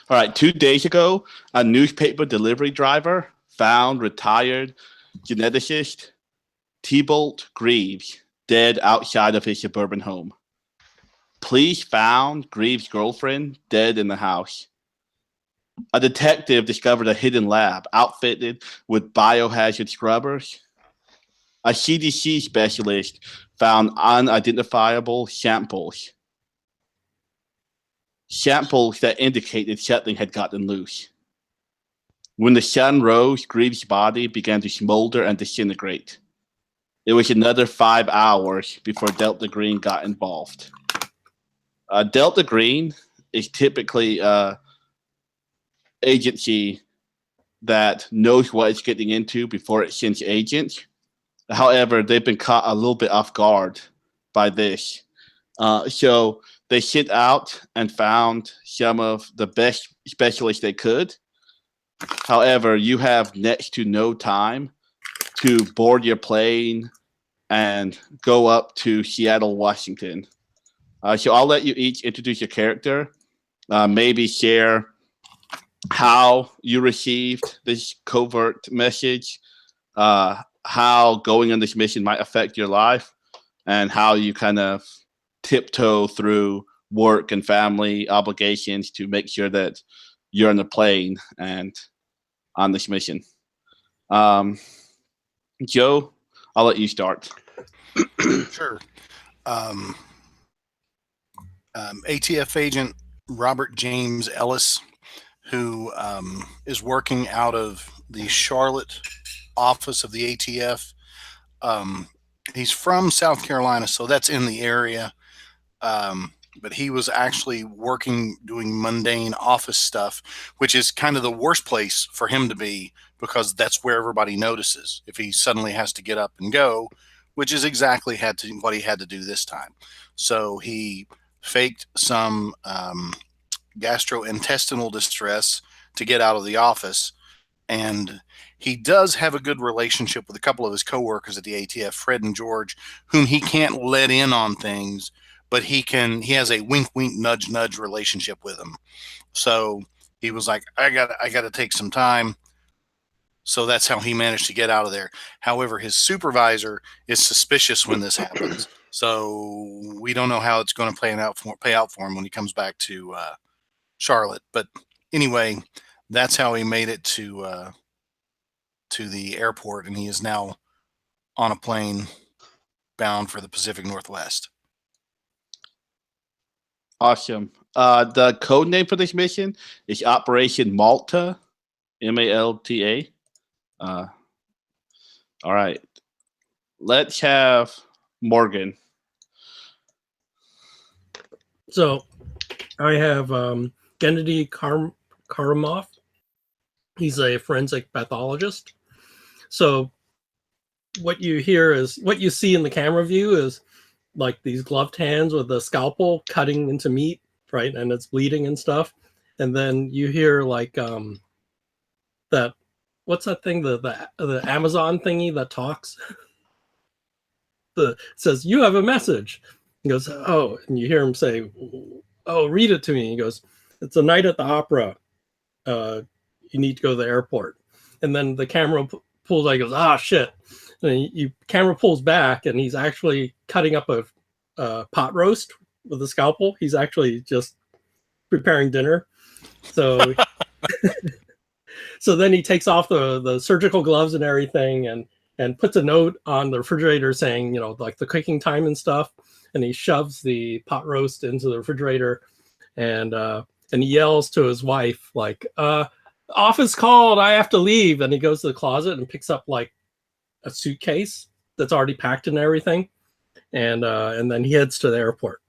All right, 2 days ago, a newspaper delivery driver found retired geneticist Tibalt Grieves dead outside of his suburban home. Police found Grieves' girlfriend dead in the house. A detective discovered a hidden lab outfitted with biohazard scrubbers. A CDC specialist found unidentifiable samples that indicated something had gotten loose. When the sun rose, Greaves' body began to smolder and disintegrate. It was another 5 hours before Delta Green got involved. Delta Green is typically an agency that knows what it's getting into before it sends agents. However, they've been caught a little bit off guard by this. So they sit out and found some of the best specialists they could. However, you have next to no time to board your plane and go up to Seattle, Washington. So I'll let you each introduce your character, maybe share how you received this covert message, how going on this mission might affect your life, and how you kind of tiptoe through work and family obligations to make sure that you're on the plane and on this mission. Joe, I'll let you start. Sure. ATF agent Robert James Ellis, who is working out of the Charlotte office of the ATF. He's from South Carolina, so that's in the area. But he was actually working, doing mundane office stuff, which is kind of the worst place for him to be, because that's where everybody notices if he suddenly has to get up and go, which is exactly what he had to do this time. So he faked some gastrointestinal distress to get out of the office. And he does have a good relationship with a couple of his coworkers at the ATF, Fred and George, whom he can't let in on things, but he has a wink, wink, nudge, nudge relationship with them. So he was like, I got to take some time. So that's how he managed to get out of there. However, his supervisor is suspicious when this happens. So we don't know how it's going to play out for him when he comes back to Charlotte. But anyway, that's how he made it to the airport, and he is now on a plane bound for the Pacific Northwest. Awesome. The code name for this mission is Operation Malta, Malta. All right. Let's have Morgan. So I have Gennady Karamov. He's a forensic pathologist. So what you see in the camera view is like these gloved hands with a scalpel cutting into meat, right? And it's bleeding and stuff. And then you hear like that, what's that thing? The Amazon thingy that talks. Says, you have a message. He goes, oh, and you hear him say, oh, read it to me. He goes, it's a night at the opera. You need to go to the airport. And then the camera pulls, I goes, ah, shit. And camera pulls back, and he's actually cutting up a pot roast with a scalpel. He's actually just preparing dinner. So, so then he takes off the surgical gloves and everything, and puts a note on the refrigerator saying, like the cooking time and stuff. And he shoves the pot roast into the refrigerator, and he yells to his wife, like, office called, I have to leave. And he goes to the closet and picks up like a suitcase that's already packed and everything. And then he heads to the airport.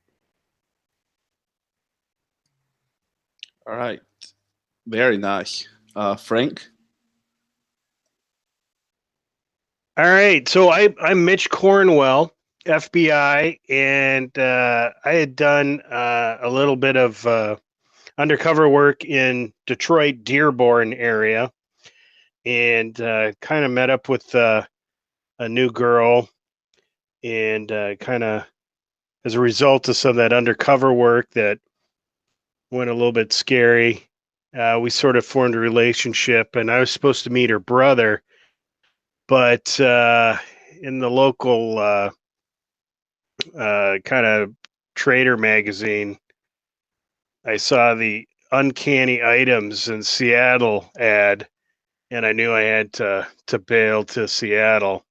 All right. Very nice. Frank? All right. So I'm Mitch Cornwell, FBI, and I had done a little bit of undercover work in Detroit, Dearborn area, and kind of met up with a new girl, and kind of as a result of some of that undercover work that went a little bit scary, We sort of formed a relationship, and I was supposed to meet her brother, but in the local kind of trader magazine, I saw the uncanny items in Seattle ad, and I knew I had to bail to Seattle.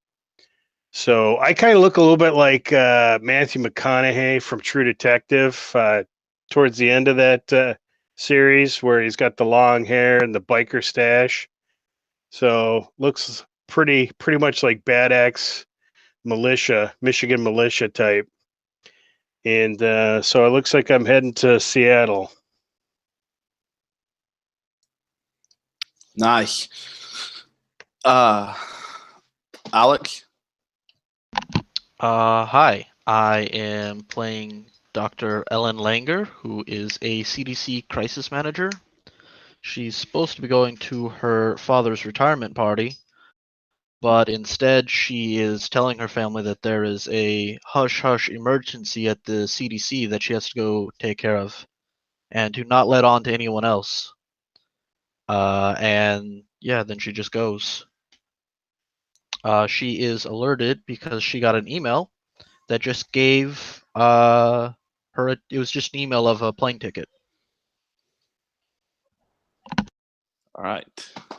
So I kind of look a little bit like Matthew McConaughey from True Detective towards the end of that series, where he's got the long hair and the biker stash. So looks pretty much like Bad Axe militia, Michigan militia type. And so it looks like I'm heading to Seattle. Nice. Alex? Hi, I am playing Dr. Ellen Langer, who is a CDC crisis manager. She's supposed to be going to her father's retirement party, but instead she is telling her family that there is a hush-hush emergency at the CDC that she has to go take care of, and to not let on to anyone else. And yeah, then she just goes. She is alerted because she got an email that just gave her it was just an email of a plane ticket. All right.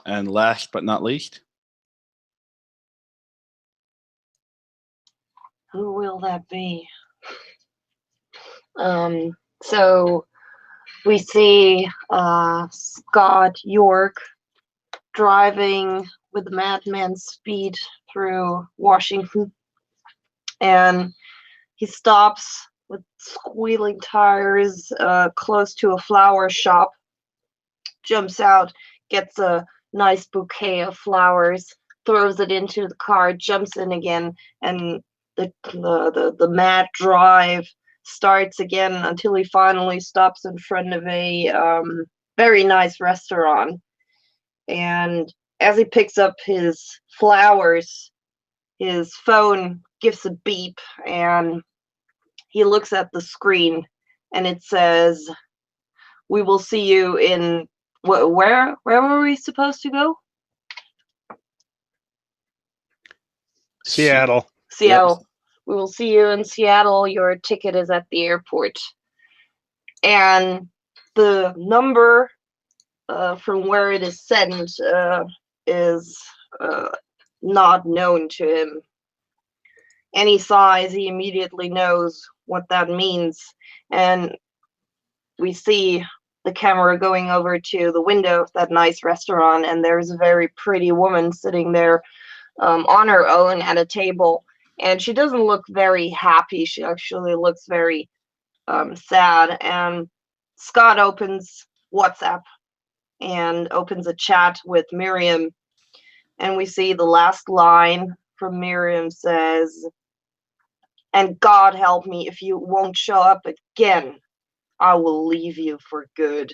And last but not least? Who will that be? So we see Scott York driving with madman speed through Washington, and he stops with squealing tires close to a flower shop, jumps out, gets a nice bouquet of flowers, throws it into the car, jumps in again, and the mad drive starts again until he finally stops in front of a very nice restaurant. And as he picks up his flowers, his phone gives a beep, and he looks at the screen, and it says, "We will see you in where were we supposed to go?" Seattle. Seattle. Yep. "We will see you in Seattle. Your ticket is at the airport." And the number from where it is sent is not known to him. And he sighs. He immediately knows what that means. And we see the camera going over to the window of that nice restaurant, and there's a very pretty woman sitting there on her own at a table. And she doesn't look very happy. She actually looks very sad. And Scott opens WhatsApp and opens a chat with Miriam. And we see the last line from Miriam says, "And God help me, if you won't show up again, I will leave you for good."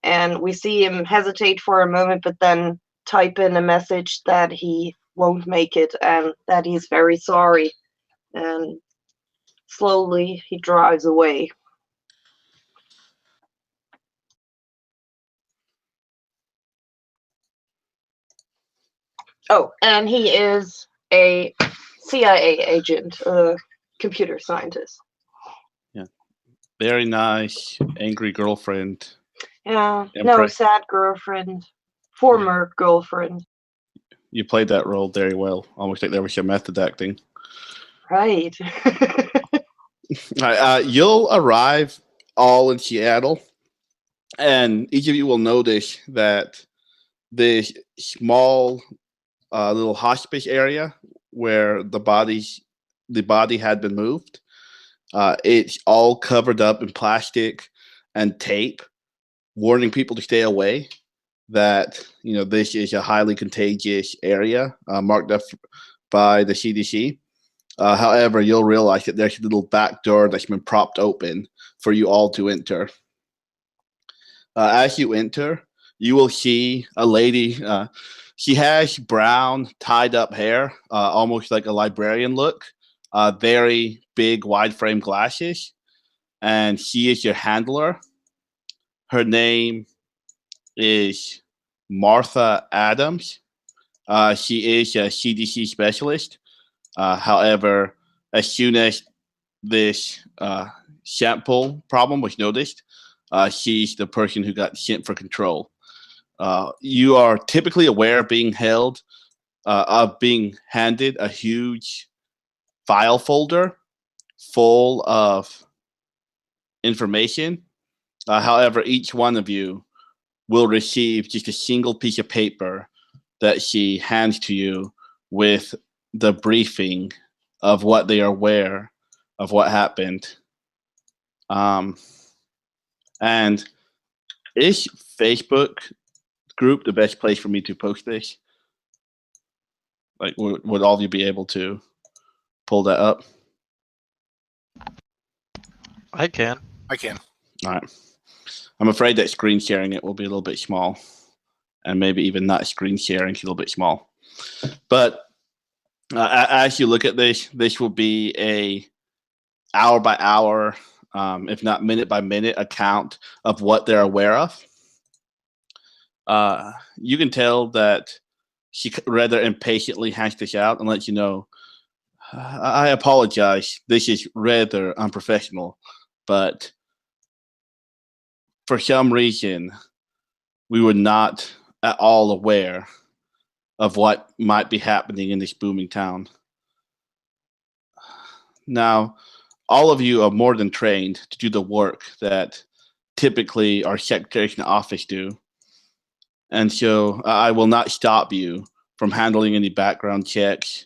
And we see him hesitate for a moment, but then type in a message that he won't make it and that he's very sorry. And slowly he drives away. Oh, and he is a CIA agent, a computer scientist. Yeah. Very nice, angry girlfriend. Yeah, no, sad girlfriend, former girlfriend. You played that role very well. Almost like there was some method acting. Right. You'll arrive all in Seattle, and each of you will notice that the small little hospice area where the body had been moved, it's all covered up in plastic and tape, warning people to stay away. That this is a highly contagious area marked up by the CDC. However, you'll realize that there's a little back door that's been propped open for you all to enter. As you enter, you will see a lady. She has brown, tied-up hair, almost like a librarian look, very big, wide-frame glasses, and she is your handler. Her name is Martha Adams. She is a CDC specialist. However, as soon as this sample problem was noticed, she's the person who got sent for control. You are typically aware of being handed a huge file folder full of information. However, each one of you will receive just a single piece of paper that she hands to you with the briefing of what they are aware of what happened. And is Facebook group the best place for me to post this? Like, would all of you be able to pull that up? I can. I can. All right. I'm afraid that screen sharing it will be a little bit small, and maybe even not screen sharing is a little bit small. But as you look at this will be a hour by hour, if not minute by minute account of what they're aware of. You can tell that she rather impatiently hashed this out and lets you know, I apologize. This is rather unprofessional, but for some reason, we were not at all aware of what might be happening in this booming town. Now, all of you are more than trained to do the work that typically our secretaries in the office do. And so I will not stop you from handling any background checks.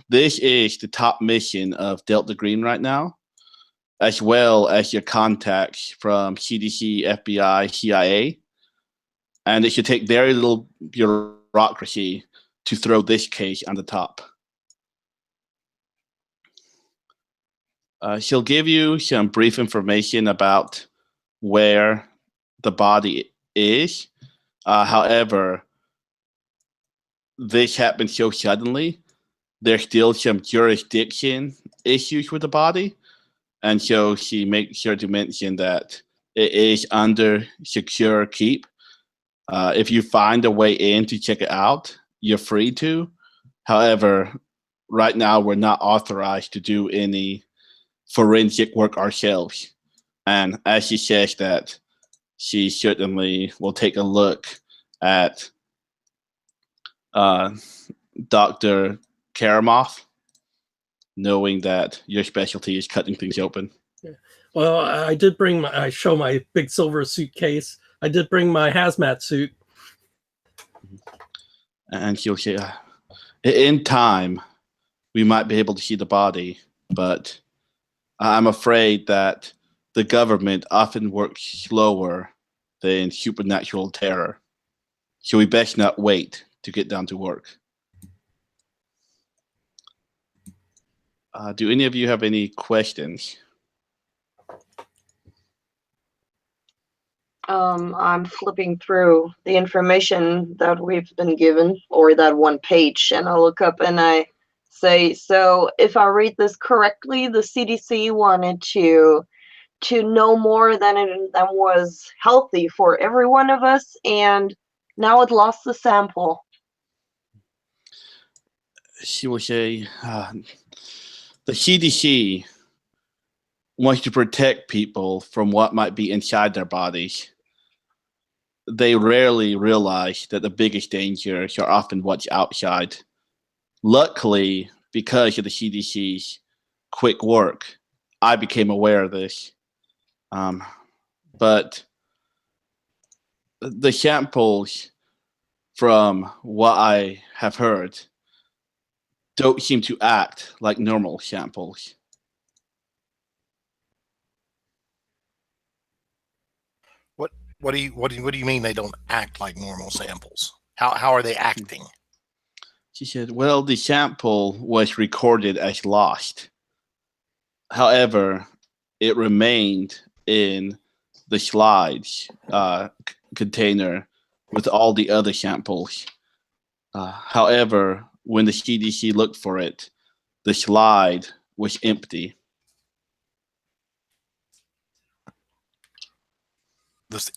This is the top mission of Delta Green right now, as well as your contacts from CDC, FBI, CIA. And it should take very little bureaucracy to throw this case on the top. She'll give you some brief information about where the body is. However, this happened so suddenly, there's still some jurisdiction issues with the body. And so she makes sure to mention that it is under secure keep. If you find a way in to check it out, you're free to. However, right now we're not authorized to do any forensic work ourselves. And as she says that, she certainly will take a look at Dr. Karamov, knowing that your specialty is cutting things open. Yeah. Well, I show my big silver suitcase. I did bring my hazmat suit. And she'll say, in time, we might be able to see the body, but I'm afraid that the government often works slower than supernatural terror. So we best not wait to get down to work. Do any of you have any questions? I'm flipping through the information that we've been given, or that one page, and I look up and I say, so if I read this correctly, the CDC wanted to know more than was healthy for every one of us, and now it lost the sample. She will say, the CDC wants to protect people from what might be inside their bodies. They rarely realize that the biggest dangers are often what's outside. Luckily, because of the CDC's quick work, I became aware of this. But the samples, from what I have heard, don't seem to act like normal samples. What do you mean they don't act like normal samples? How are they acting? She said, well, the sample was recorded as lost. However, it remained in the slides container with all the other samples. However, when the CDC looked for it, the slide was empty.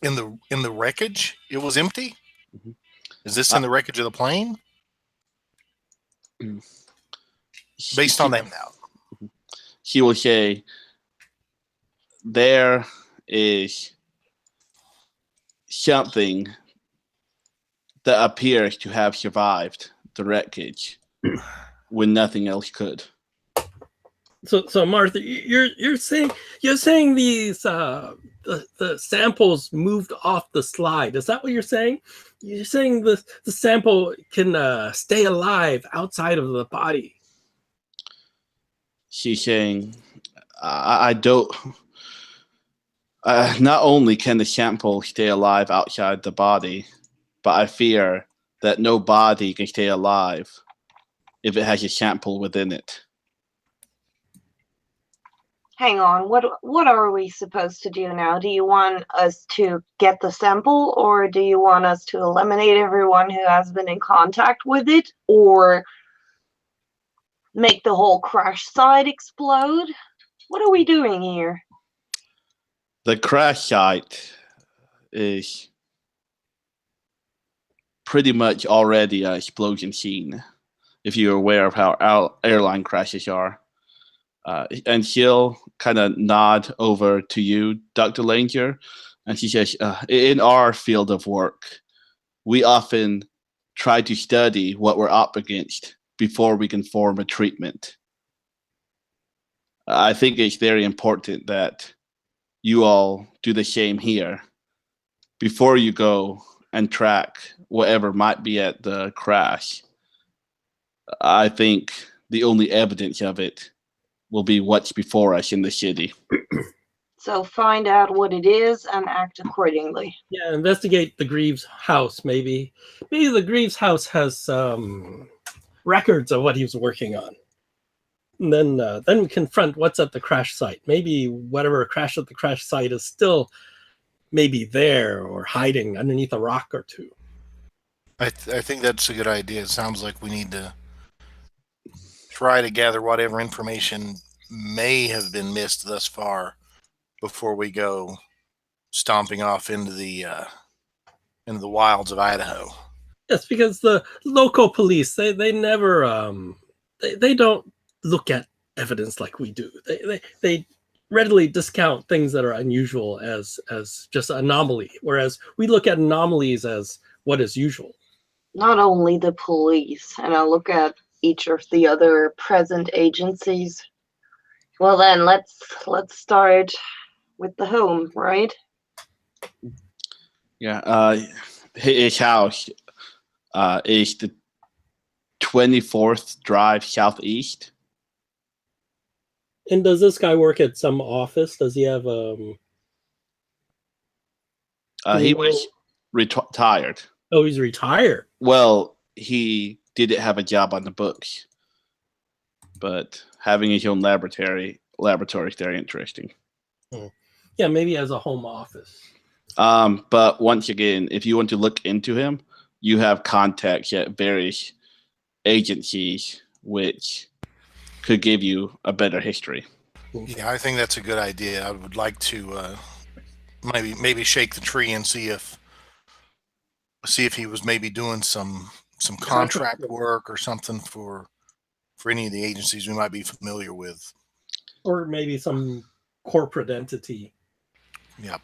in the wreckage, it was empty. Mhm. Is this in the wreckage of the plane? Based on that now. He will say there is something that appears to have survived the wreckage when nothing else could. So Martha, you're saying these the samples moved off the slide. Is that what you're saying? You're saying the sample can stay alive outside of the body. She's saying, I don't. Not only can the sample stay alive outside the body, but I fear that no body can stay alive if it has a sample within it. Hang on, what are we supposed to do now? Do you want us to get the sample, or do you want us to eliminate everyone who has been in contact with it, or make the whole crash site explode? What are we doing here? The crash site is pretty much already an explosion scene, if you're aware of how airline crashes are. And she'll kind of nod over to you, Dr. Langer, and she says, in our field of work, we often try to study what we're up against before we can form a treatment. I think it's very important that you all do the same here before you go and track whatever might be at the crash. I think the only evidence of it will be what's before us in the city. So find out what it is and act accordingly. Yeah, investigate the Grieves house. Maybe the Grieves house has records of what he was working on. And then we confront what's at the crash site. Maybe whatever crashed at the crash site is still maybe there or hiding underneath a rock or two. I think that's a good idea. It sounds like we need to try to gather whatever information may have been missed thus far before we go stomping off into the wilds of Idaho. Yes, because the local police they never they don't look at evidence like we do. They readily discount things that are unusual as just anomaly, whereas we look at anomalies as what is usual. Not only the police, and I'll look at each of the other present agencies. Well then, let's start with the home, right? Yeah, his house is the 24th Drive Southeast. And does this guy work at some office? Does he have He was retired. Oh, he's retired. Well, he didn't have a job on the books, but having his own laboratory is very interesting. Yeah, maybe as a home office. But once again, if you want to look into him, you have contacts at various agencies which could give you a better history. Yeah, I think that's a good idea. I would like to maybe shake the tree and see if he was maybe doing some contract work or something for any of the agencies we might be familiar with, or maybe some corporate entity. Yep.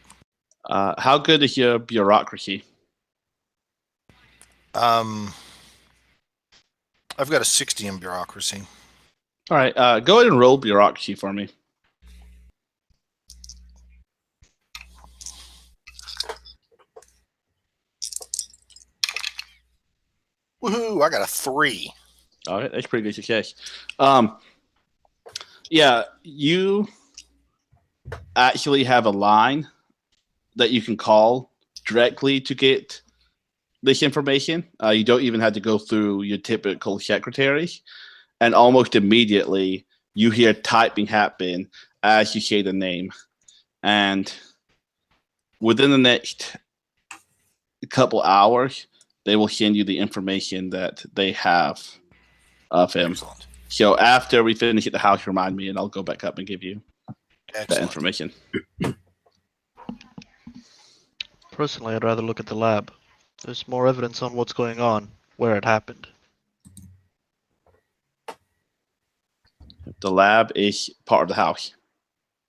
How good is your bureaucracy? I've got a 60 in bureaucracy. All right, go ahead and roll bureaucracy for me. Woohoo! I got a 3. All right, that's pretty good success. Yeah, you actually have a line that you can call directly to get this information. You don't even have to go through your typical secretaries. And almost immediately, you hear typing happen as you say the name. And within the next couple hours, they will send you the information that they have of him. Excellent. So after we finish at the house, remind me, and I'll go back up and give you that Excellent. information. Personally, I'd rather look at the lab. There's more evidence on what's going on, where it happened. The lab is part of the house.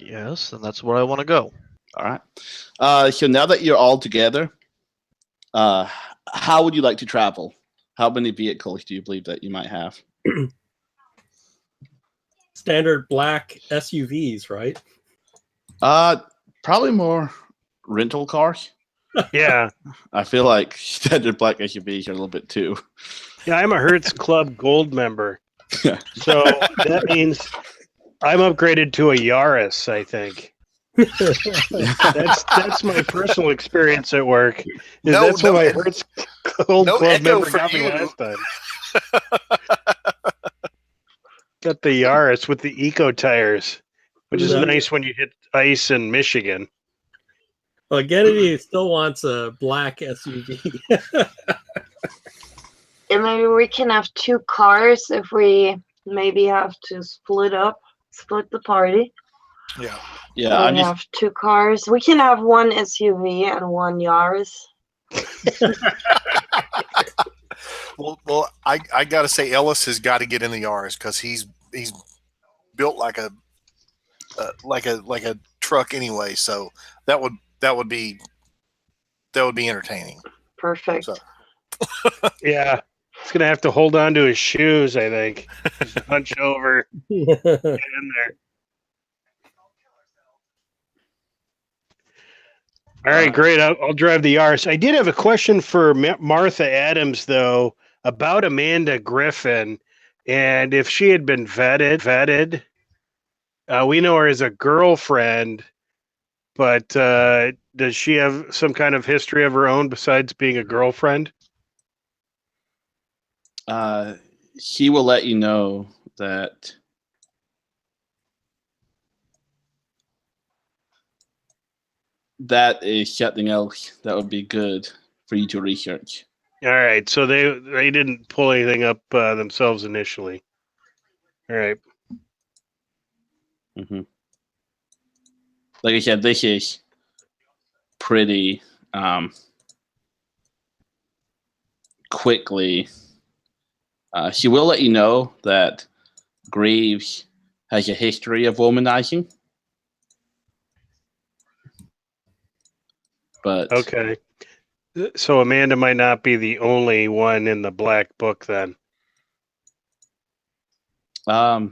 Yes, and that's where I want to go. All right. So now that you're all together, how would you like to travel? How many vehicles do you believe that you might have? Standard black SUVs, right? Probably more rental cars. Yeah. I feel like standard black SUVs are a little bit too. Yeah, I'm a Hertz Club Gold member. So that means I'm upgraded to a Yaris, I think. That's my personal experience at work. That's what my Hertz Gold Club member got me last time. Got the Yaris with the eco tires, which is nice when you hit ice in Michigan. Well, Kennedy still wants a black SUV. And maybe we can have 2 cars if we maybe have to split the party. Yeah. Yeah, We have 2 cars. We can have 1 SUV and 1 Yaris. Well, I gotta say, Ellis has got to get in the Yaris because he's built like a truck anyway. So that would be entertaining. Perfect. So. Yeah, he's gonna have to hold on to his shoes. I think just hunch over, get in there. All right, great. I'll drive the Yaris. I did have a question for Martha Adams, though, about Amanda Griffin, and if she had been vetted. We know her as a girlfriend, but does she have some kind of history of her own besides being a girlfriend? He will let you know that that is something else that would be good for you to research. All right, so they didn't pull anything up themselves initially. All right. Mm-hmm. Like I said, this is pretty quickly. She will let you know that Greaves has a history of womanizing. But Okay. So Amanda might not be the only one in the black book then. So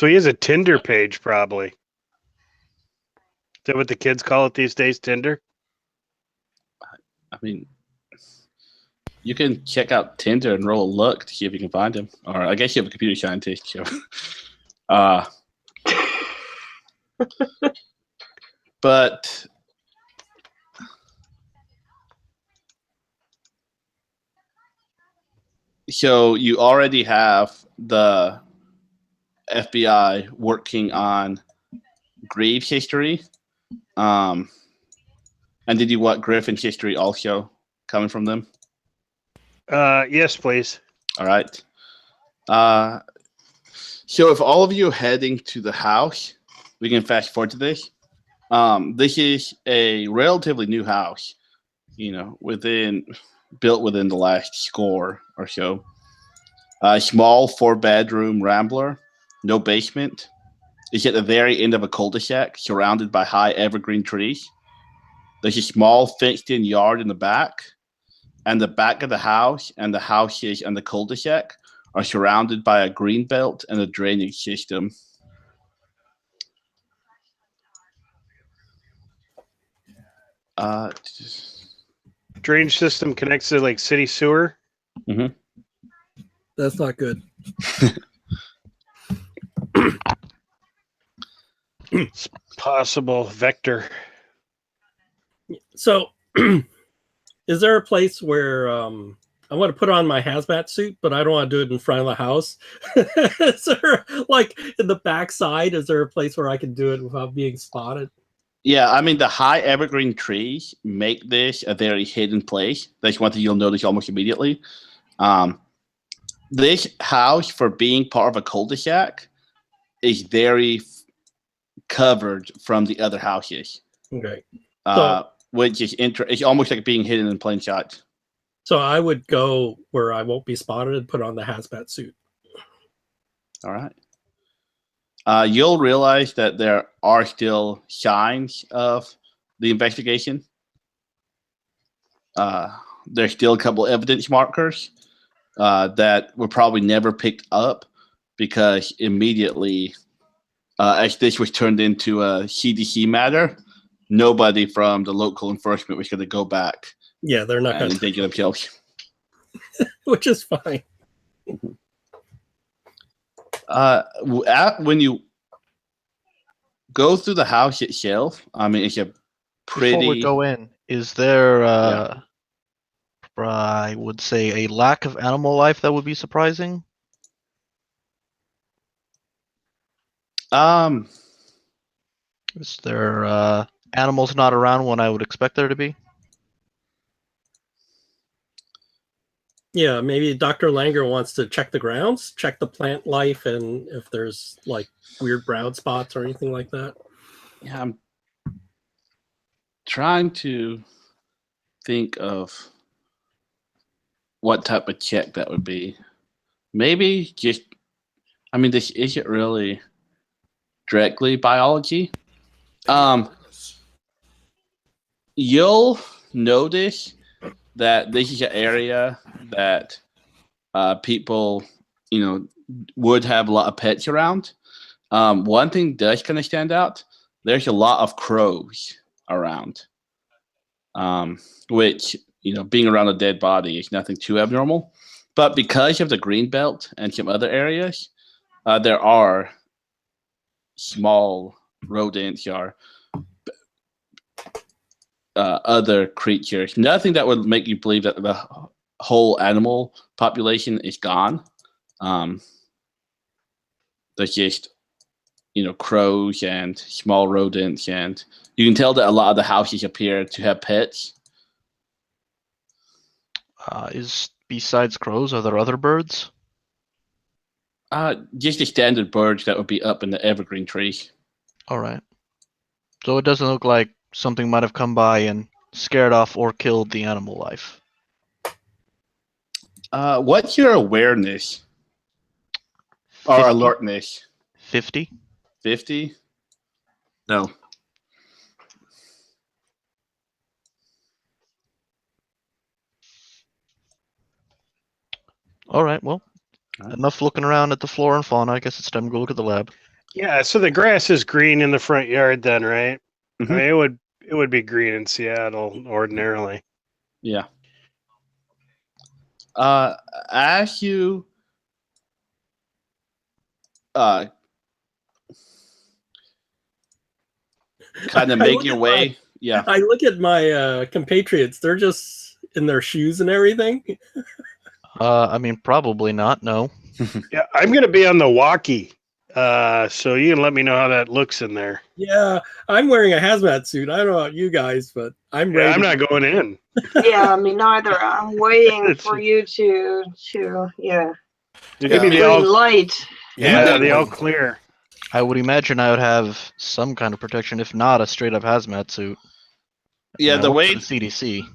he has a Tinder page, probably. Is that what the kids call it these days, Tinder? I mean, you can check out Tinder and roll a look to see if you can find him. Or I guess you have a computer scientist. So. But so you already have the FBI working on Greaves' history. And did you want Griffin's history also coming from them? Yes, please. All right. So if all of you are heading to the house, we can fast forward to this. This is a relatively new house, built within the last score or so. A small 4-bedroom rambler, no basement. It's at the very end of a cul-de-sac surrounded by high evergreen trees. There's a small fenced-in yard in the back, and the back of the house and the houses and the cul-de-sac are surrounded by a green belt and a drainage system. Drainage system connects to like city sewer. Mm-hmm. That's not good. It's possible vector. So, is there a place where I want to put on my hazmat suit, but I don't want to do it in front of the house? Is there, like, in the backside, is there a place where I can do it without being spotted? Yeah, I mean, the high evergreen trees make this a very hidden place. That's one thing you'll notice almost immediately. This house, for being part of a cul-de-sac, is very covered from the other houses. Okay. which is it's almost like being hidden in plain sight. So I would go where I won't be spotted and put on the hazmat suit. All right. You'll realize that there are still signs of the investigation. There's still a couple evidence markers that were probably never picked up because immediately, as this was turned into a CDC matter, nobody from the local enforcement was going to go back Yeah, they're not going and take it themselves. which is fine. When you go through the house itself, I mean, it's a pretty. Before we go in, is there, Yeah. I would say, a lack of animal life that would be surprising? Is there animals not around when I would expect there to be? Yeah, maybe Dr. Langer wants to check the grounds, check the plant life, and if there's like weird brown spots or anything like that. Yeah, I'm trying to think of what type of check that would be. Maybe just, I mean, this isn't really directly biology. You'll notice that this is an area that people, would have a lot of pets around. One thing does kind of stand out. There's a lot of crows around, which, being around a dead body is nothing too abnormal. But because of the green belt and some other areas, there are small rodents or other creatures. Nothing that would make you believe that the whole animal population is gone. There's just, crows and small rodents, and you can tell that a lot of the houses appear to have pets. Besides crows, are there other birds? Just the standard birds that would be up in the evergreen trees. All right. So it doesn't look like something might have come by and scared off or killed the animal life. What's your awareness or 50? alertness? 50? 50? No. All right, well, enough looking around at the flora and fauna. I guess it's time to go look at the lab. Yeah, so the grass is green in the front yard then, right? Mhm. I mean, it would be green in Seattle ordinarily. Yeah. As you kind of make your way, yeah. I look at my compatriots; they're just in their shoes and everything. I mean, probably not, no. Yeah, I'm going to be on the walkie, so you can let me know how that looks in there. Yeah, I'm wearing a hazmat suit. I don't know about you guys, but I'm ready. Yeah, I'm not going in. Yeah, me neither. I'm waiting for you to You give me the green all, light. yeah, the all clear. I would imagine I would have some kind of protection, if not a straight up hazmat suit. Yeah, I the work way for the CDC.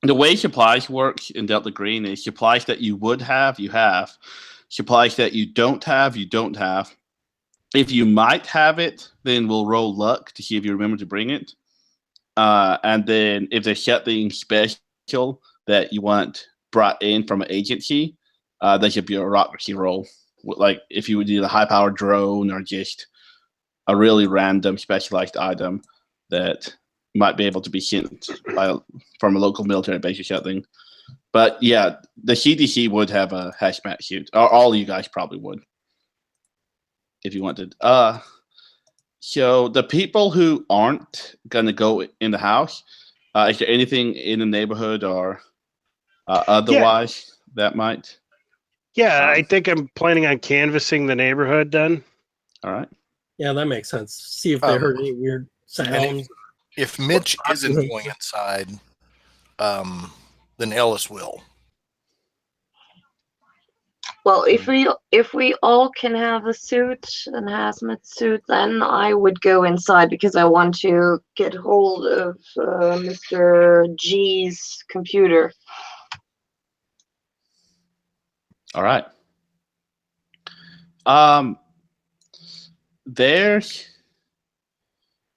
the way supplies work in Delta Green is supplies that you would have, you have. Supplies that you don't have, you don't have. If you might have it, then we'll roll luck to see if you remember to bring it. And then if there's something special that you want brought in from an agency, that should be a bureaucracy roll. Like if you would need a high-powered drone or just a really random specialized item that might be able to be sent from a local military base or something. But yeah, the CDC would have a hazmat suit. Or all of you guys probably would, if you wanted. So the people who aren't gonna go in the house, is there anything in the neighborhood or otherwise that might? Yeah, I think I'm planning on canvassing the neighborhood then. All right. Yeah, that makes sense. See if they heard any weird sounds. If Mitch isn't going inside, then Ellis will. Well, if we all can have a suit, an hazmat suit, then I would go inside because I want to get hold of Mr. G's computer. All right. There's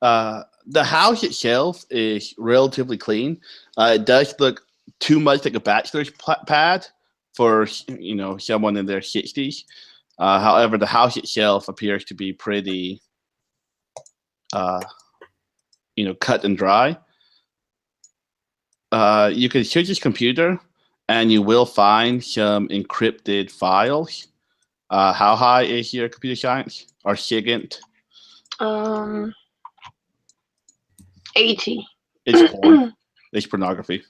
the house itself is relatively clean. It does look too much like a bachelor's pad for someone in their 60s. However, the house itself appears to be pretty cut and dry. You can search his computer and you will find some encrypted files. How high is your computer science or SIGINT? 80. It's porn. It's pornography.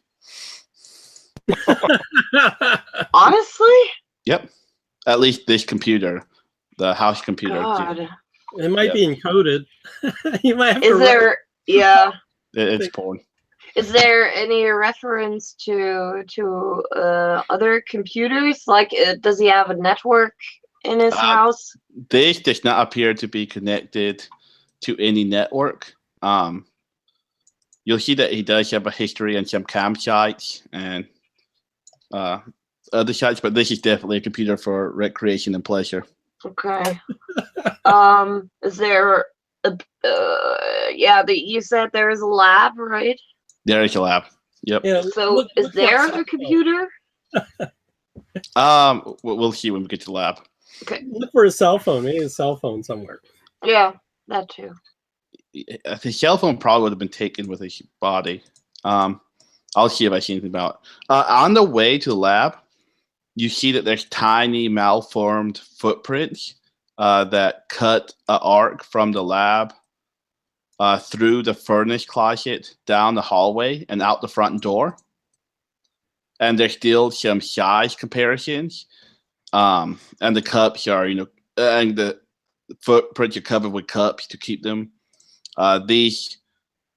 Honestly? Yep. At least this computer, the house computer. God. It might be encoded. You might have Is there? Yeah. It's porn. Is there any reference to other computers? Like, does he have a network in his house? This does not appear to be connected to any network. You'll see that he does have a history on some cam sites and other sites, but this is definitely a computer for recreation and pleasure. Okay. Is there you said there is a lab, right? There is a lab. Yep. Yeah, So is there a computer? We'll see when we get to the lab. Okay. Look for a cell phone. Maybe a cell phone somewhere. Yeah, that too. His cell phone probably would have been taken with his body. I'll see if I see anything about it. On the way to the lab, you see that there's tiny malformed footprints that cut an arc from the lab through the furnace closet, down the hallway, and out the front door. And there's still some size comparisons. And the cups are, and the footprints are covered with cups to keep them. These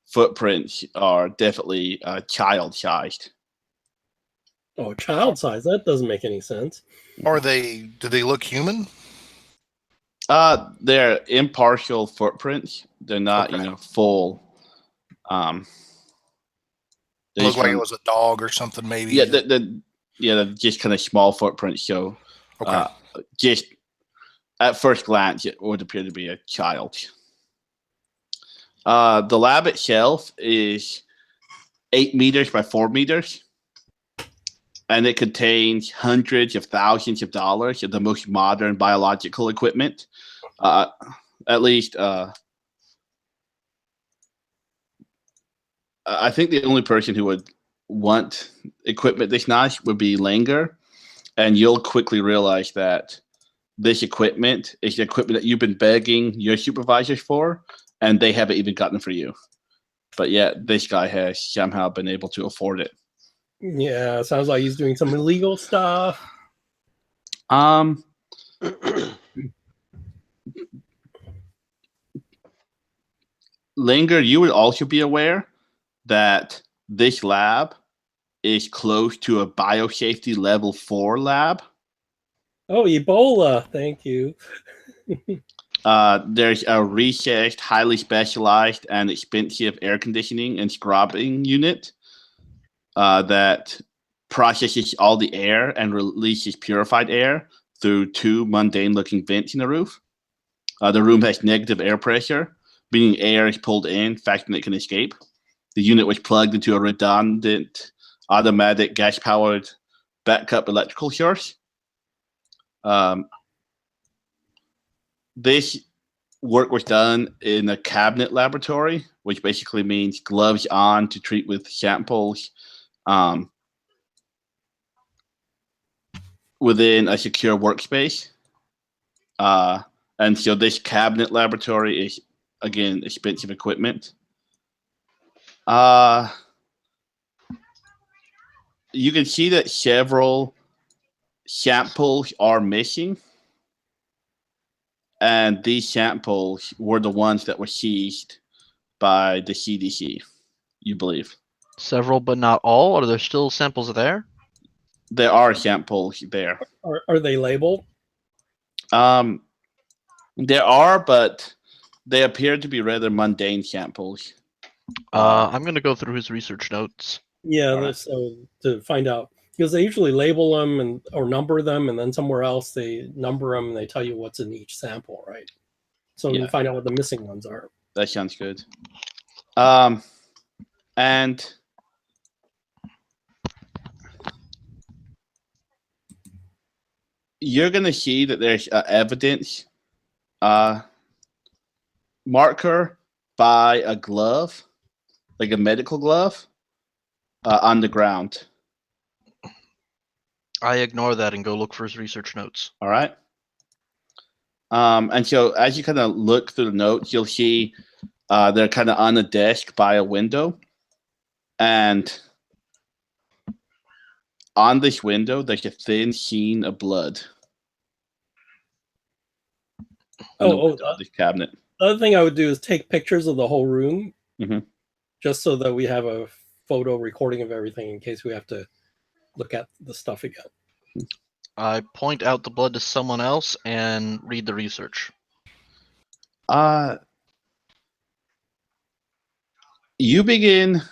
footprints are definitely child-sized. Oh, child size. That doesn't make any sense. Do they look human? They're impartial footprints. They're not, full. They look like it was a dog or something, maybe. Yeah, they're just kind of small footprints. So, Okay. Just at first glance, it would appear to be a child. The lab itself is 8 meters by 4 meters. And it contains hundreds of thousands of dollars of the most modern biological equipment. At least, I think the only person who would want equipment this nice would be Langer. And you'll quickly realize that this equipment is the equipment that you've been begging your supervisors for, and they haven't even gotten for you. But yet, this guy has somehow been able to afford it. Yeah, sounds like he's doing some illegal stuff. Langer, you would also be aware that this lab is close to a biosafety level 4 lab. Oh, Ebola. Thank you. There's a recessed, highly specialized, and expensive air conditioning and scrubbing unit that processes all the air and releases purified air through 2 mundane-looking vents in the roof. The room has negative air pressure, meaning air is pulled in faster than it can escape. The unit was plugged into a redundant, automatic, gas-powered backup electrical source. This work was done in a cabinet laboratory, which basically means gloves on to treat with samples within a secure workspace. And so this cabinet laboratory is, again, expensive equipment. You can see that several samples are missing. And these samples were the ones that were seized by the CDC, you believe. Several, but not all? Are there still samples there? there are samples there. Are they labeled? There are, but they appear to be rather mundane samples. I'm going to go through his research notes. Yeah, Alright. so to find out, because they usually label them or number them, and then somewhere else they number them and they tell you what's in each sample, right? So you Yeah. can find out what the missing ones are. That sounds good. And you're going to see that there's evidence marker by a glove, like a medical glove, on the ground. I ignore that and go look for his research notes. All right. And so as you kind of look through the notes, you'll see they're kind of on a desk by a window. And on this window, there's a thin sheen of blood. This cabinet. The other thing I would do is take pictures of the whole room, Mhm. just so that we have a photo recording of everything in case we have to look at the stuff again. I point out the blood to someone else and read the research. You begin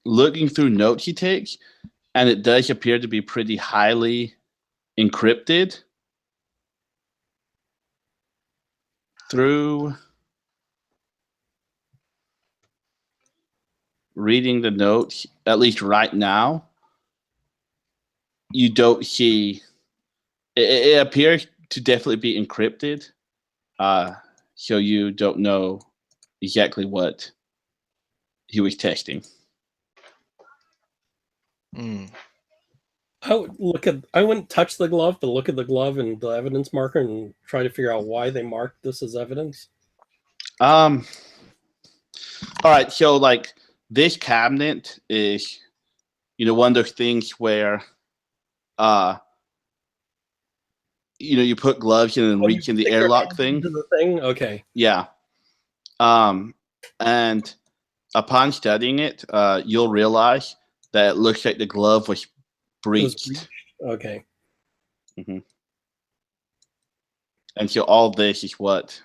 looking through notes he takes, and it does appear to be pretty highly encrypted. Through reading the notes, at least right now, you don't see it appears to definitely be encrypted. So you don't know exactly what he was testing. I wouldn't touch the glove, but look at the glove and the evidence marker and try to figure out why they marked this as evidence. All right, so like this cabinet is, one of those things where, you put gloves in and reach in the airlock thing. The thing, okay. Yeah. And upon studying it, you'll realize that it looks like the glove was breached. Okay. Mm-hmm. And so all this is what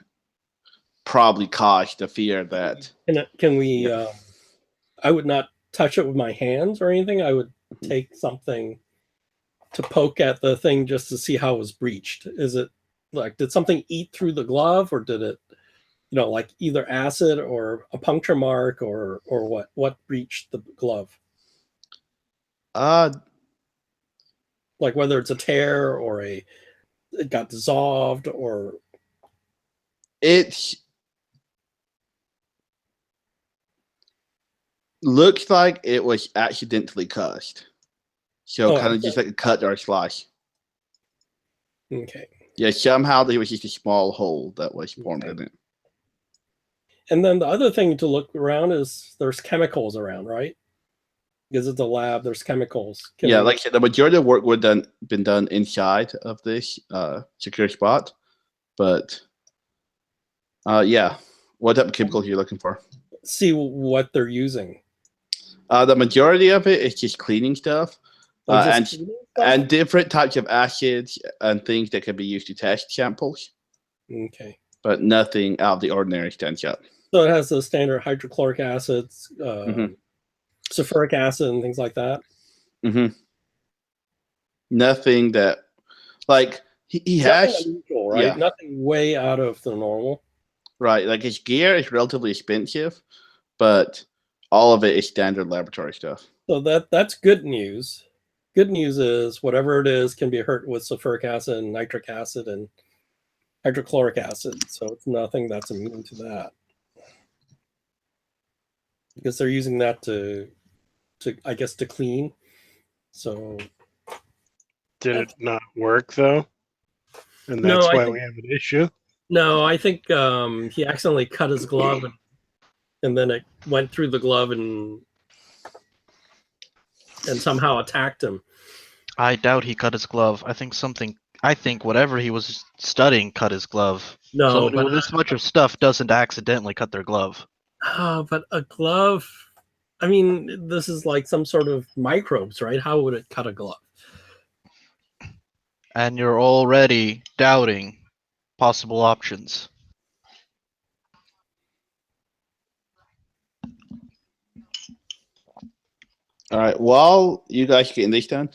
probably caused the fear that. Can we? I would not touch it with my hands or anything. I would take something to poke at the thing just to see how it was breached. Is it like, did something eat through the glove, or did it, like either acid or a puncture mark or what? What breached the glove? Like whether it's a tear or it got dissolved or. It looks like it was accidentally cut. So kind of just like a cut or a slice. Okay. Yeah, somehow there was just a small hole that was formed in it. And then the other thing to look around is there's chemicals around, right? Because it's a lab, there's chemicals. Like I said, the majority of work would have been done inside of this secure spot. But what type of chemicals are you looking for? See what they're using. The majority of it is just cleaning stuff. And different types of acids and things that can be used to test samples. Okay. But nothing out of the ordinary stands up. So it has the standard hydrochloric acids, sulfuric acid, and things like that. Mm-hmm. Nothing that, like, he has... unusual, right? Yeah. Nothing way out of the normal. Right. Like, his gear is relatively expensive, but all of it is standard laboratory stuff. So that's good news. Good news is whatever it is can be hurt with sulfuric acid and nitric acid and hydrochloric acid. So it's nothing that's immune to that. Because they're using that to I guess, to clean. So did it not work though? And that's why we have an issue? No, I think he accidentally cut his glove and then it went through the glove and somehow attacked him. I doubt he cut his glove. I think whatever he was studying cut his glove. No, somebody with this much of stuff doesn't accidentally cut their glove. But a glove, I mean, this is like some sort of microbes, right? How would it cut a glove? and you're already doubting possible options. All right. While you guys are getting this done,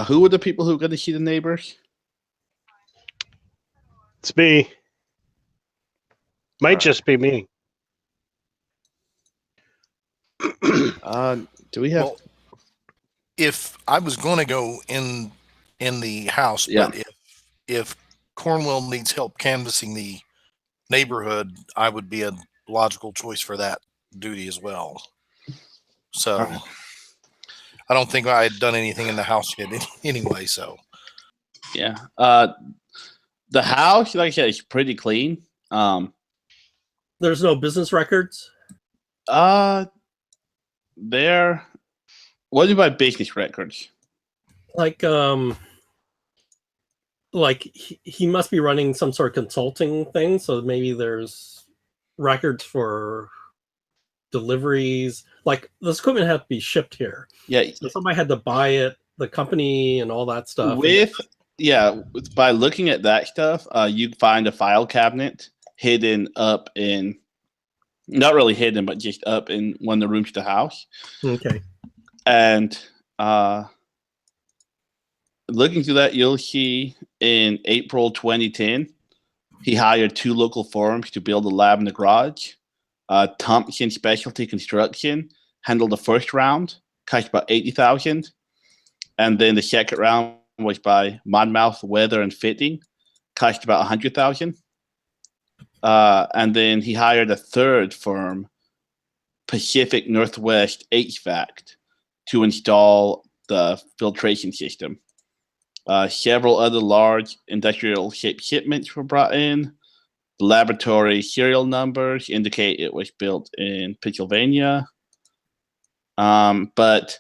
who were the people who got to see the neighbors? It's me. Might Alright. just be me. Do we have? Well, if I was going to go in the house, Yeah. but if Cornwell needs help canvassing the neighborhood, I would be a logical choice for that duty as well. So Alright. I don't think I had done anything in the house yet anyway. So Yeah. The house, like I said, is pretty clean. There's no business records. There. What do you mean by business records? Like he must be running some sort of consulting thing, so maybe there's records for deliveries. Like this equipment had to be shipped here, Yeah. so somebody had to buy it, the company and all that stuff. By looking at that stuff, you find a file cabinet hidden up in, not really hidden, but just up in one of the rooms of the house. Okay. And looking through that, you'll see in April 2010, he hired 2 local firms to build a lab in the garage. Thompson Specialty Construction handled the first round, cost about $80,000, and then the second round was by Monmouth Weather and Fitting, cost about $100,000. And then he hired a third firm, Pacific Northwest HVAC, to install the filtration system. Several other large industrial shipments were brought in. The laboratory serial numbers indicate it was built in Pennsylvania. But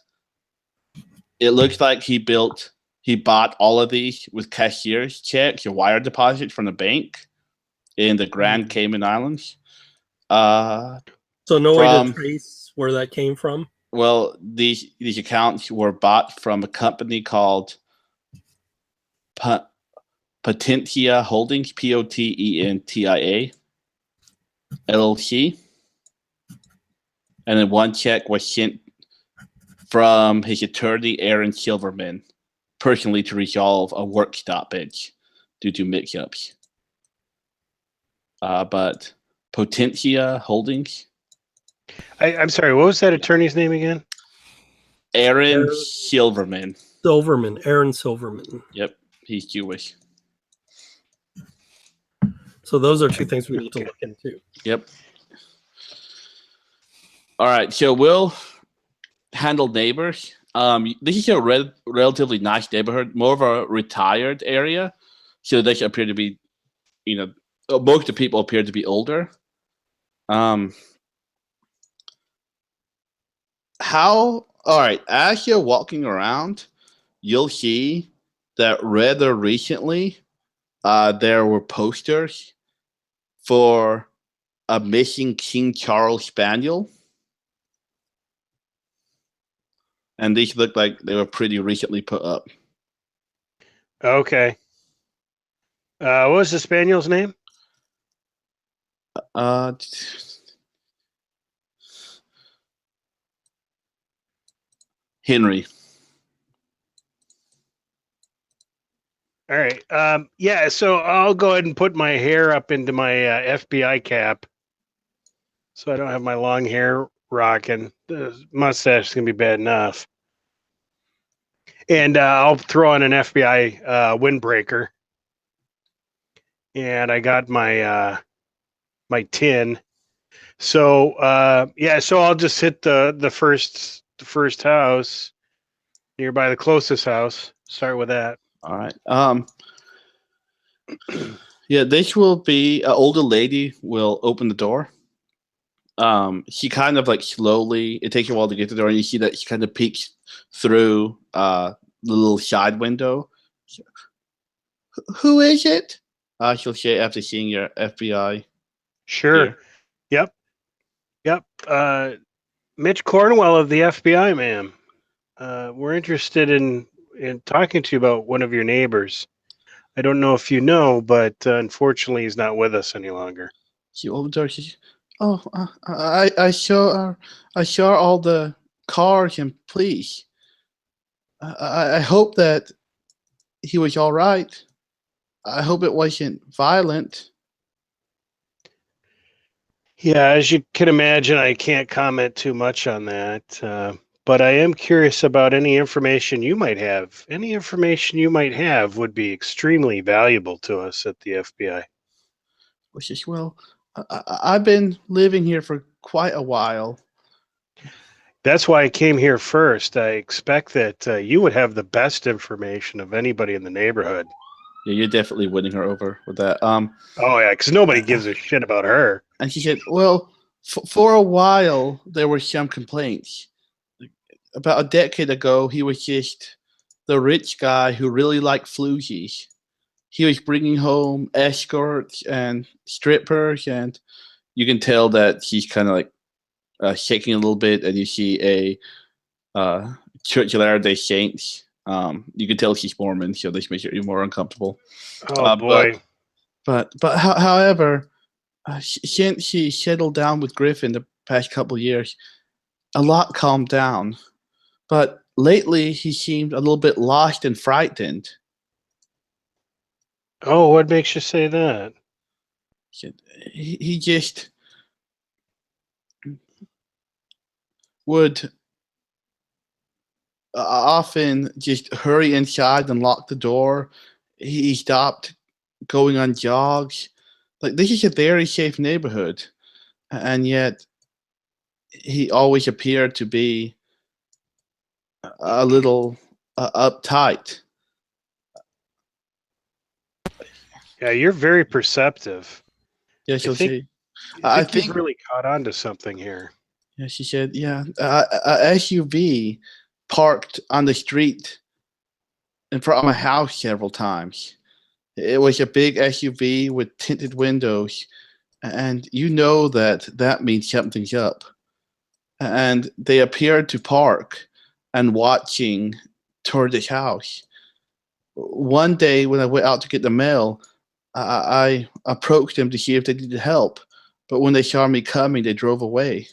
it looks like he bought all of these with cashier's checks or wire deposits from the bank in the Grand Cayman Islands. So no way to trace where that came from? Well, these accounts were bought from a company called Potentia Holdings, Potentia LLC. And then one check was sent from his attorney, Aaron Silverman, personally to resolve a work stoppage due to mix-ups. But Potentia Holdings. I'm sorry, what was that attorney's name again? Aaron Silverman. Aaron Silverman. Yep, he's Jewish. So those are 2 things we need to look into. Yep. All right, so we'll handle neighbors. This is a relatively nice neighborhood, more of a retired area. So they appear to be, most of the people appear to be older. All right, as you're walking around, you'll see that rather recently there were posters for a missing King Charles Spaniel. And these look like they were pretty recently put up. Okay. What was the spaniel's name? Henry. All right. Yeah, so I'll go ahead and put my hair up into my FBI cap, so I don't have my long hair rocking. The mustache is gonna be bad enough. And I'll throw on an FBI windbreaker. And I got my my tin. So yeah, so I'll just hit the first house nearby, the closest house. Start with that. All right. Yeah, this will be an older lady will open the door. She kind of like slowly, it takes a while to get to the door, and you see that she kind of peeks through the little side window. Who is it? She'll say after seeing your FBI. Sure. Here. Yep. Mitch Cornwell of the FBI, ma'am. We're interested in talking to you about one of your neighbors. I don't know if you know, but unfortunately, he's not with us any longer. She opened the door. She said, "Oh, I saw all the cars and police. I hope that he was all right. I hope it wasn't violent." Yeah, as you can imagine, I can't comment too much on that. But I am curious about any information you might have. Any information you might have would be extremely valuable to us at the FBI. She says, "Well, I've been living here for quite a while." That's why I came here first. I expect that you would have the best information of anybody in the neighborhood. Yeah, you're definitely winning her over with that. Oh, yeah, because nobody gives a shit about her. And she said, "Well, for a while there were some complaints. About a decade ago, he was just the rich guy who really liked floozies. He was bringing home escorts and strippers, and you can tell that he's kind of like shaking a little bit, and you see a Church of Latter-day Saints. You can tell he's Mormon, so this makes it even more uncomfortable. Oh, boy. But however, since she settled down with Griffin the past couple of years, a lot calmed down. But lately, he seemed a little bit lost and frightened. Oh, what makes you say that? He just would often just hurry inside and lock the door. He stopped going on jogs. Like, this is a very safe neighborhood, and yet he always appeared to be a little uptight. Yeah, you're very perceptive. Yeah, she'll think- say. I I think think. you've really caught on to something here. Yeah, she said. Yeah, a SUV parked on the street in front of my house several times. It was a big SUV with tinted windows, and you know that means something's up. And they appeared to park and watching toward this house. One day when I went out to get the mail, I approached them to see if they needed help, but when they saw me coming, they drove away.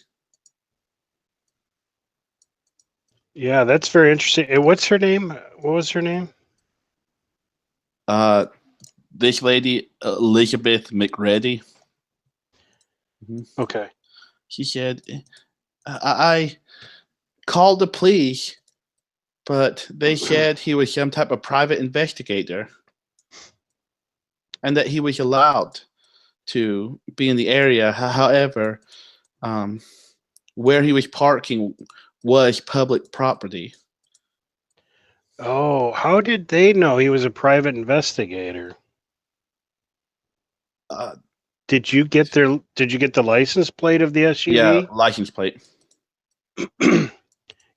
Yeah, that's very interesting. What's her name? What was her name? This lady, Elizabeth McReady, Okay. she said, I called the police, but they said he was some type of private investigator and that he was allowed to be in the area. However, where he was parking was public property. Oh, how did they know he was a private investigator? Did you get the license plate of the SUV? Yeah, license plate.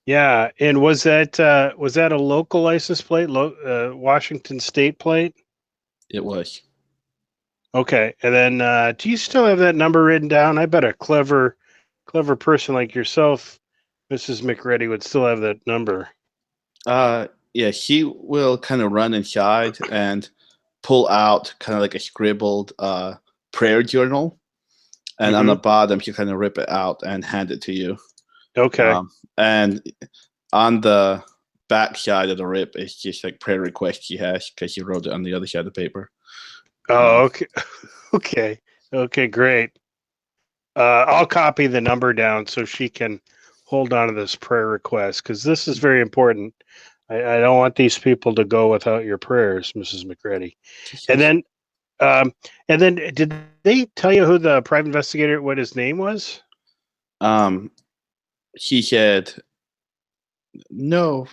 Yeah, and was that a local license plate, Washington State plate? It was. Okay, and then do you still have that number written down? I bet a clever person like yourself, Mrs. McReady, would still have that number. Yeah, she will kind of run inside and pull out kind of like a scribbled prayer journal, and on the bottom she kind of rip it out and hand it to you. Okay. And on the back side of the rip, it's just like prayer request she has because she wrote it on the other side of the paper. Oh, okay. Okay, great. I'll copy the number down so she can hold on to this prayer request because this is very important. I don't want these people to go without your prayers, Mrs. McReady. And then did they tell you who the private investigator, what his name was? She said, no.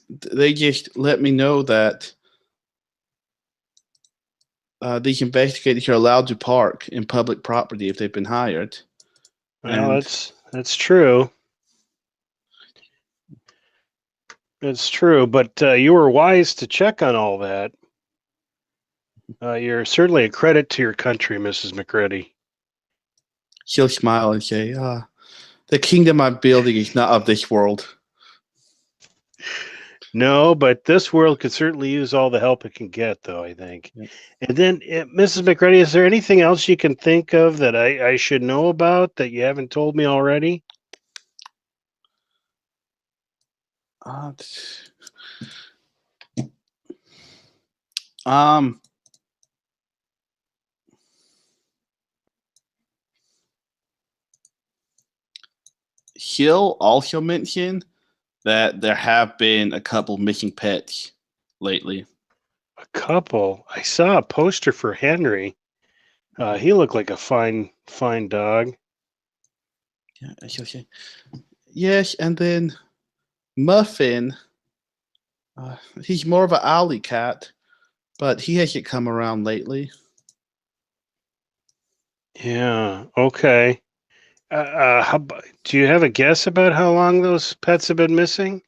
They just let me know that these investigators are allowed to park in public property if they've been hired. Well, that's true. It's true, but you were wise to check on all that. You're certainly a credit to your country, Mrs. McReady. She'll smile and say, the kingdom I'm building is not of this world. No, but this world could certainly use all the help it can get, though, I think. Yep. And then, Mrs. McReady, is there anything else you can think of that I should know about that you haven't told me already? Uh, um, he'll also mention that there have been a couple missing pets lately. A couple. I saw a poster for Henry. He looked like a fine dog. Yeah, okay. Yes, and then Muffin. He's more of an alley cat, but he hasn't come around lately. Yeah. Okay. Do you have a guess about how long those pets have been missing?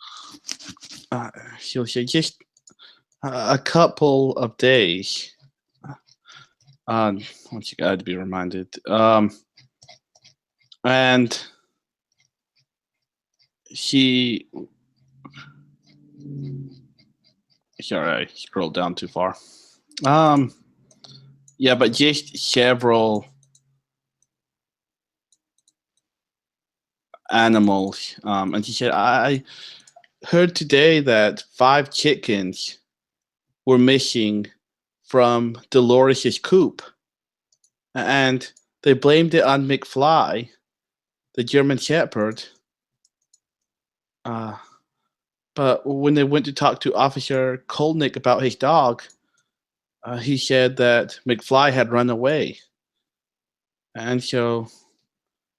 She'll say just a couple of days. Once you got to be reminded. And she. Sorry, I scrolled down too far. Yeah, but just several animals. And she said, I heard today that 5 chickens were missing from Dolores's coop. And they blamed it on McFly, the German Shepherd. But when they went to talk to Officer Kolnick about his dog, he said that McFly had run away. And so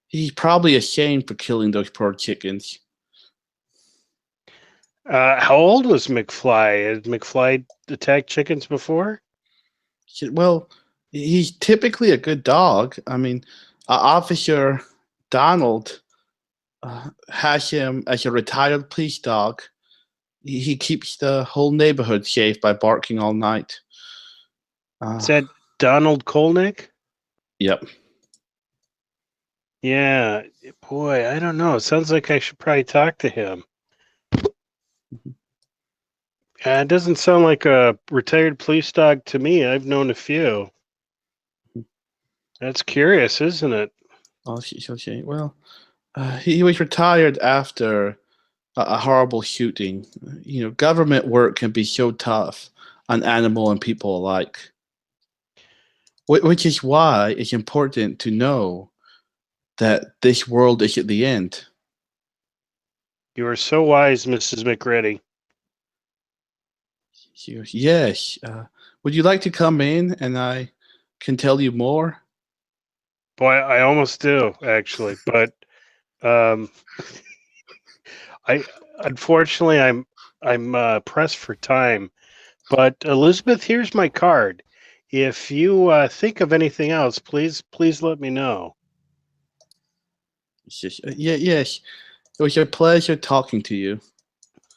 he's probably ashamed for killing those poor chickens. How old was McFly? Has McFly attacked chickens before? Well, he's typically a good dog. I mean, Officer Donald has him as a retired police dog. He keeps the whole neighborhood safe by barking all night. Is that Donald Kolnick? Yep. Yeah. Boy, I don't know. It sounds like I should probably talk to him. It doesn't sound like a retired police dog to me. I've known a few. That's curious, isn't it? Oh, okay. Well, he was retired after a horrible shooting. You know, government work can be so tough on animal and people alike. Which is why it's important to know that this world is at the end. You are so wise, Mrs. McReady. She goes, yes. Would you like to come in and I can tell you more? Boy, I almost do, actually. But I unfortunately I'm pressed for time. But Elizabeth, here's my card. If you think of anything else, please let me know. She says, yes. It was a pleasure talking to you.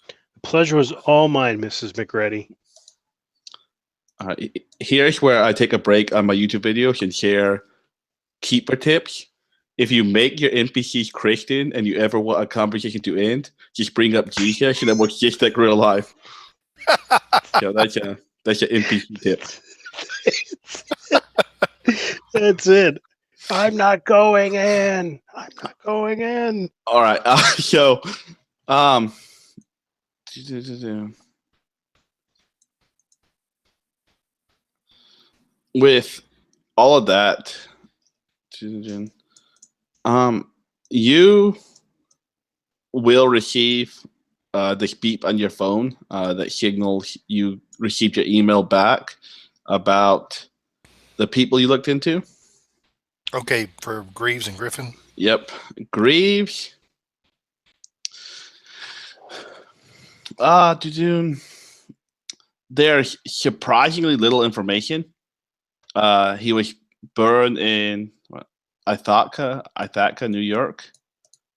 The pleasure was all mine, Mrs. McReady. Here's where I take a break on my YouTube videos and share keeper tips. If you make your NPCs Christian and you ever want a conversation to end, just bring up Jesus and it works just like real life. So that's an NPC tip. That's it. I'm not going in. I'm not going in. All right. With all of that, you will receive this beep on your phone that signals you received your email back about the people you looked into. Okay, for Greaves and Griffin. Yep, Greaves. There's surprisingly little information. He was born in Ithaca, New York.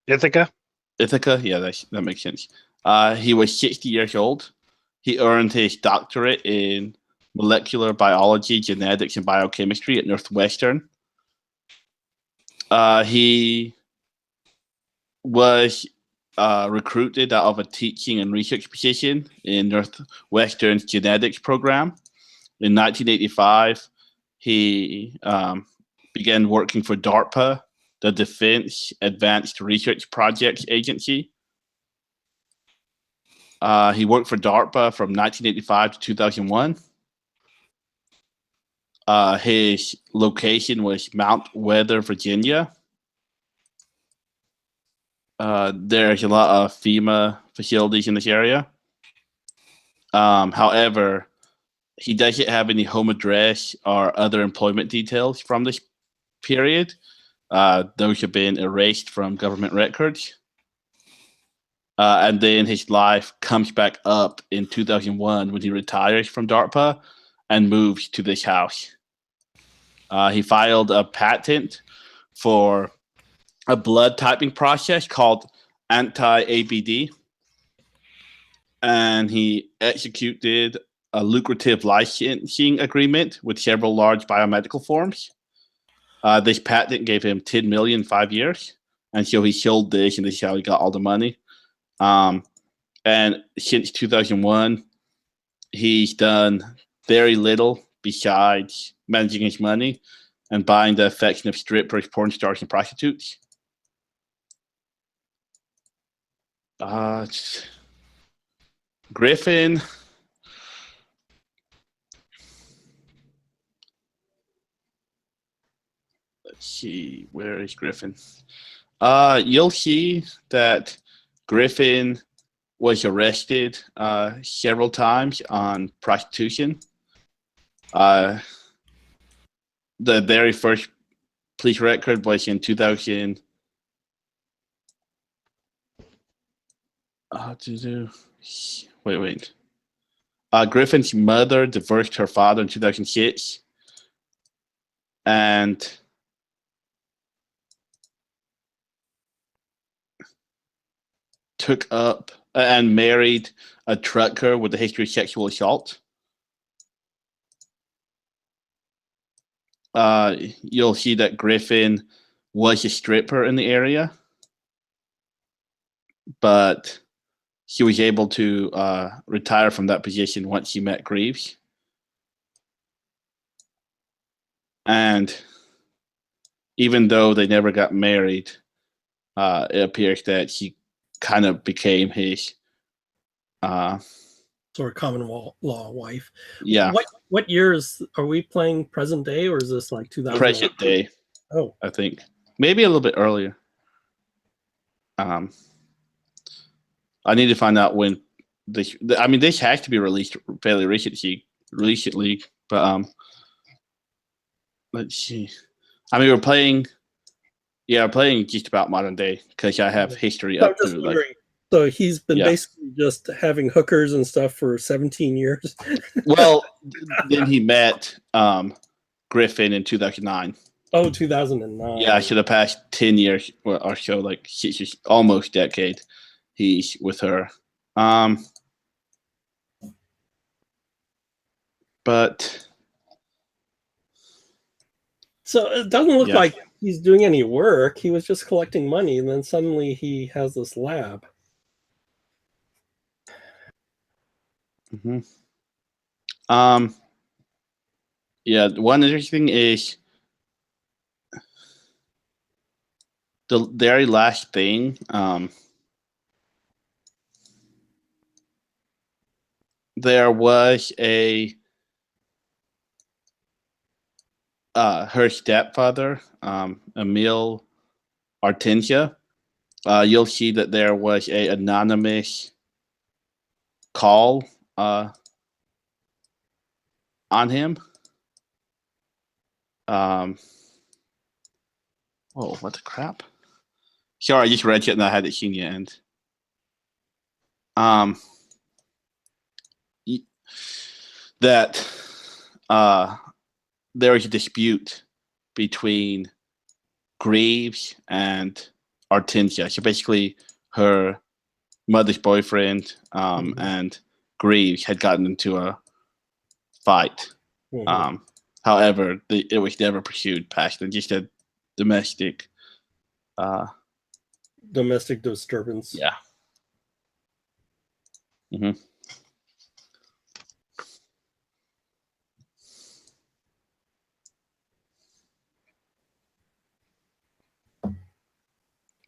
Ithaca? Ithaca, yeah, that makes sense. He was 60 years old. He earned his doctorate in molecular biology, genetics, and biochemistry at Northwestern. He was recruited out of a teaching and research position in Northwestern's genetics program. In 1985, he began working for DARPA, the Defense Advanced Research Projects Agency. He worked for DARPA from 1985 to 2001. His location was Mount Weather, Virginia. There's a lot of FEMA facilities in this area. However, he doesn't have any home address or other employment details from this period. Those have been erased from government records. And then his life comes back up in 2001 when he retires from DARPA and moves to this house. He filed a patent for a blood typing process called anti-ABD. And he executed a lucrative licensing agreement with several large biomedical firms. This patent gave him $10 million in 5 years. And so he sold this, and this is how he got all the money. And since 2001, he's done very little besides managing his money and buying the affection of strippers, porn stars, and prostitutes. Griffin. Let's see, where is Griffin? You'll see that Griffin was arrested several times on prostitution. The very first police record was in 2000. Wait. Griffin's mother divorced her father in 2006, and took up and married a trucker with a history of sexual assault. You'll see that Griffin was a stripper in the area, but he was able to retire from that position once he met Grieves. And even though they never got married, it appears that he kind of became his sort of common law wife. Yeah. What years are we playing? Present day, or is this like 2000? Present day. Oh, I think maybe a little bit earlier. I need to find out when this. I mean, this has to be released fairly recently, but let's see. I mean, we're playing just about modern day because I have history up to like. So he's been basically just having hookers and stuff for 17 years. Well, then he met Griffin in 2009. Oh, 2009. Yeah, so the past 10 years or so, like 6 years, almost decade, he's with her. But so it doesn't look like he's doing any work. He was just collecting money, and then suddenly he has this lab. Mm-hmm. Yeah, one interesting is the very last thing. There was her stepfather, Emil Artensia. You'll see that there was a anonymous call on him. Oh, what the crap? Sorry, I just read it and I hadn't seen the end. That there was a dispute between Grieves and Artensia. So basically, her mother's boyfriend and Grieves had gotten into a fight. However, it was never pursued past than just a domestic disturbance. Yeah. Mhm.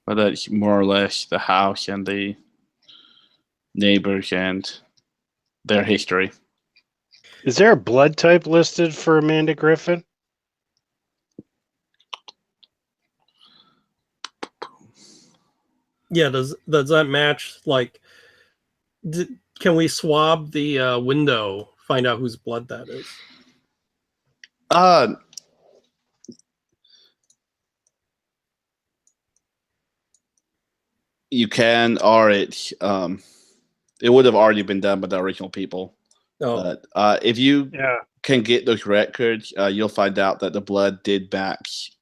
But that's more or less the house and the neighbors and their history. Is there a blood type listed for Amanda Griffin? Yeah, does that match? Like, can we swab the window, find out whose blood that is? Uh, you can, or it would have already been done by the original people. Oh, But if you Yeah. can get those records, you'll find out that the blood did match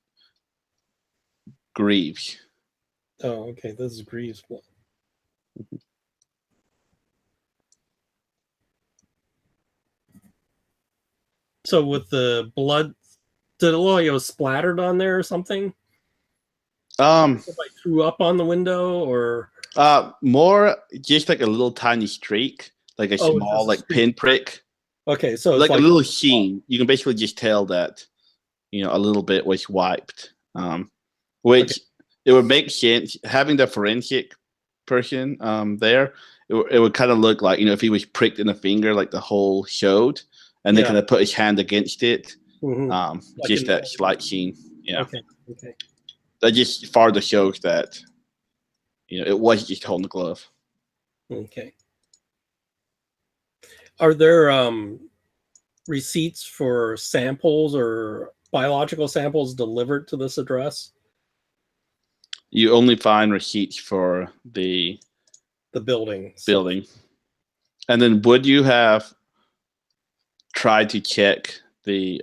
Grieves. oh, okay. This is Greaves' blood. So with the blood, did it look like it was splattered on there or something? Like threw up on the window, or More just like a little tiny streak, like a Oh, it's small just a like streak. pinprick, okay, so it's like like a little sheen. You can basically just tell that a little bit was wiped. Which Okay. it would make sense having the forensic person there. It would kind of look like if he was pricked in the finger, like the hole showed, and then Yeah. kind of put his hand against it. Mhm. Like Just in that the- slight sheen. Yeah, Okay, okay. that just farther shows that it was just holding the glove. Okay. Are there receipts for samples or biological samples delivered to this address? You only find receipts for the The building. building. And then would you have tried to check the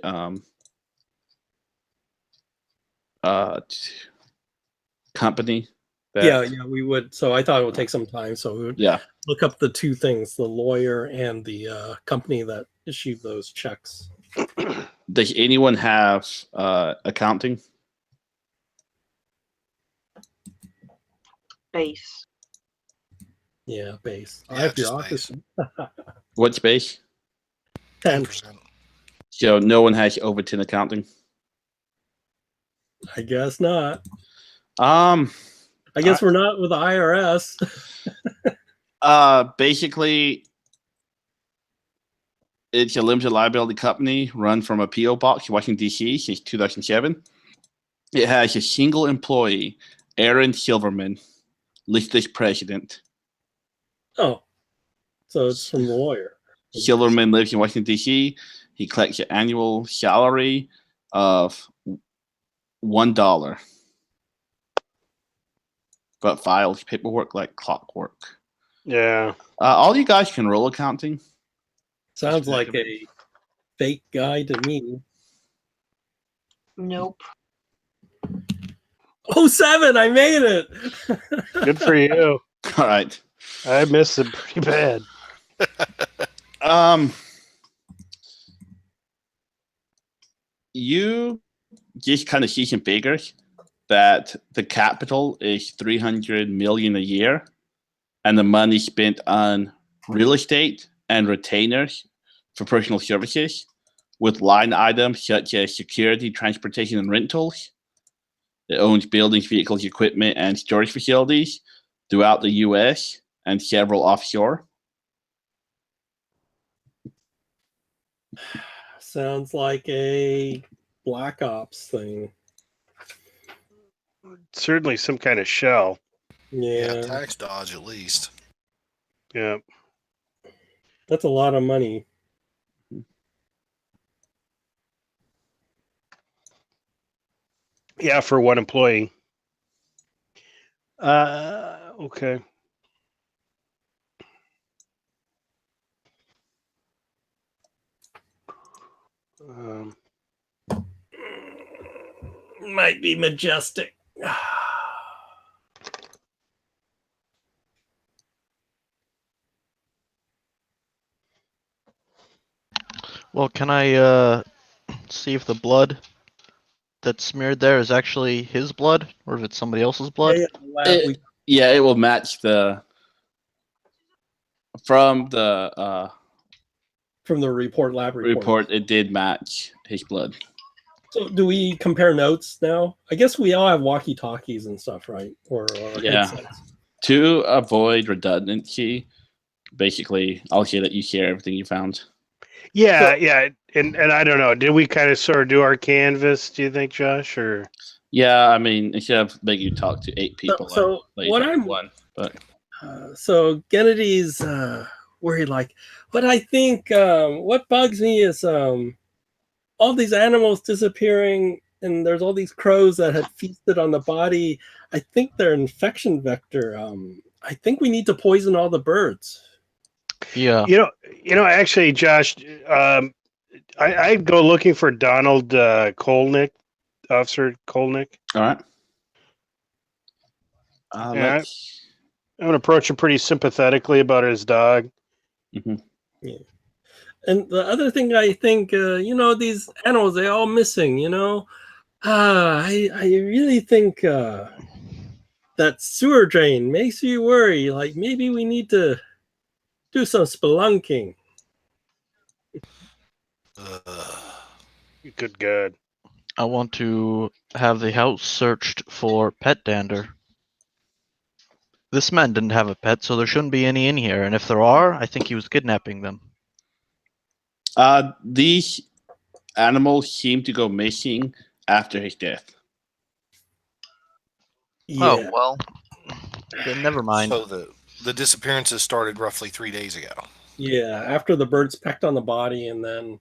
company? Yeah, we would. So I thought it would take some time. So we would Yeah. look up the two things: the lawyer and the company that issued those checks. Does anyone have accounting? Base. Yeah, base. I Yeah, have just bureaucracy. What space? 10. 10%. So no one has Overton accounting. I guess not. Um. I guess we're not with the IRS. Basically, it's a limited liability company run from a PO box in Washington D.C. since 2007. It has a single employee, Aaron Silverman, listed as president. Oh, so it's from the lawyer. Silverman lives in Washington D.C. He collects an annual salary of $1, but files paperwork like clockwork. Yeah. All you guys can roll accounting. Sounds like a fake guy to me. Nope. 07, I made it. Good for you. All right. I missed it pretty bad. You just kind of see some figures that the capital is $300 million a year, and the money spent on real estate and retainers for personal services, with line items such as security, transportation, and rentals. It owns buildings, vehicles, equipment, and storage facilities throughout the U.S. and several offshore. Sounds like a Black Ops thing. Certainly some kind of shell. Yeah, Yeah, tax dodge at least. Yeah. that's a lot of money. Yeah, for one employee. Okay. Might be majestic. Well, can I see if the blood that's smeared there is actually his blood or if it's somebody else's blood? Yeah, lab, It will match the From the lab report, it did match his blood. So do we compare notes now? I guess we all have walkie-talkies and stuff, right? Or Yeah. headsets. To avoid redundancy, basically, I'll say that you share everything you found. Yeah, yeah, and I don't know. Did we kind of sort of do our canvas? Do you think, Josh? Or Yeah, I mean, instead of making you talk to 8 people, So what I'm one, but so Kennedy's worried, like, what I think, what bugs me is all these animals disappearing, and there's all these crows that had feasted on the body. I think they're infection vector. I think we need to poison all the birds. Yeah. Actually, Josh, I'd go looking for Donald Kolnick, Officer Kolnick. all right. Yeah, I'm gonna approach him pretty sympathetically about his dog. Mhm. Yeah. And the other thing I think, these animals, they're all missing, I really think that sewer drain makes you worry. Like, maybe we need to do some spelunking. Good God. I want to have the house searched for pet dander. This man didn't have a pet, so there shouldn't be any in here. And if there are, I think he was kidnapping them. These animals seem to go missing after his death. Yeah. Oh, well, then never mind. So the disappearances started roughly 3 days ago. Yeah, after the birds pecked on the body, and then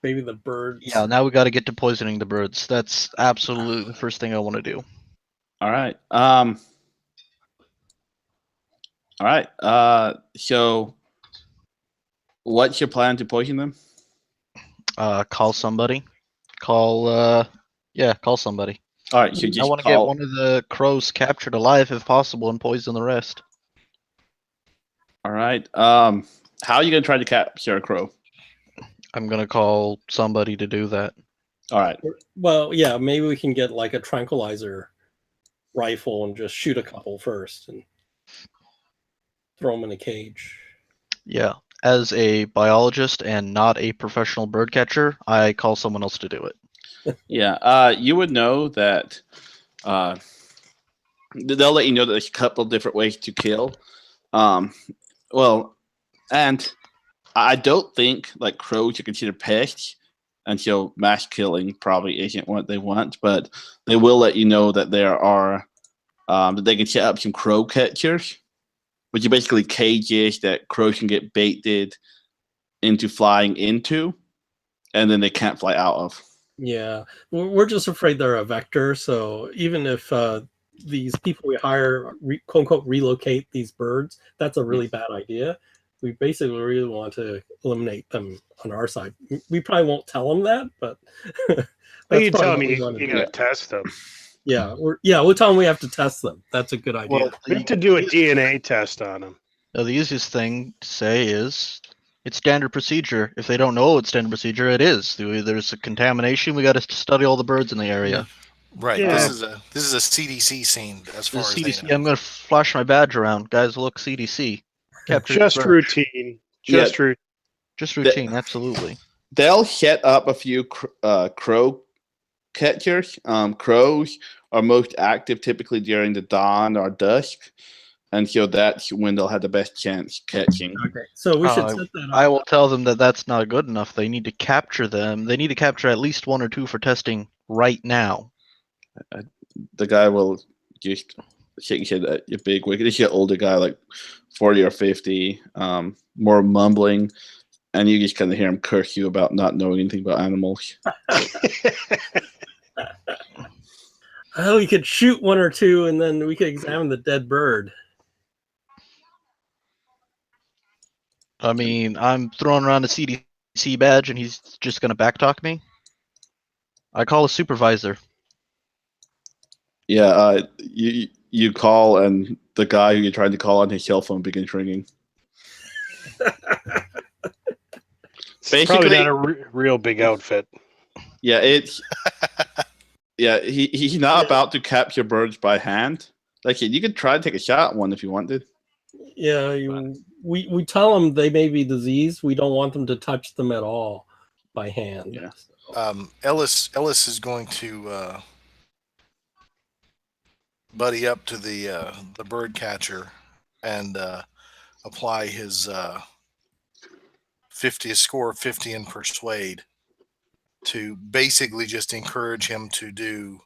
maybe the birds. Yeah, now we got to get to poisoning the birds. That's absolutely the first thing I want to do. All right. All right. So, what's your plan to poison them? Call somebody. Call somebody. All right. So I just want to get one of the crows captured alive if possible and poison the rest. All right. How are you gonna try to capture a crow? I'm gonna call somebody to do that. All right. Well, yeah, maybe we can get like a tranquilizer rifle and just shoot a couple first and throw them in a cage. Yeah. As a biologist and not a professional bird catcher, I call someone else to do it. Yeah. You would know that. They'll let you know that there's a couple different ways to kill. Well, and I don't think like crows are considered pests, and so mass killing probably isn't what they want. But they will let you know that there are that they can set up some crow catchers, which are basically cages that crows can get baited into flying into, and then they can't fly out of. Yeah, we're just afraid they're a vector. So even if these people we hire, quote unquote, relocate these birds, that's a really bad idea. We basically really want to eliminate them on our side. We probably won't tell them that, but You tell me you're gonna test them. Yeah, we'll tell them we have to test them. That's a good idea. Well, We have to do a DNA test on them. the easiest thing to say is it's standard procedure. If they don't know it's standard procedure, it is. There's a contamination. We got to study all the birds in the area. Right. Yeah. This is a CDC scene as far as CDC. they know. I'm gonna flash my badge around, guys. Look, CDC. Capture Just bird. routine. Just routine. Just routine. Absolutely. They'll set up a few crow catchers. Crows are most active typically during the dawn or dusk, and so that's when they'll have the best chance catching. Okay, so we should set that up. I will tell them that that's not good enough. They need to capture them. They need to capture at least one or two for testing right now. The guy will just shake his head at your big wicked. This is an older guy, like 40 or 50, more mumbling, and you just kind of hear him curse you about not knowing anything about animals. Oh, we could shoot one or two, and then we could examine the dead bird. I mean, I'm throwing around a CDC badge, and he's just gonna backtalk me. I call a supervisor. Yeah, you call, and the guy who you're trying to call on his cell phone begins ringing. It's probably not a real big outfit. Yeah, it's yeah. He's not about to capture birds by hand. Like you could try to take a shot at one if you wanted. Yeah, we tell them they may be diseased. We don't want them to touch them at all by hand. Yeah. Ellis is going to buddy up to the bird catcher and apply his 50 score of 50 in persuade to basically just encourage him to do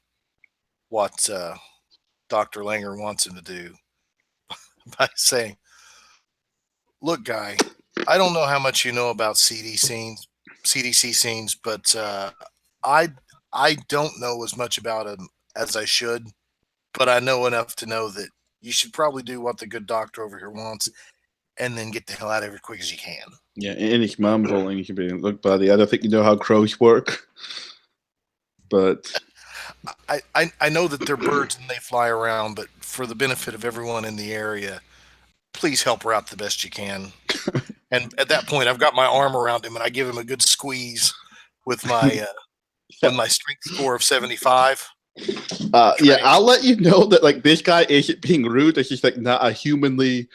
what Dr. Langer wants him to do by saying, "Look, guy, I don't know how much you know about CDC scenes, but I don't know as much about them as I should, but I know enough to know that you should probably do what the good doctor over here wants, and then get the hell out of here as quick as you can." Yeah, and he's mumbling. He can be, look, buddy, I don't think you know how crows work. But I know that they're birds and they fly around, but for the benefit of everyone in the area, please help her out the best you can. And at that point, I've got my arm around him and I give him a good squeeze with my strength score of 75. yeah, I'll let you know that like this guy isn't being rude. It's just like not a humanly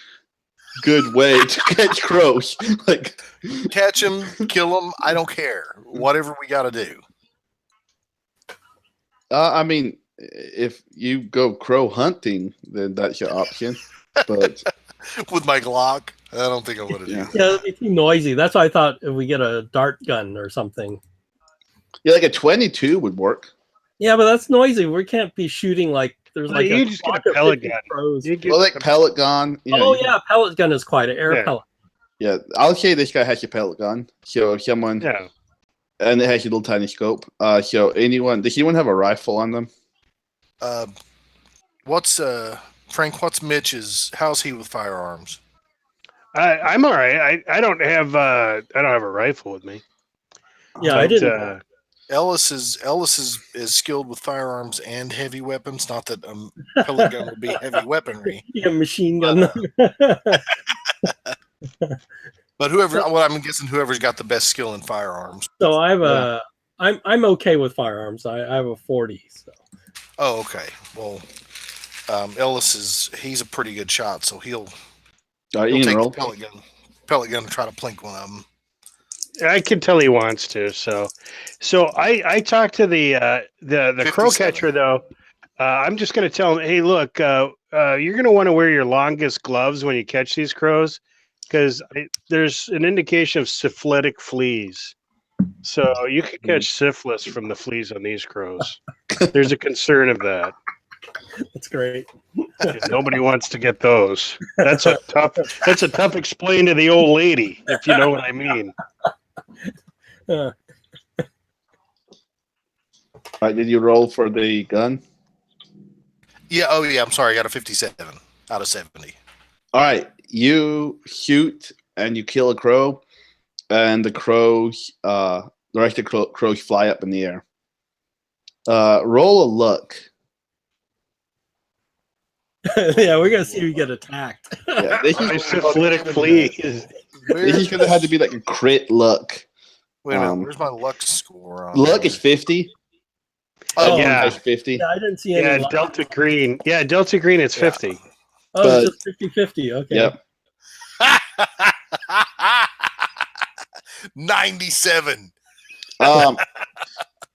good way to catch crows. Like, Catch him, kill him, I don't care. Whatever we got to do. I mean, if you go crow hunting, then that's your option. But With my Glock, I don't think I would have Yeah. do. Yeah, it's too noisy. That's why I thought if we get a dart gun or something. yeah, like a 22 would work. Yeah, but that's noisy. We can't be shooting like there's Well, like you just get a flock of pellet 50 gun. crows. You get Well, like pellet gun. You know, Oh you- yeah, pellet gun is quite an air Yeah. pellet. yeah. I'll say this guy has a pellet gun. So someone, yeah. and it has a little tiny scope. So anyone, does anyone have a rifle on them? What's Frank? What's Mitch's? How's he with firearms? I'm all right. I don't have a rifle with me. Yeah, I But, didn't. Ellis is skilled with firearms and heavy weapons. Not that a pellet gun would be heavy weaponry, Yeah, machine gun. but I'm guessing whoever's got the best skill in firearms. So I have I'm okay with firearms. I have a 40. So Oh, okay. Well, Ellis he's a pretty good shot, so he'll You take can the roll. pellet gun and try to plink one of them. I can tell he wants to. So I talked to the crow 57. catcher though. I'm just going to tell him, hey, look, you're going to want to wear your longest gloves when you catch these crows because there's an indication of syphilitic fleas. So you could catch syphilis from the fleas on these crows. There's a concern of that. that's great. Nobody wants to get those. That's a tough explain to the old lady, if you know what I mean. Uh, Right, did you roll for the gun? Yeah. Oh, yeah. I'm sorry. I got a 57 out of 70. All right, you shoot and you kill a crow, and the rest of the crows fly up in the air. Roll a luck. yeah, we're gonna see if we get attacked. Yeah, this My is syphilitic flea is this is gonna have to be like a crit luck. Wait a minute. Um, Where's my luck score? On Luck here? is 50. Oh, Everyone yeah. has 50. Yeah, I didn't see any. luck. Delta Green. Yeah, Delta Green. It's Yeah. 50. Oh, but- it's just 50-50. Okay. Yep. 97.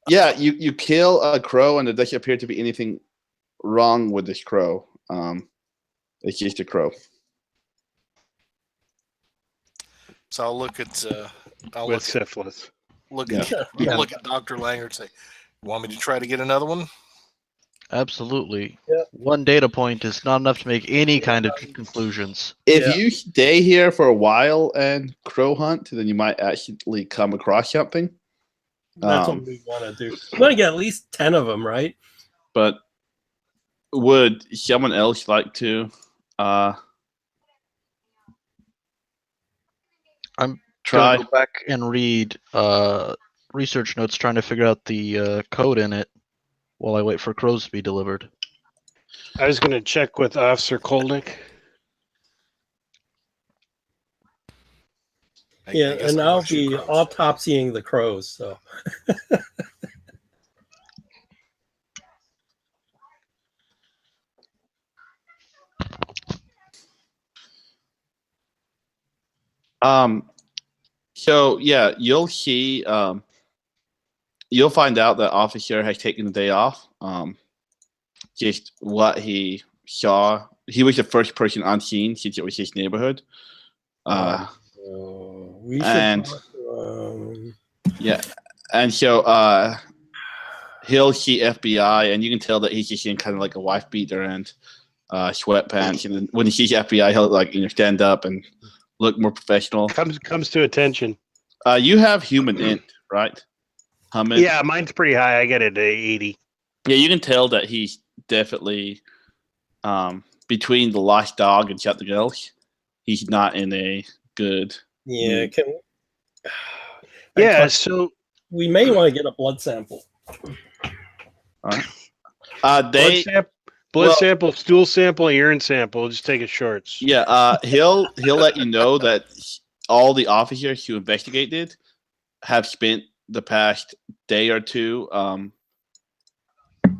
Yeah, you kill a crow, and there doesn't appear to be anything wrong with this crow. It's just a crow. So I'll look at With syphilis. look Yeah. at Yeah. look at Dr. Langer and say, "Want me to try to get another one?" Absolutely. Yeah. One data point is not enough to make any kind of conclusions. If Yeah. you stay here for a while and crow hunt, then you might actually come across something. That's what we want to do. We want to get at least 10 of them, right? But would someone else like to I'm try? Gonna go back and read research notes trying to figure out the code in it while I wait for crows to be delivered. I was going to check with Officer Kolnick. Yeah, I guess and I'll I'll shoot be crows. autopsying the crows. So So yeah, you'll see. You'll find out that officer has taken the day off. Just what he saw. He was the first person on scene since it was his neighborhood. We should and talk to, yeah, and so he'll see FBI, and you can tell that he's just in kind of like a wife beater and sweatpants. And then when he sees FBI, he'll like stand up and look more professional. Comes to attention. You have human int, right? Humming. Yeah, mine's pretty high. I get it at 80. Yeah, you can tell that he's definitely between the lost dog and shut the girls. He's not in a good. yeah, Yeah, so we may want to get a blood sample. All right. blood sample, stool sample, urine sample. We'll just take it shorts. Yeah, he'll let you know that all the officers who investigated have spent the past day or two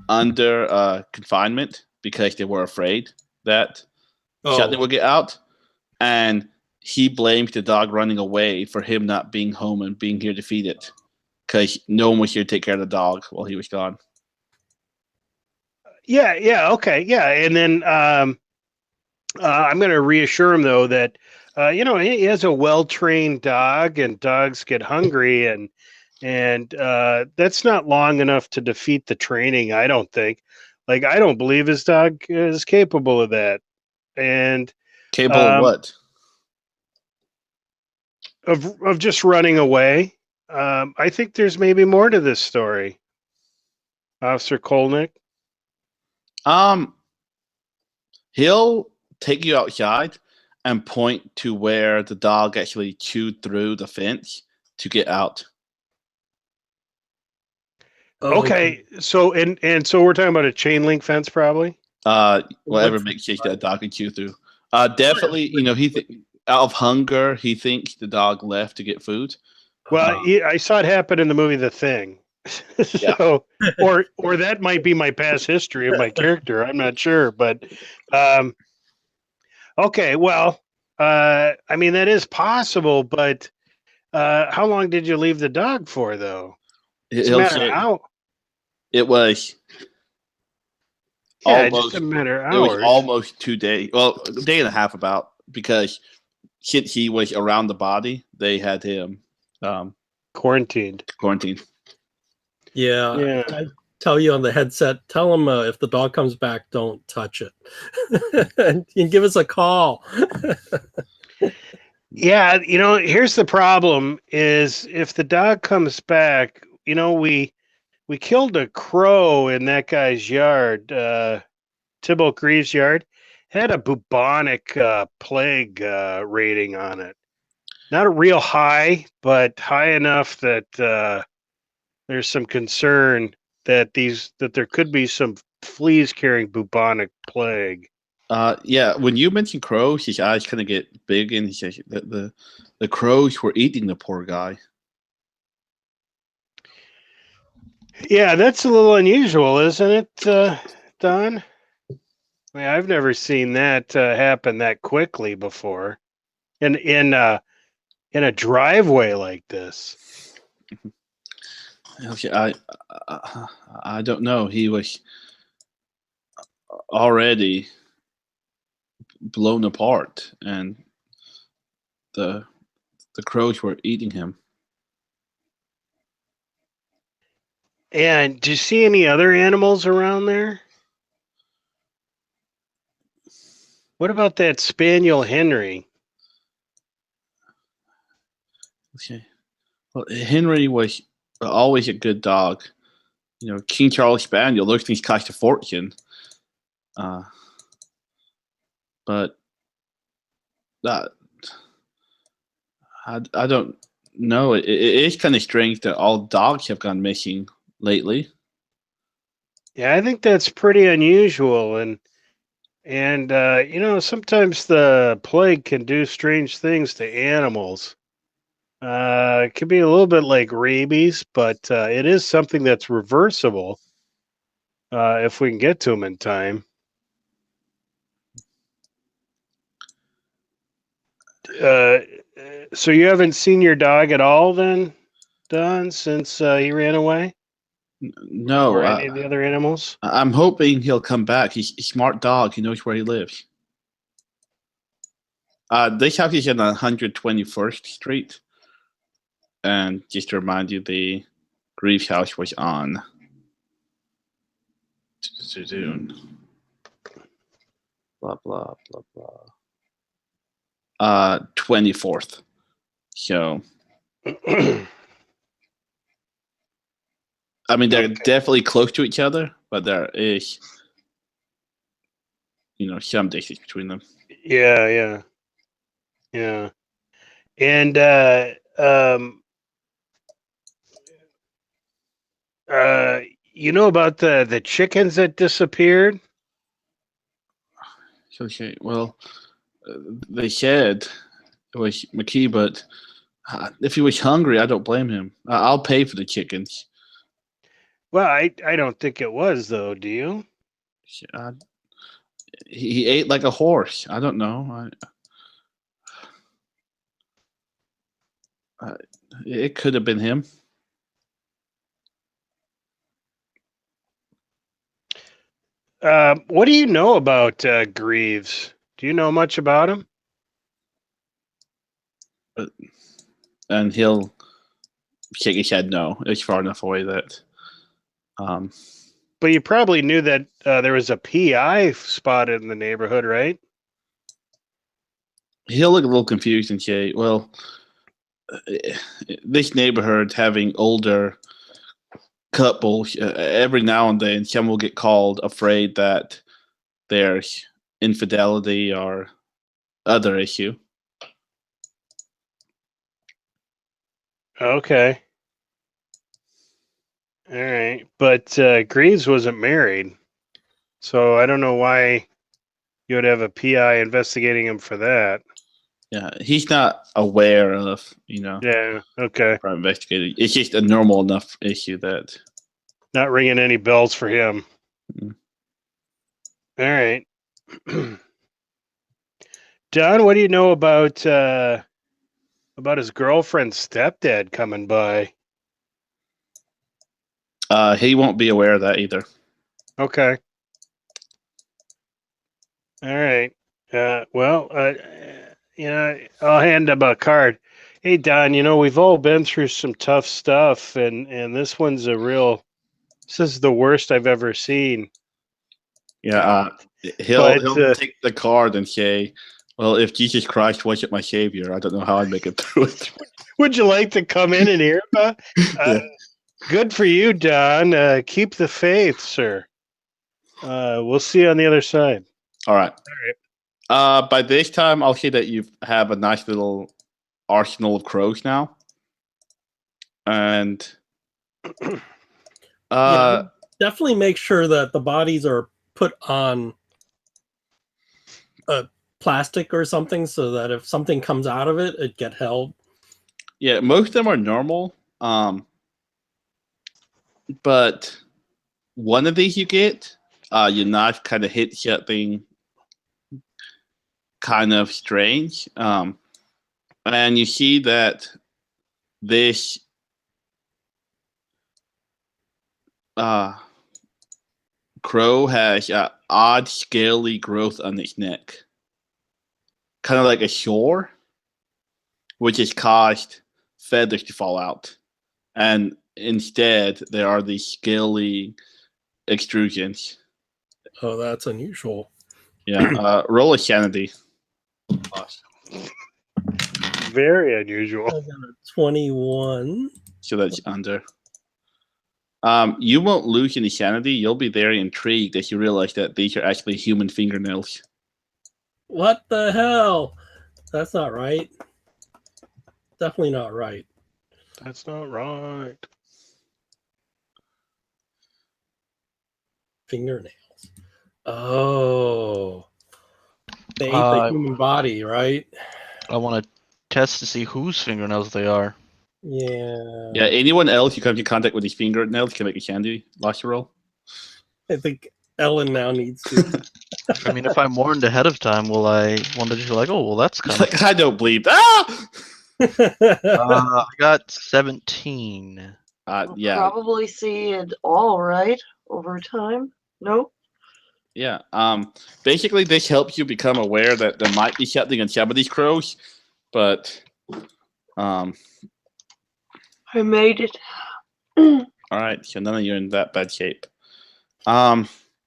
under confinement because they were afraid that something would get out, and he blames the dog running away for him not being home and being here to feed it because no one was here to take care of the dog while he was gone. Yeah, okay, yeah, and then I'm going to reassure him though that he has a well-trained dog, and dogs get hungry, and that's not long enough to defeat the training. I don't think. Like, I don't believe his dog is capable of that, and capable of what? Of just running away. I think there's maybe more to this story, Officer Kolnick. He'll take you outside and point to where the dog actually chewed through the fence to get out. Okay, so and so we're talking about a chain link fence, probably. Whatever makes sense that dog can chew through. Definitely, he out of hunger, he thinks the dog left to get food. Well, I saw it happen in the movie The Thing. So, or that might be my past history of my character. I'm not sure, but okay. Well, I mean that is possible, but how long did you leave the dog for, though? It was almost just a matter of hours. It was hours. almost 2 days. Well, a day and a half about, because since he was around the body, they had him quarantined. Yeah. I tell you on the headset, tell him if the dog comes back, don't touch it. And you can give us a call. Yeah, here's the problem is if the dog comes back, we killed a crow in that guy's yard, Tibalt Grieves' yard. It had a bubonic plague rating on it. Not a real high, but high enough that there's some concern that there could be some fleas carrying bubonic plague. Yeah, when you mention crows, his eyes kind of get big, and he says that the crows were eating the poor guy. Yeah, that's a little unusual, isn't it, Don? I mean, I've never seen that happen that quickly before, in a driveway like this. Okay, I don't know. He was already blown apart, and the crows were eating him. And do you see any other animals around there? What about that spaniel Henry? Okay. Well, Henry was always a good dog. King Charles Spaniel, those things cost a fortune. But that I don't know. It is kind of strange that all dogs have gone missing lately. Yeah, I think that's pretty unusual, and sometimes the plague can do strange things to animals. It could be a little bit like rabies, but it is something that's reversible if we can get to them in time. So you haven't seen your dog at all then, Don, since he ran away? No, Or any of the other animals? I'm hoping he'll come back. He's a smart dog. He knows where he lives. This house is on 121st Street. And just to remind you, the Grieves house was on blah, blah, blah, blah. 24th. So, I mean, they're definitely close to each other, but there is, some distance between them. Yeah. And you know about the chickens that disappeared? Okay, well, they said it was McKee, but if he was hungry, I don't blame him. I'll pay for the chickens. Well, I don't think it was, though. Do you? He ate like a horse. I don't know. It could have been him. What do you know about Greaves? Do you know much about him? And he'll shake his head no. It's far enough away that. But you probably knew that there was a PI spotted in the neighborhood, right? He'll look a little confused and say, well, this neighborhood having older couples, every now and then some will get called afraid that there's infidelity or other issue. Okay. All right. But Greaves wasn't married. So I don't know why you would have a PI investigating him for that. Yeah, he's not aware of, Yeah. Okay. private investigating. It's just a normal enough issue that. Not ringing any bells for him. Mm-hmm. All right. Don, what do you know about his girlfriend's stepdad coming by? He won't be aware of that either. Okay. All right. Well, I'll hand him a card. Hey, Don, we've all been through some tough stuff, and this one's this is the worst I've ever seen. Yeah, he'll take the card and say, well, if Jesus Christ wasn't my savior, I don't know how I'd make it through it. Would you like to come in and hear about? Good for you, Don. Keep the faith, sir. We'll see you on the other side. All right. By this time, I'll say that you have a nice little arsenal of crows now. And definitely make sure that the bodies are put on a plastic or something so that if something comes out of it, it get held. Yeah, most of them are normal. But one of these you get, your knife kind of hits something kind of strange. And you see that this crow has odd scaly growth on its neck. Kind of like a shore, which has caused feathers to fall out. And instead, there are these scaly extrusions. Oh, that's unusual. Yeah, roll a sanity. Very unusual. I got a 21. So that's under. You won't lose any sanity. You'll be very intrigued as you realize that these are actually human fingernails. What the hell? That's not right. Definitely not right. That's not right. Fingernails. Oh. They ate the human body, right? I want to test to see whose fingernails they are. Yeah. Yeah, anyone else you come into contact with these fingernails can make a sanity loss roll. I think Ellen now needs to. I mean, if I'm warned ahead of time, will I want to just be like, oh, well, that's kind of. Like, I don't believe. Ah! I got 17. We'll Yeah, probably see it all right over time. No? yeah. Basically, this helps you become aware that there might be something in some of these crows, but I made it. all right. So none of you are in that bad shape.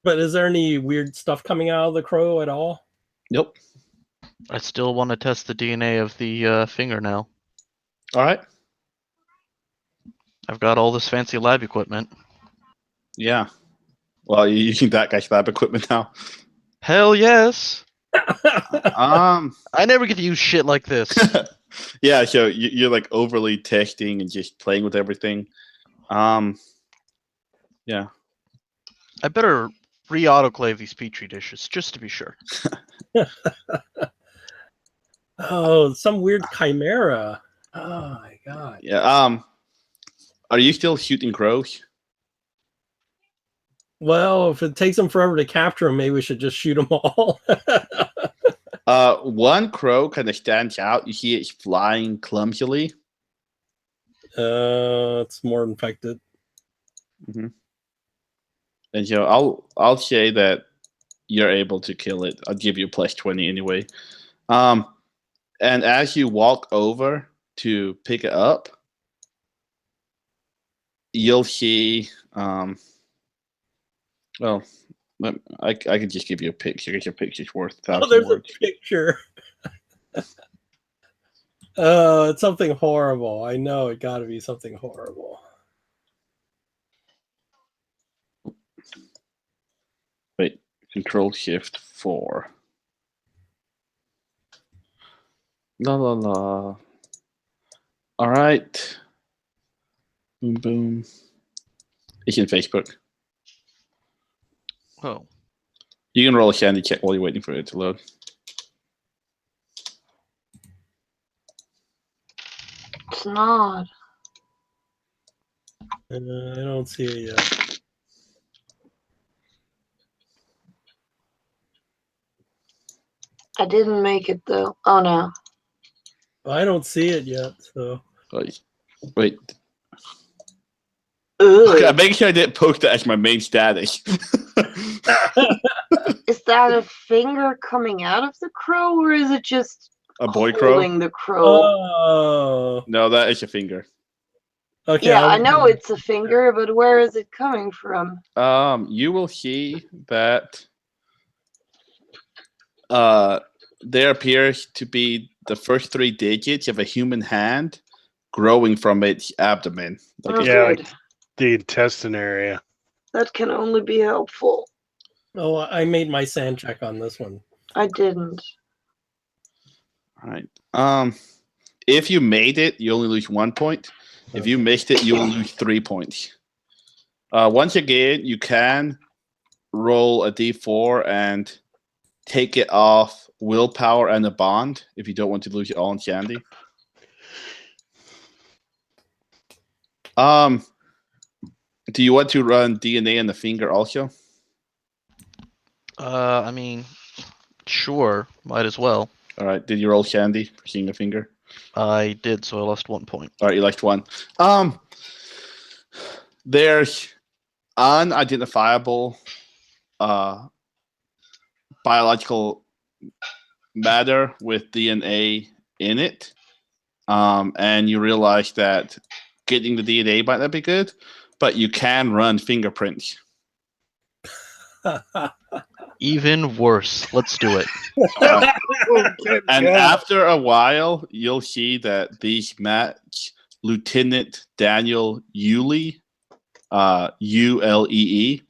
But is there any weird stuff coming out of the crow at all? Nope. I still want to test the DNA of the fingernail. All right. I've got all this fancy lab equipment. Yeah. Well, you're using that guy's lab equipment now. Hell yes! Um. I never get to use shit like this. Yeah. So you're like overly testing and just playing with everything. Yeah. I better re-autoclave these petri dishes just to be sure. Oh, some weird chimera. Oh my god. Yeah. Are you still shooting crows? Well, if it takes them forever to capture them, maybe we should just shoot them all. One crow kind of stands out. You see it's flying clumsily. It's more infected. Mm-hmm. And so I'll say that you're able to kill it. I'll give you +20 anyway. And as you walk over to pick it up, you'll see. Well, I could just give you a picture. Your picture's worth 1,000 Oh, there's words. a picture. Oh, it's something horrible. I know it got to be something horrible. Wait, Control-Shift-4. La la la. All right. Boom boom. It's in Facebook. Oh. You can roll a sandy check while you're waiting for it to load. It's not. I don't see it yet. I didn't make it though. Oh no. I don't see it yet. So Wait. Ugh. Okay, I'm making sure I didn't post that as my main status. Is that a finger coming out of the crow, or is it just A boy crow? holding the crow? oh, No, that is a finger. okay. Yeah, I know it's a finger, but where is it coming from? You will see that there appears to be the first 3 digits of a human hand growing from its abdomen. Like Oh, a- Yeah, good. the intestine area. That can only be helpful. Oh, I made my sand check on this one. I didn't. All right. If you made it, you only lose 1 point. If you missed it, you will lose 3 points. Once again, you can roll a d4 and take it off willpower and a bond if you don't want to lose it all on Sandy. Do you want to run DNA in the finger also? I mean, sure, might as well. All right. Did you roll Sandy for seeing the finger? I did, so I lost 1 point. All right, you lost 1. There's unidentifiable biological matter with DNA in it, and you realize that getting the DNA might not be good, but you can run fingerprints. Even worse. Let's do it. And after a while, you'll see that these match Lieutenant Daniel Ulee, Ulee.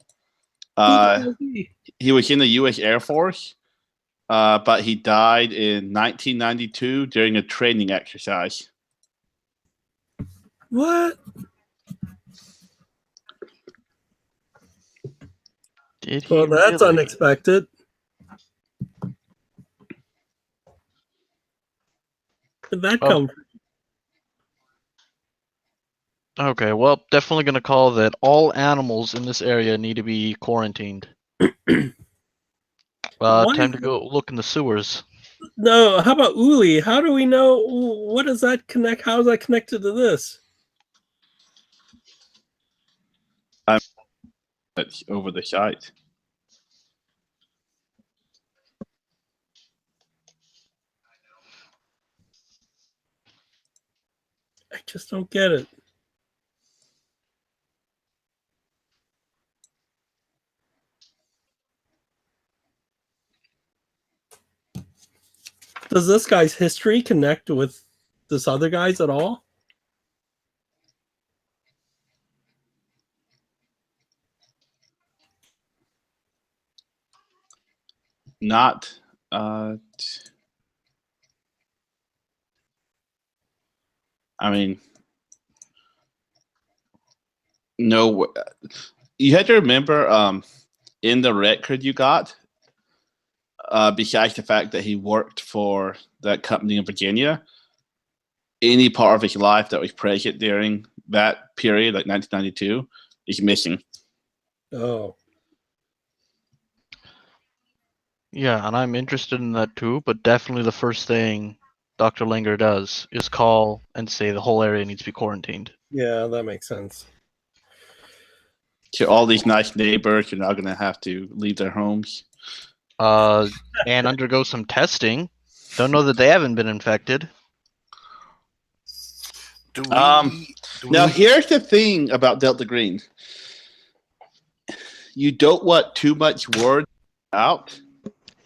He was in the U.S. Air Force, but he died in 1992 during a training exercise. What? Did he Well, that's really? unexpected. Where'd that Oh. come from? Okay, well, definitely going to call that all animals in this area need to be quarantined. Why Time is to go look in the sewers. No, how about Uli? How do we know what does that connect? How is that connected to this? That's over the site. I just don't get it. Does this guy's history connect with this other guy's at all? Not. I mean, no. You had to remember, in the record you got, besides the fact that he worked for that company in Virginia, any part of his life that was present during that period, like 1992, is missing. Oh, Yeah, and I'm interested in that too, but definitely the first thing Dr. Langer does is call and say the whole area needs to be quarantined. yeah, that makes sense. So all these nice neighbors are now going to have to leave their homes. And undergo some testing. Don't know that they haven't been infected. Do we, Now, here's the thing about Delta Green. You don't want too much word out.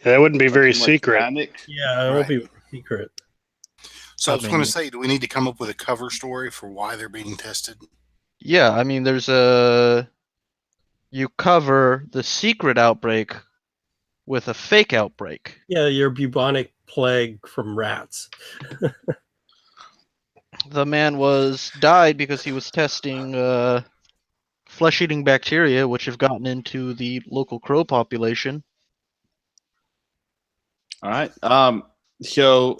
That wouldn't be very Too much secret. panic. Yeah, it won't be secret. So I was going mean- to say, do we need to come up with a cover story for why they're being tested? Yeah, I mean, you cover the secret outbreak with a fake outbreak. Yeah, your bubonic plague from rats. The man died because he was testing flesh-eating bacteria, which have gotten into the local crow population. All right. So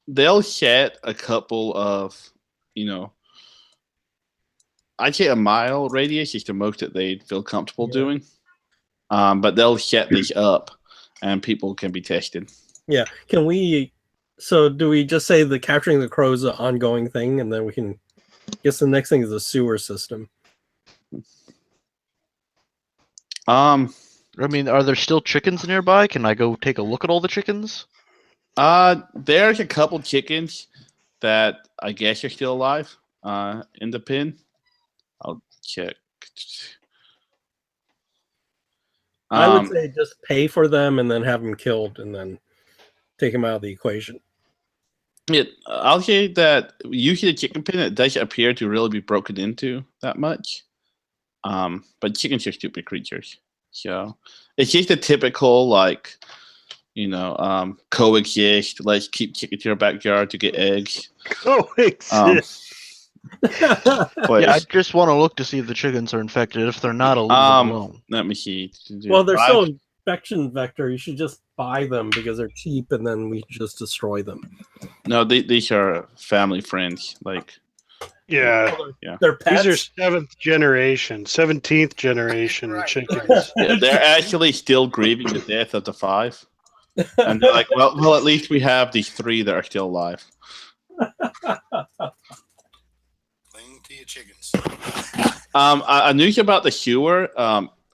they'll set a couple of, I'd say a mile radius is the most that they'd feel comfortable doing. But they'll set these up, and people can be tested. Yeah, can we? So, do we just say the capturing the crows is an ongoing thing, and then we can? Guess the next thing is the sewer system. I mean, are there still chickens nearby? Can I go take a look at all the chickens? There's a couple chickens that I guess are still alive. In the pen. I'll check. I would say just pay for them and then have them killed, and then take them out of the equation. I'll say that usually the chicken pen, it doesn't appear to really be broken into that much. But chickens are stupid creatures. So it's just a typical, coexist. Let's keep chickens in our backyard to get eggs. Coexist. But Yeah, I just want to look to see if the chickens are infected. If they're not, I'll leave them alone. let me see. Well, they're still infection vector. You should just buy them because they're cheap, and then we just destroy them. No, these are family friends. Yeah. They're pets. These are 17th generation chickens. Yeah, they're actually still grieving the death of the 5. And they're like, well, at least we have these 3 that are still alive. Plenty of chickens. I knew about the sewer.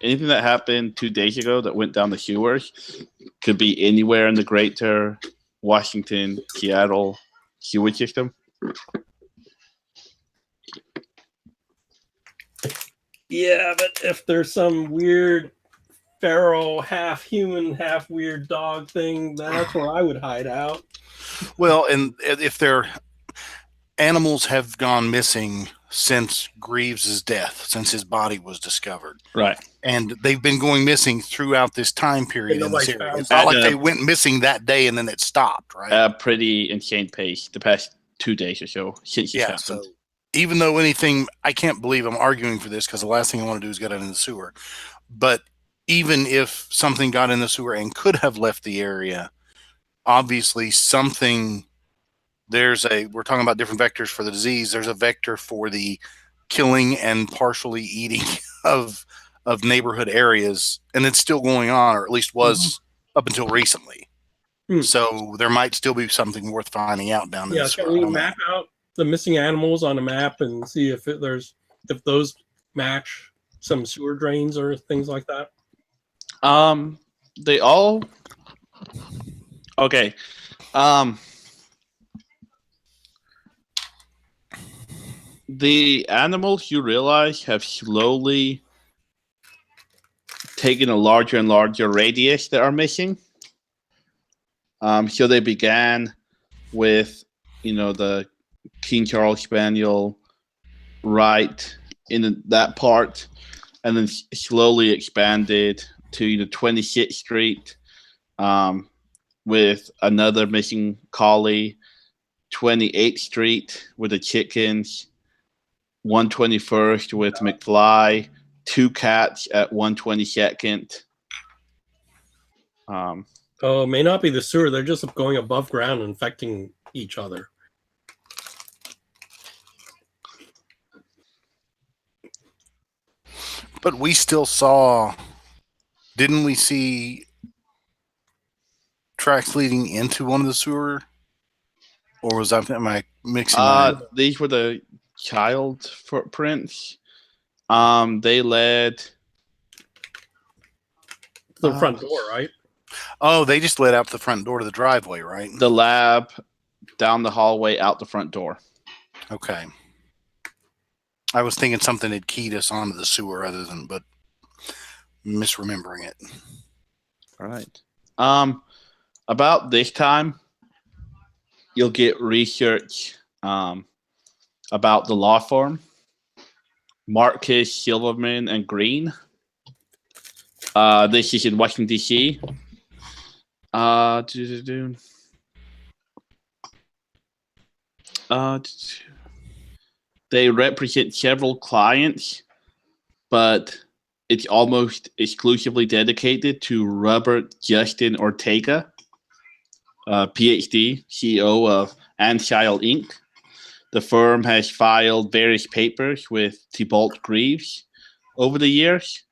Anything that happened 2 days ago that went down the sewers could be anywhere in the greater Washington, Seattle sewer system. Yeah, but if there's some weird feral, half human, half weird dog thing, that's where I would hide out. Well, and if their animals have gone missing since Greaves' death, since his body was discovered. Right. And they've been going missing throughout this time period in this area. It's not And, like they went missing that day and then it stopped, right? At a pretty insane pace the past 2 days or so since it happened. So even though I can't believe I'm arguing for this because the last thing I want to do is get out in the sewer. But even if something got in the sewer and could have left the area, obviously we're talking about different vectors for the disease. There's a vector for the killing and partially eating of of neighborhood areas, and it's still going on, or at least was up until recently. So there might still be something worth finding out down in Yeah, the sewer. can we map out the missing animals on a map and see if those match some sewer drains or things like that? They all okay. The animals you realize have slowly taken a larger and larger radius that are missing. So they began with, the King Charles Spaniel right in that part, and then slowly expanded to 26th Street with another missing collie, 28th Street with the chickens, 121st with McFly, 2 cats at 122nd. Oh, it may not be the sewer. They're just going above ground and infecting each other. But we still saw, didn't we see tracks leading into one of the sewer? Or was that, am I mixing that? These were the child footprints. They led The front door, right? Oh, they just led out the front door to the driveway, right? the lab down the hallway out the front door. Okay. I was thinking something had keyed us onto the sewer but misremembering it. All right. About this time, you'll get research about the law firm, Marcus, Silverman, and Green. This is in Washington, D.C. They represent several clients, but it's almost exclusively dedicated to Robert Justin Ortega, PhD, CEO of Anshile Inc. The firm has filed various papers with Tibalt Grieves over the years,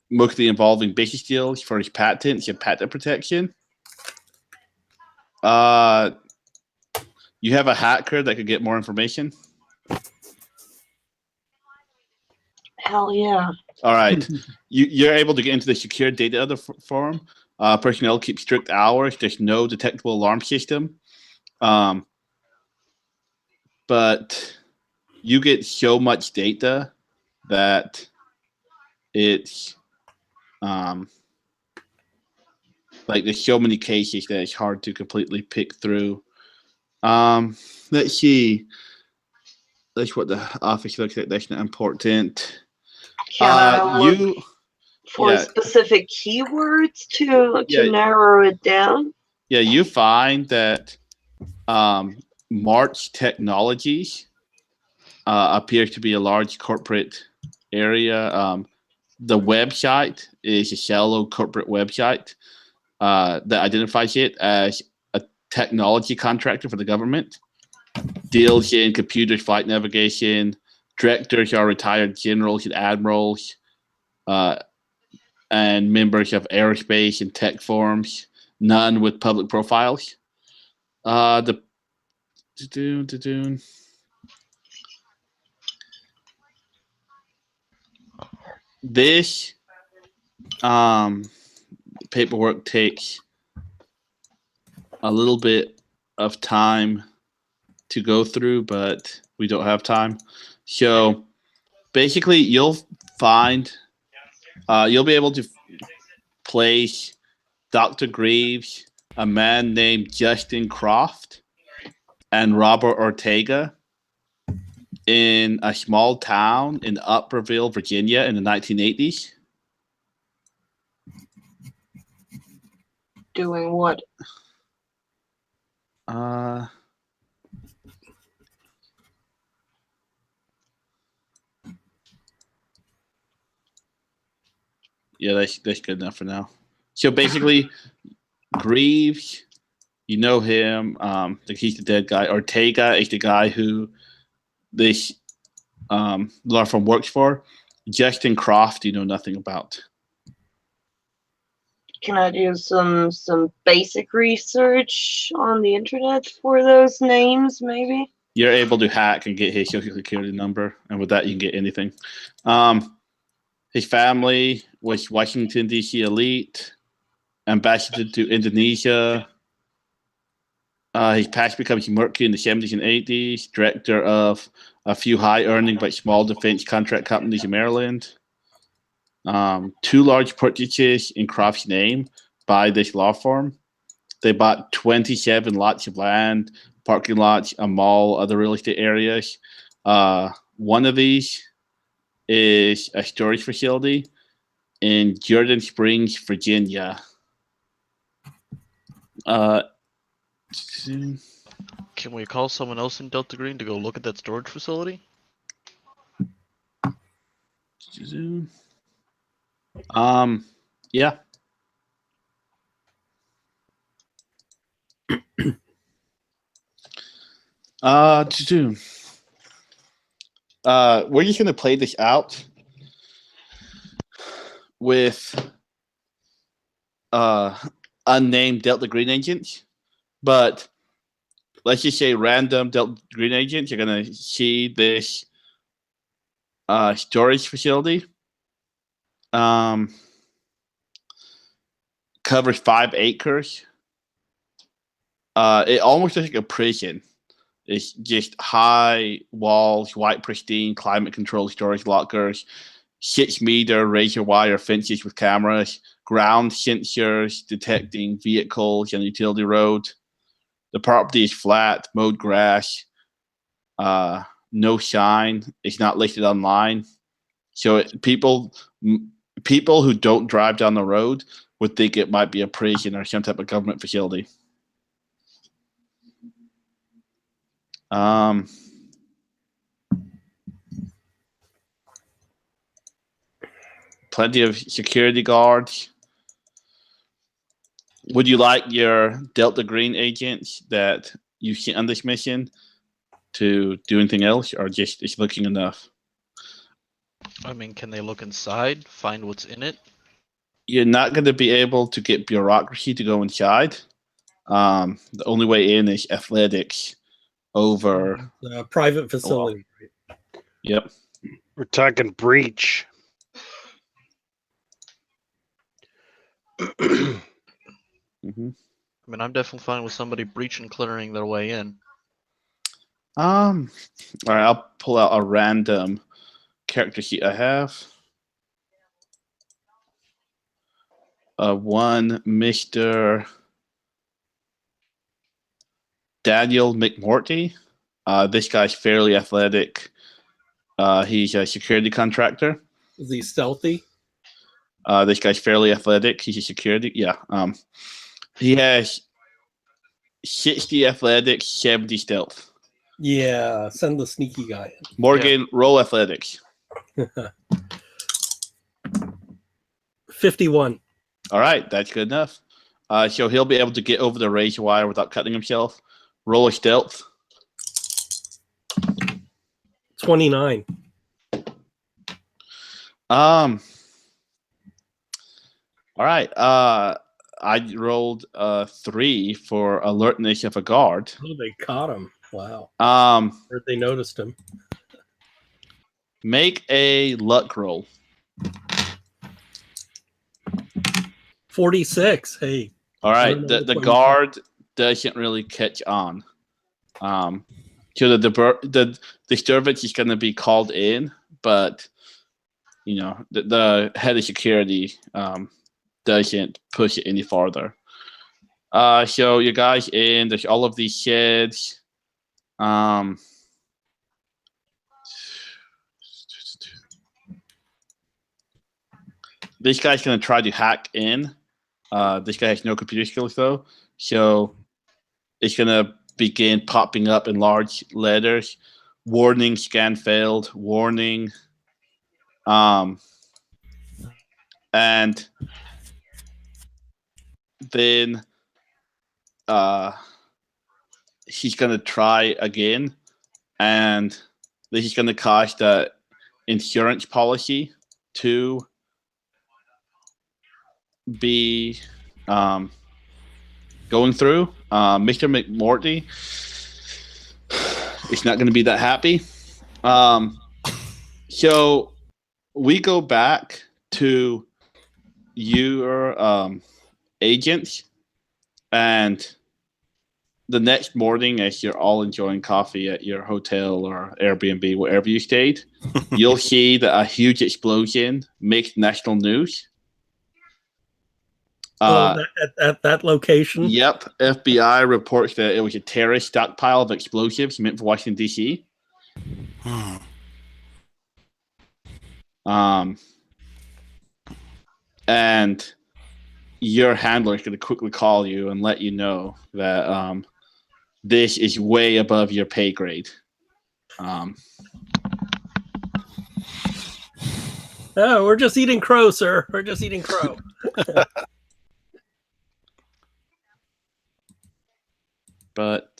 mostly involving business deals for his patents and patent protection. You have a hacker that could get more information? Hell yeah. All right. You're able to get into the secure data of the firm. Personnel keep strict hours. There's no detectable alarm system. But you get so much data that it's like there's so many cases that it's hard to completely pick through. Let's see. That's what the office looks like. That's not important. Can I look for specific keywords to narrow it down? Yeah, you find that March Technologies appears to be a large corporate area. The website is a shallow corporate website that identifies it as a technology contractor for the government. Deals in computer flight navigation. Directors are retired generals and admirals, and members of aerospace and tech firms. None with public profiles. This paperwork takes a little bit of time to go through, but we don't have time. So basically, you'll find you'll be able to place Dr. Grieves, a man named Justin Croft, and Robert Ortega in a small town in Upperville, Virginia in the 1980s. Doing what? Yeah, that's good enough for now. So basically, Grieves, you know him. He's the dead guy. Ortega is the guy who this law firm works for. Justin Croft, you know nothing about. Can I do some basic research on the internet for those names, maybe? You're able to hack and get his social security number, and with that, you can get anything. His family was Washington, D.C. elite, ambassador to Indonesia. His past becomes murky in the 70s and 80s, director of a few high-earning but small defense contract companies in Maryland. 2 large purchases in Croft's name by this law firm. They bought 27 lots of land, parking lots, a mall, other real estate areas. One of these is a storage facility in Jordan Springs, Virginia. Can we call someone else in Delta Green to go look at that storage facility? Yeah. We're just gonna play this out with unnamed Delta Green agents, but let's just say random Delta Green agents. You're gonna see this storage facility. Covers 5 acres. It almost looks like a prison. It's just high walls, white pristine, climate controlled storage lockers, 6-meter razor wire fences with cameras, ground sensors detecting vehicles and utility road. The property is flat, mowed grass, no sign. It's not listed online. So people who don't drive down the road would think it might be a prison or some type of government facility. Plenty of security guards. Would you like your Delta Green agents that you see on this mission to do anything else, or just is looking enough? I mean, can they look inside, find what's in it? You're not going to be able to get bureaucracy to go inside. The only way in is athletics over The private facility. Yep. We're talking breach. Mm-hmm. I mean, I'm definitely fine with somebody breaching, clearing their way in. All right, I'll pull out a random character sheet I have. One Mr. Daniel McMorty. This guy's fairly athletic. He's a security contractor. Is he stealthy? This guy's fairly athletic. He's a security. Yeah. He has 60 athletics, 70 stealth. Yeah, send the sneaky guy in. Morgan, roll athletics. 51. All right, that's good enough. So he'll be able to get over the razor wire without cutting himself. Roll a stealth. 29. All right. I rolled 3 for alertness of a guard. Oh, they caught him. Wow. Or they noticed him. Make a luck roll. 46. Hey. All right. The guard doesn't really catch on. So the disturbance is going to be called in, but you know the head of security doesn't push it any farther. So you guys in. There's all of these sheds. This guy's going to try to hack in. This guy has no computer skills, though. So it's going to begin popping up in large letters. Warning, scan failed. Warning. And then he's going to try again. And this is going to cause the insurance policy to be going through. Mr. McMorty is not going to be that happy. So we go back to your agents, and the next morning, as you're all enjoying coffee at your hotel or Airbnb, wherever you stayed, you'll see that a huge explosion makes national news. At that location? Yep. FBI reports that it was a terrorist stockpile of explosives meant for Washington, D.C. And your handler is going to quickly call you and let you know that this is way above your pay grade. Oh, we're just eating crow, sir. We're just eating crow. But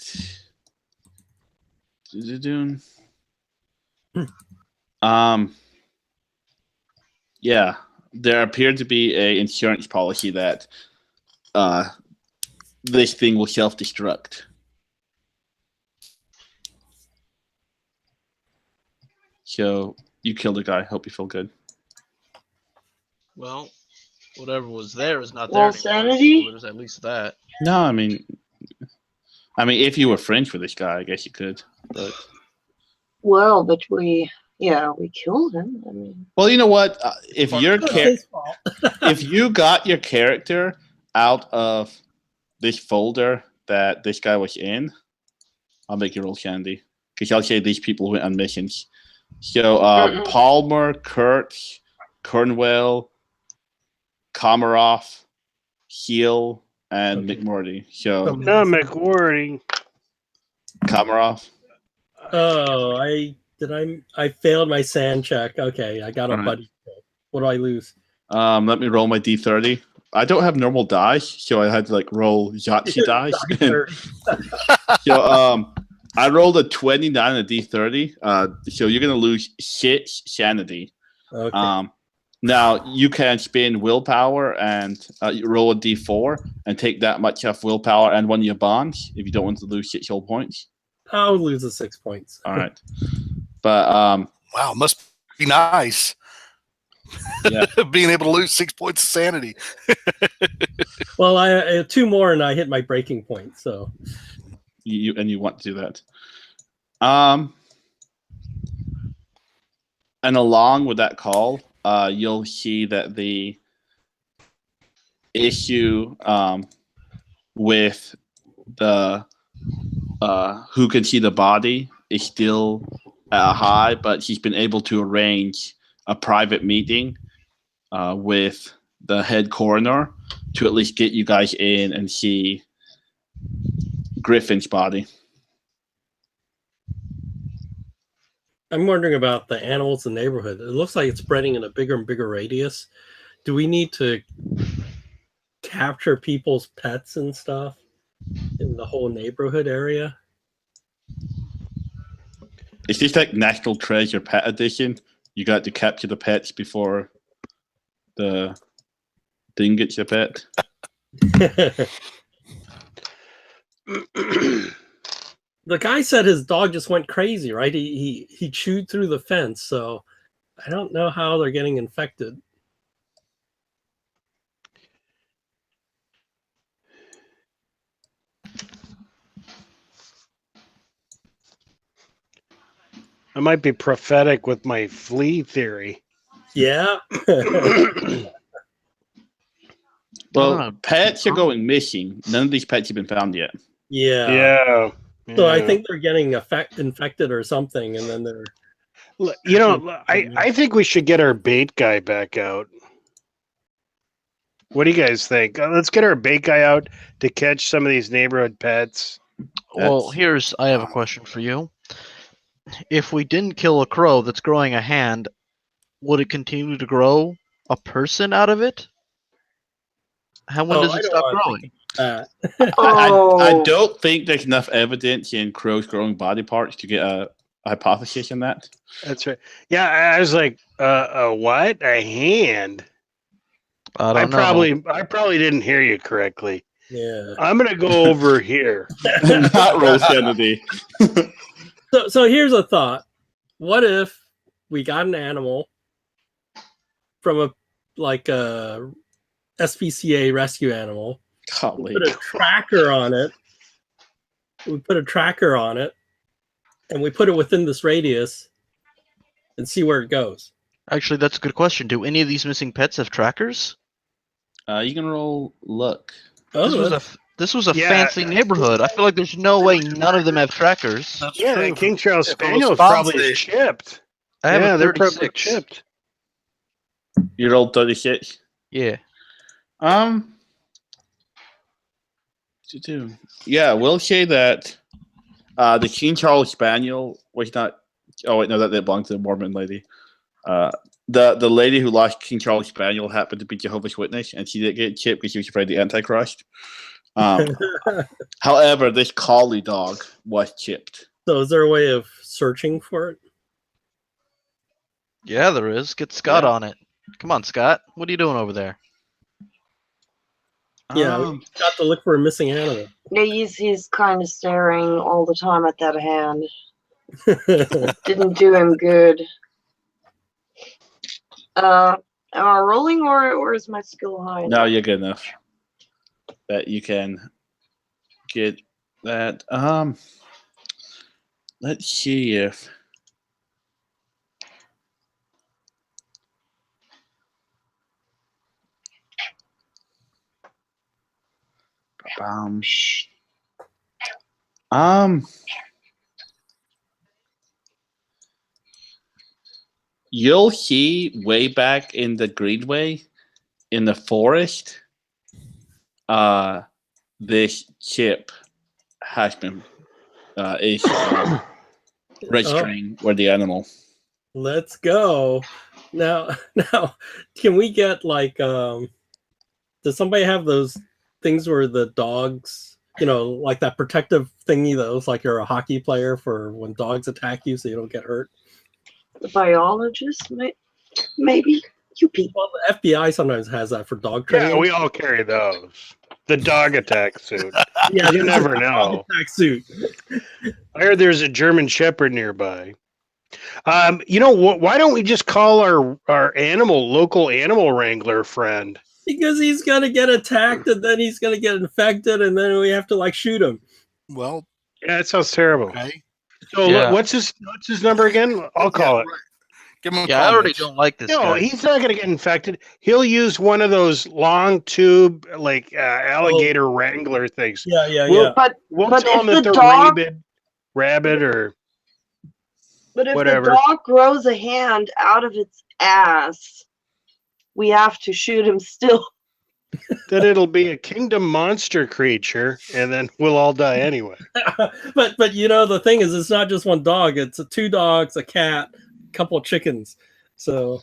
yeah, there appeared to be a insurance policy that this thing will self-destruct. So you killed a guy. Hope you feel good. Well, whatever was there is not Well, there anymore. sanity? So there's at least that. No, I mean, if you were friends with this guy, I guess you could. But Well, but we killed him. I mean, well, you know what? If It was his fault. if you got your character out of this folder that this guy was in, I'll make you roll Shandy, because I'll say these people went on missions. So Palmer, Kurtz, Cornwell, Komarov, Heel, and Okay. McMorty. So No, McWarty. Komarov. Oh, I failed my sand check. Okay, I got a Alright. buddy. What do I lose? Let me roll my D30. I don't have normal dice, so I had to roll Yahtzee dice. So I rolled a 29 and a D30. So you're gonna lose 6 sanity. Okay. Now you can spend willpower and you roll a D4 and take that much off willpower and one of your bonds if you don't want to lose 6 whole points. I'll lose the 6 points. All right, but Wow, must be nice. Yeah. Being able to lose 6 points of sanity. Well, I had 2 more and I hit my breaking point. So you want to do that. And along with that call, you'll see that the issue with the who can see the body is still at a high, but he's been able to arrange a private meeting with the head coroner to at least get you guys in and see Griffin's body. I'm wondering about the animals in the neighborhood. It looks like it's spreading in a bigger and bigger radius. Do we need to capture people's pets and stuff in the whole neighborhood area? It's just like National Treasure Pet Edition. You got to capture the pets before the thing gets your pet. The guy said his dog just went crazy, right? He chewed through the fence, so I don't know how they're getting infected. I might be prophetic with my flea theory. Yeah. Well, pets are going missing. None of these pets have been found yet. Yeah. Yeah. So I think they're getting infected or something, and then they're. You know, I think we should get our bait guy back out. What do you guys think? Let's get our bait guy out to catch some of these neighborhood pets. Well, I have a question for you. If we didn't kill a crow that's growing a hand, would it continue to grow a person out of it? When does it stop growing? Oh. I don't think there's enough evidence in crows growing body parts to get a hypothesis in that. That's right. Yeah, I was like, a what? A hand? I I don't know. probably didn't hear you correctly. Yeah. I'm gonna go over here. Not roll sanity. So here's a thought. What if we got an animal from a SPCA rescue animal, Golly. put a tracker on it. We put a tracker on it, and we put it within this radius, and see where it goes. Actually, that's a good question. Do any of these missing pets have trackers? You can roll luck. Oh, This was a Yeah. fancy neighborhood. I feel like there's no way none of them have trackers. That's Yeah, true. that King Charles If it was Spaniel Fonzie- probably is chipped. I have Yeah, a they're probably 36. chipped. You rolled 36. Yeah. Yeah, we'll say that the King Charles Spaniel was not. Oh wait, no, that belonged to the Mormon lady. The lady who lost King Charles Spaniel happened to be Jehovah's Witness, and she didn't get chipped because she was afraid of the Antichrist. However, this collie dog was chipped. so is there a way of searching for it? Yeah, there is. Get Scott Yeah. on it. Come on, Scott. What are you doing over there? Yeah, we got to look for a missing animal. Yeah, he's kind of staring all the time at that hand. Didn't do him good. Am I rolling or is my skill high? No, you're good enough that you can get that. Let's see if. You'll see way back in the Greenway, in the forest, this chip has been is registering where the animal. Let's go. Now, can we get does somebody have those things where the dogs, like that protective thingy that looks like you're a hockey player for when dogs attack you so you don't get hurt? The biologist, maybe. You people. Well, the FBI sometimes has that for dog training. Yeah, we all carry those. The dog attack suit. Yeah, You never dog know. attack suit. I heard there's a German Shepherd nearby. Why don't we just call our local animal wrangler friend? Because he's gonna get attacked and then he's gonna get infected and then we have to shoot him. Well, Yeah, that sounds terrible. okay. So Yeah. what's his number again? I'll call it. Right. Give him a Yeah, I call, already Mitch. don't like this No, guy. he's not going to get infected. He'll use one of those long tube, alligator wrangler things. Yeah. Well, But We'll But tell if him that the they're dog- rabbit, or if whatever. the dog grows a hand out of its ass, we have to shoot him still. then it'll be a kingdom monster creature, and then we'll all die anyway. but the thing is, it's not just one dog. It's two dogs, a cat, a couple of chickens. So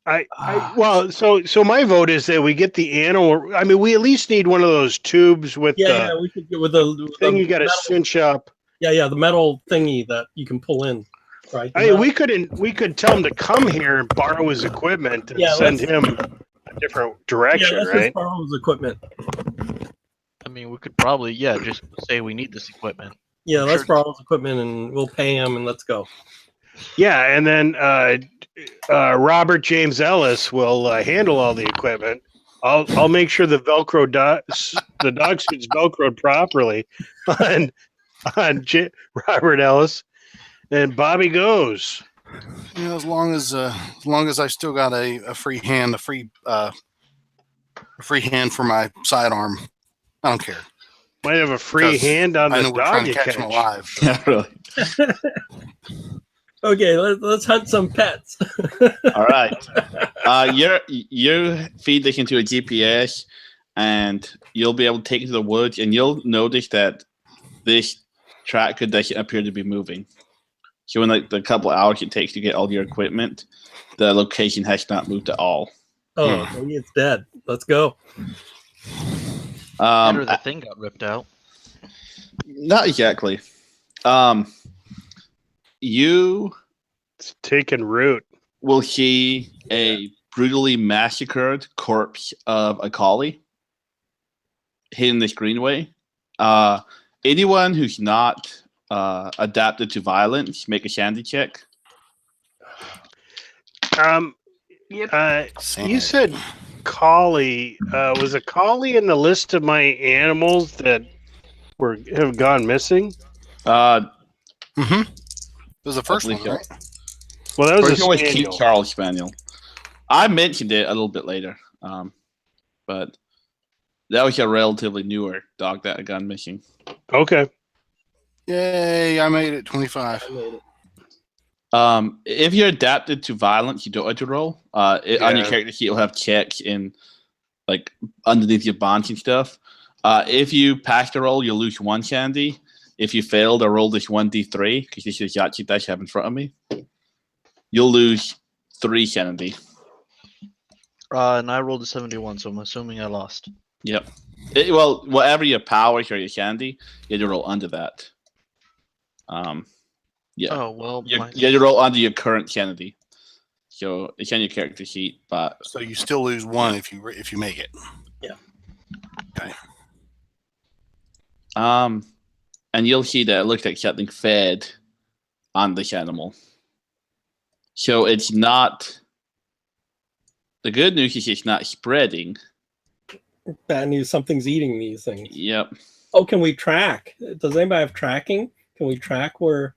So my vote is that we get the animal. I mean, we at least need one of those tubes with yeah, we could get with the thing you got to metal- cinch up. Yeah, the metal thingy that you can pull in. Right. I mean, we could tell him to come here and borrow his equipment and Yeah, send let's- him a different direction, let's right? just borrow his equipment. I mean, we could probably, just say we need this equipment. Yeah, let's Sure. borrow his equipment and we'll pay him and let's go. Yeah, and then Robert James Ellis will handle all the equipment. I'll make sure the Velcro the dog suit's Velcroed properly on Robert Ellis, and Bobby goes. Yeah, as long as I still got a free hand for my sidearm, I don't care. Might have a free Because hand on I the know we're dog trying you to catch him catch. alive. so. Yeah, really. Okay, let's hunt some pets. All right. You feed this into a GPS, and you'll be able to take it to the woods, and you'll notice that this tracker doesn't appear to be moving. So in the couple hours it takes to get all your equipment, the location has not moved at all. Oh, maybe it's dead. Let's go. Better the thing got ripped out. Not exactly. You It's taking root. will see a brutally massacred corpse of a collie hidden in this greenway. Anyone who's not adapted to violence, make a sanity check. Yep. You said collie. Was a collie in the list of my animals that have gone missing? Mm-hmm. It was the first believe one, so. right? Well, that was First a one was King spaniel. Charles Spaniel. I mentioned it a little bit later, but that was a relatively newer dog that had gone missing. Okay. Yay! I made it 25. If you're adapted to violence, you don't have to roll. On your Yeah. character sheet, you'll have checks in like underneath your bonds and stuff. If you pass the roll, you'll lose 1 sanity. If you fail to roll this 1d3, because this is Yahtzee dice I have in front of me, you'll lose 3 sanity. And I rolled a 71, so I'm assuming I lost. Yep. Well, whatever your powers or your sanity, you have to roll under that. Yeah. Oh, well. You have to roll under your current sanity. So it's on your character sheet, but So you still lose 1 if you make it. and you'll see that it looks like something fed on this animal. So it's not. The good news is it's not spreading. Bad news, something's eating these things. Yep. Oh, can we track? Does anybody have tracking? Can we track where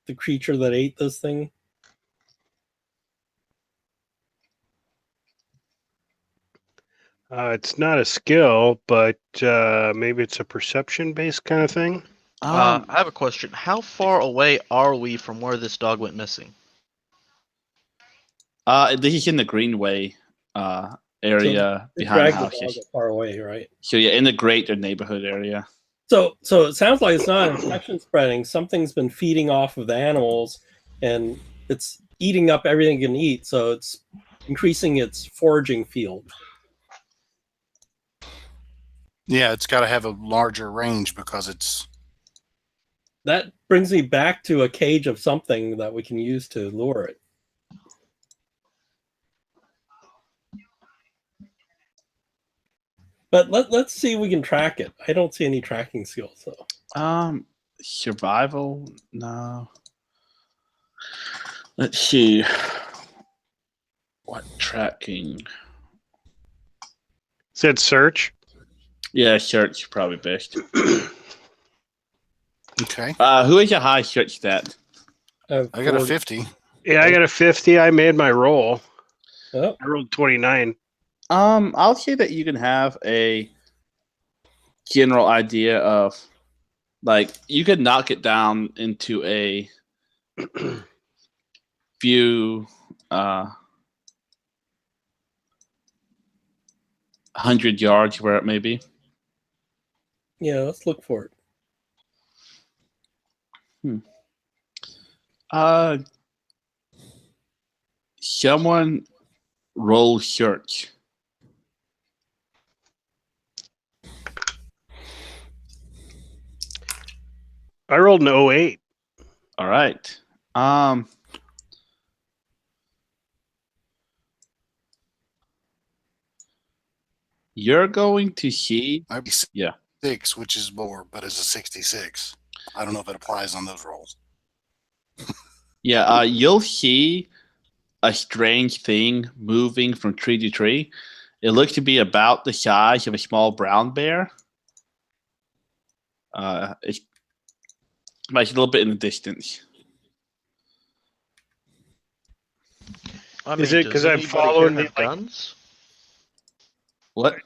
the creature that ate this thing? It's not a skill, but maybe it's a perception-based kind of thing. I have a question. How far away are we from where this dog went missing? This is in the Greenway area It behind dragged the dog houses. far away, right? So yeah, in the greater neighborhood area. So it sounds like it's not infection spreading. Something's been feeding off of the animals, and it's eating up everything it can eat. So it's increasing its foraging field. Yeah, it's got to have a larger range because it's. That brings me back to a cage of something that we can use to lure it. But let's see if we can track it. I don't see any tracking skills, though. Survival? No. Let's see. What tracking? Said search. Yeah, search probably best. Okay. Who is your high search stat? I got a 50. Yeah, I got a 50. I made my roll. Oh, I rolled 29. I'll say that you can have a general idea of, like, you could knock it down into a few 100 yards where it may be. yeah, let's look for it. Someone roll search. I rolled an 08. All right. You're going to see. I'd be Yeah. 6, which is lower, but it's a 66. I don't know if it applies on those rolls. Yeah, you'll see a strange thing moving from tree to tree. It looks to be about the size of a small brown bear. It's a little bit in the distance. I Is it does 'cause I'm anybody following here the, have like- guns? What?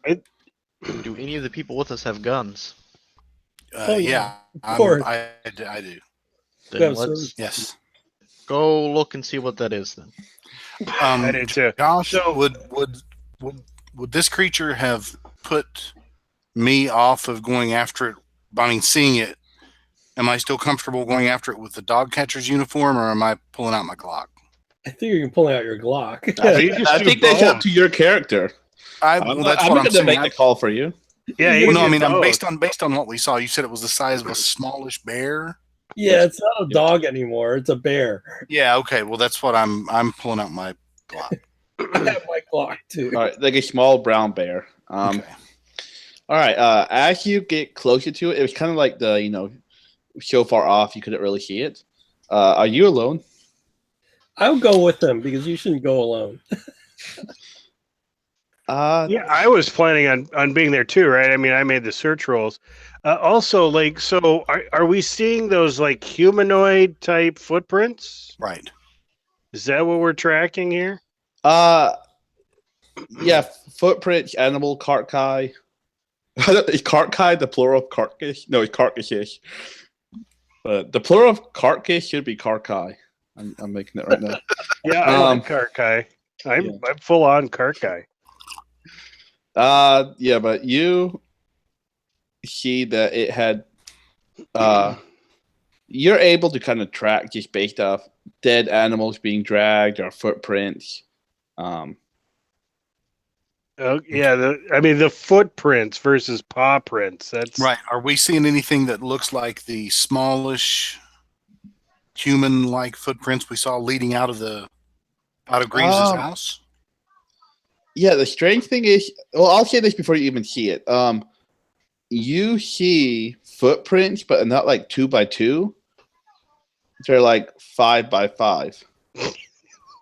Do any of the people with us have guns? Oh, Yeah, of course. I do. Then Yeah, let's Yes. go look and see what that is then. I did too. Josh, So- would this creature have put me off of going after it? I mean, seeing it, am I still comfortable going after it with the dog catcher's uniform, or am I pulling out my Glock? I think you're pulling out your Glock. You just I do think that's up both. to your character. That's I'm what I'm going to saying. make the call for you. Yeah, you Well, can no, I get mean, I'm both. based on what we saw. You said it was the size of a smallish bear. Yeah, it's not a dog anymore. It's a bear. Yeah. Okay. Well, that's what I'm pulling out my Glock. I have my clock too. All right, like a small brown bear. Okay. All right. As you get closer to it, it was kind of like so far off you couldn't really see it. Are you alone? I'll go with them because you shouldn't go alone. Yeah, I was planning on being there too, right? I mean, I made the search rolls. Also, like, so are we seeing those like humanoid type footprints? Right. Is that what we're tracking here? Yeah, footprints, animal, carcass. Is carcass the plural of carcass? No, it's carcasses. But the plural of carcass should be carcass. I'm making it right now. Yeah, I like Karkai. I'm full on Karkai. Yeah, but you see that it had you're able to kind of track just based off dead animals being dragged or footprints. Oh, yeah, the footprints versus paw prints. That's Right. Are we seeing anything that looks like the smallish human-like footprints we saw leading out of Greaves' house? Yeah, the strange thing is, well, I'll say this before you even see it. You see footprints, but not like 2 by 2. They're like 5 by 5.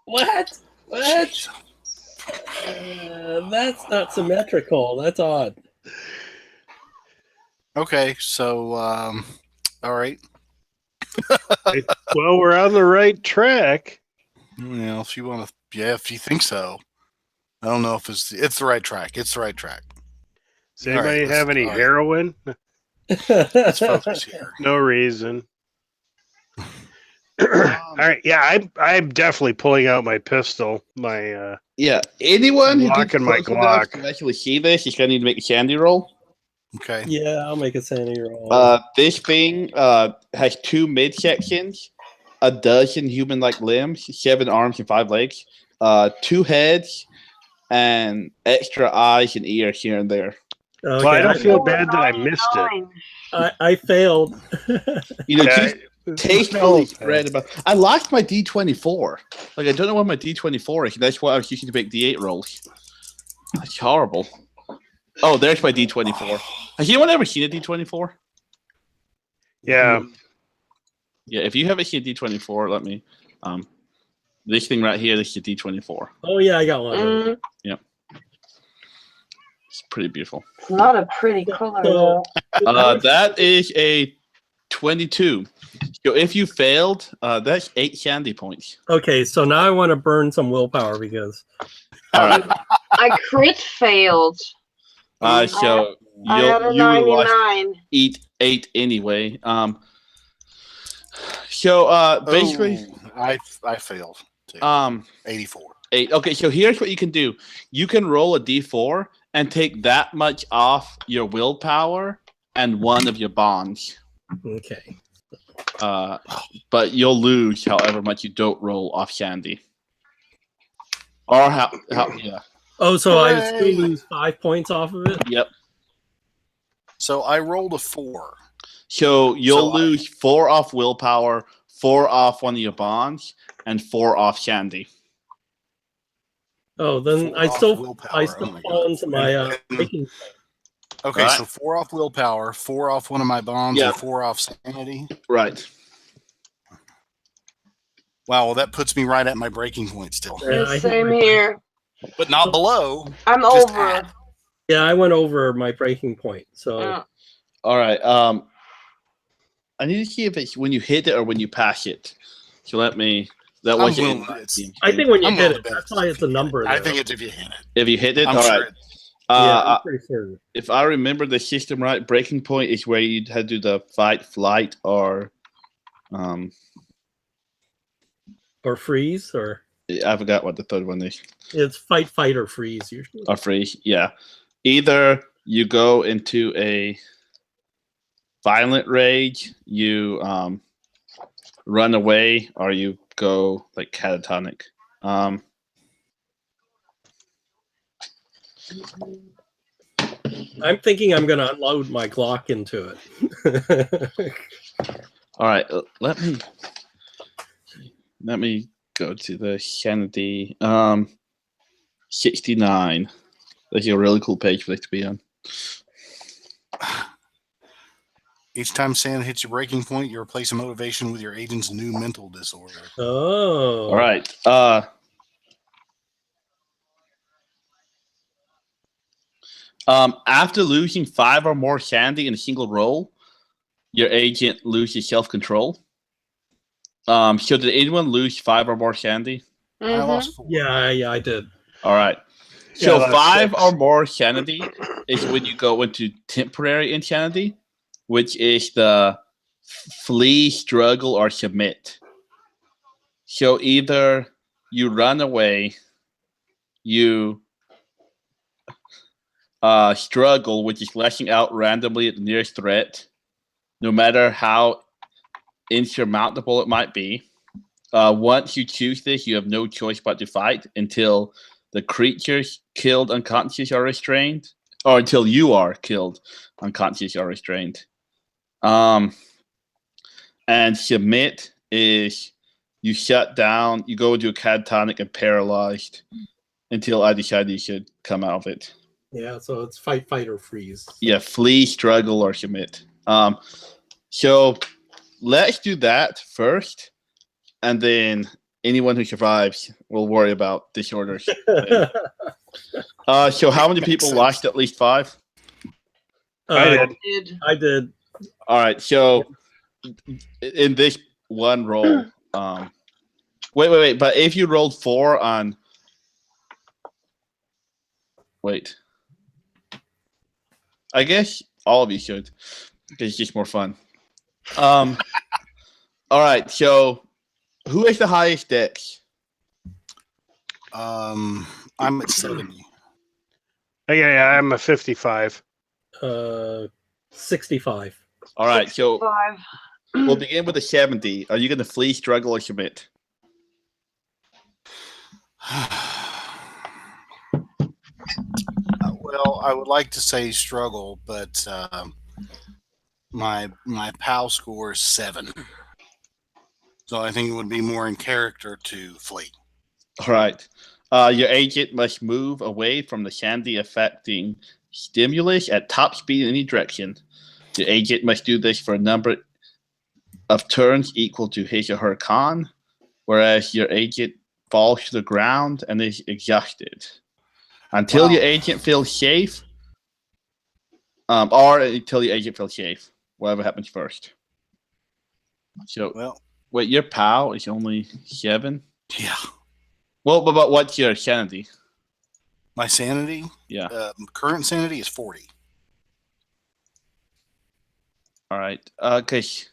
What? What? That's not symmetrical. That's odd. Okay, so all right. well, we're on the right track. Well, if you want to, yeah, if you think so. I don't know if it's the right track. It's the right track. Does anybody have any heroin? Let's focus here. No reason. All right, yeah, I'm definitely pulling out my pistol. My anyone who gets locking my close enough Glock. to actually see this is gonna need to make a sandy roll. Okay. Yeah, I'll make a sanity roll. This thing has 2 midsections, a dozen human-like limbs, 7 arms and 5 legs, 2 heads, and extra eyes and ears here and there. Okay, Well, I don't feel bad that I missed it. I failed. Just tastefully spread about. I lost my D24. Like, I don't know what my D24 is. That's why I was using to make D8 rolls. That's horrible. Oh, there's my D24. Has anyone ever seen a D24? Yeah. Yeah, if you haven't seen a D24, let me. This thing right here, this is a D24. Oh, yeah, I got one. Yep. It's pretty beautiful. It's not a pretty color, though. That is a 22. So if you failed, that's 8 sandy points. Okay, so now I want to burn some willpower because. All right. I crit failed. So I had a you will 99. eat 8 anyway. So basically, I failed. Too. 84. 8. Okay, so here's what you can do. You can roll a d4 and take that much off your willpower and 1 of your bonds. Okay. But you'll lose however much you don't roll off Sandy. Or how yeah. Oh, so I still lose 5 points off of it? Yep. So I rolled a 4. So you'll lose 4 off willpower, 4 off 1 of your bonds, and 4 off Sandy. Oh, then I still fall into my breaking. Okay, so 4 off willpower, 4 off 1 of my bonds, and 4 off sanity. Right. Wow, well, that puts me right at my breaking point still. Yeah, Same here. But not below. I'm over. Yeah, I went over my breaking point. So. All right. I need to see if it's when you hit it or when you pass it. So let me. That was. I think when you hit it, that's why it's a number. I think it's if you hit it. If you hit it, I'm all sure right. I'm pretty certain. If I remember the system right, breaking point is where you had to do the fight, flight, or freeze, or I forgot what the third one is. It's fight, fight, or freeze usually. Or freeze, yeah. Either you go into a violent rage, you run away, or you go like catatonic. I'm thinking I'm going to unload my Glock into it. All right, let me go to the sanity. 69. That's a really cool page for this to be on. Each time Santa hits your breaking point, you replace a motivation with your agent's new mental disorder. Oh. All right. After losing 5 or more sanity in a single roll, your agent loses self-control. So did anyone lose 5 or more sanity? I lost 4. Yeah, I did. All right. Yeah, So that's 5 6. or more sanity is when you go into temporary insanity, which is the flee, struggle, or submit. So either you run away, you struggle, which is lashing out randomly at the nearest threat, no matter how insurmountable it might be. Once you choose this, you have no choice but to fight until the creatures killed, unconscious, or restrained, or until you are killed, unconscious, or restrained. And submit is you shut down, you go into a catatonic and paralyzed until I decide you should come out of it. Yeah, so it's fight, or freeze. Yeah, flee, struggle, or submit. So let's do that first, and then anyone who survives will worry about disorders. So how many people lost at least 5? I did. I did. All right. So in this one roll, wait. But if you rolled 4 on, wait, I guess all of you should, because it's just more fun. All right. So who has the highest dex? I'm at 70. Yeah, I'm a 55. 65. All right. So 5. we'll begin with a 70. Are you going to flee, struggle, or submit? Well, I would like to say struggle, but my POW score is 7. So I think it would be more in character to flee. All right. Your agent must move away from the sanity affecting stimulus at top speed in any direction. Your agent must do this for a number of turns equal to his or her con, whereas your agent falls to the ground and is exhausted. Until your agent feels safe, or until your agent feels safe, whatever happens first. So, wait, your POW is only 7? Yeah. Well, but what's your sanity? My sanity? Yeah. Current sanity is 40. All right. Because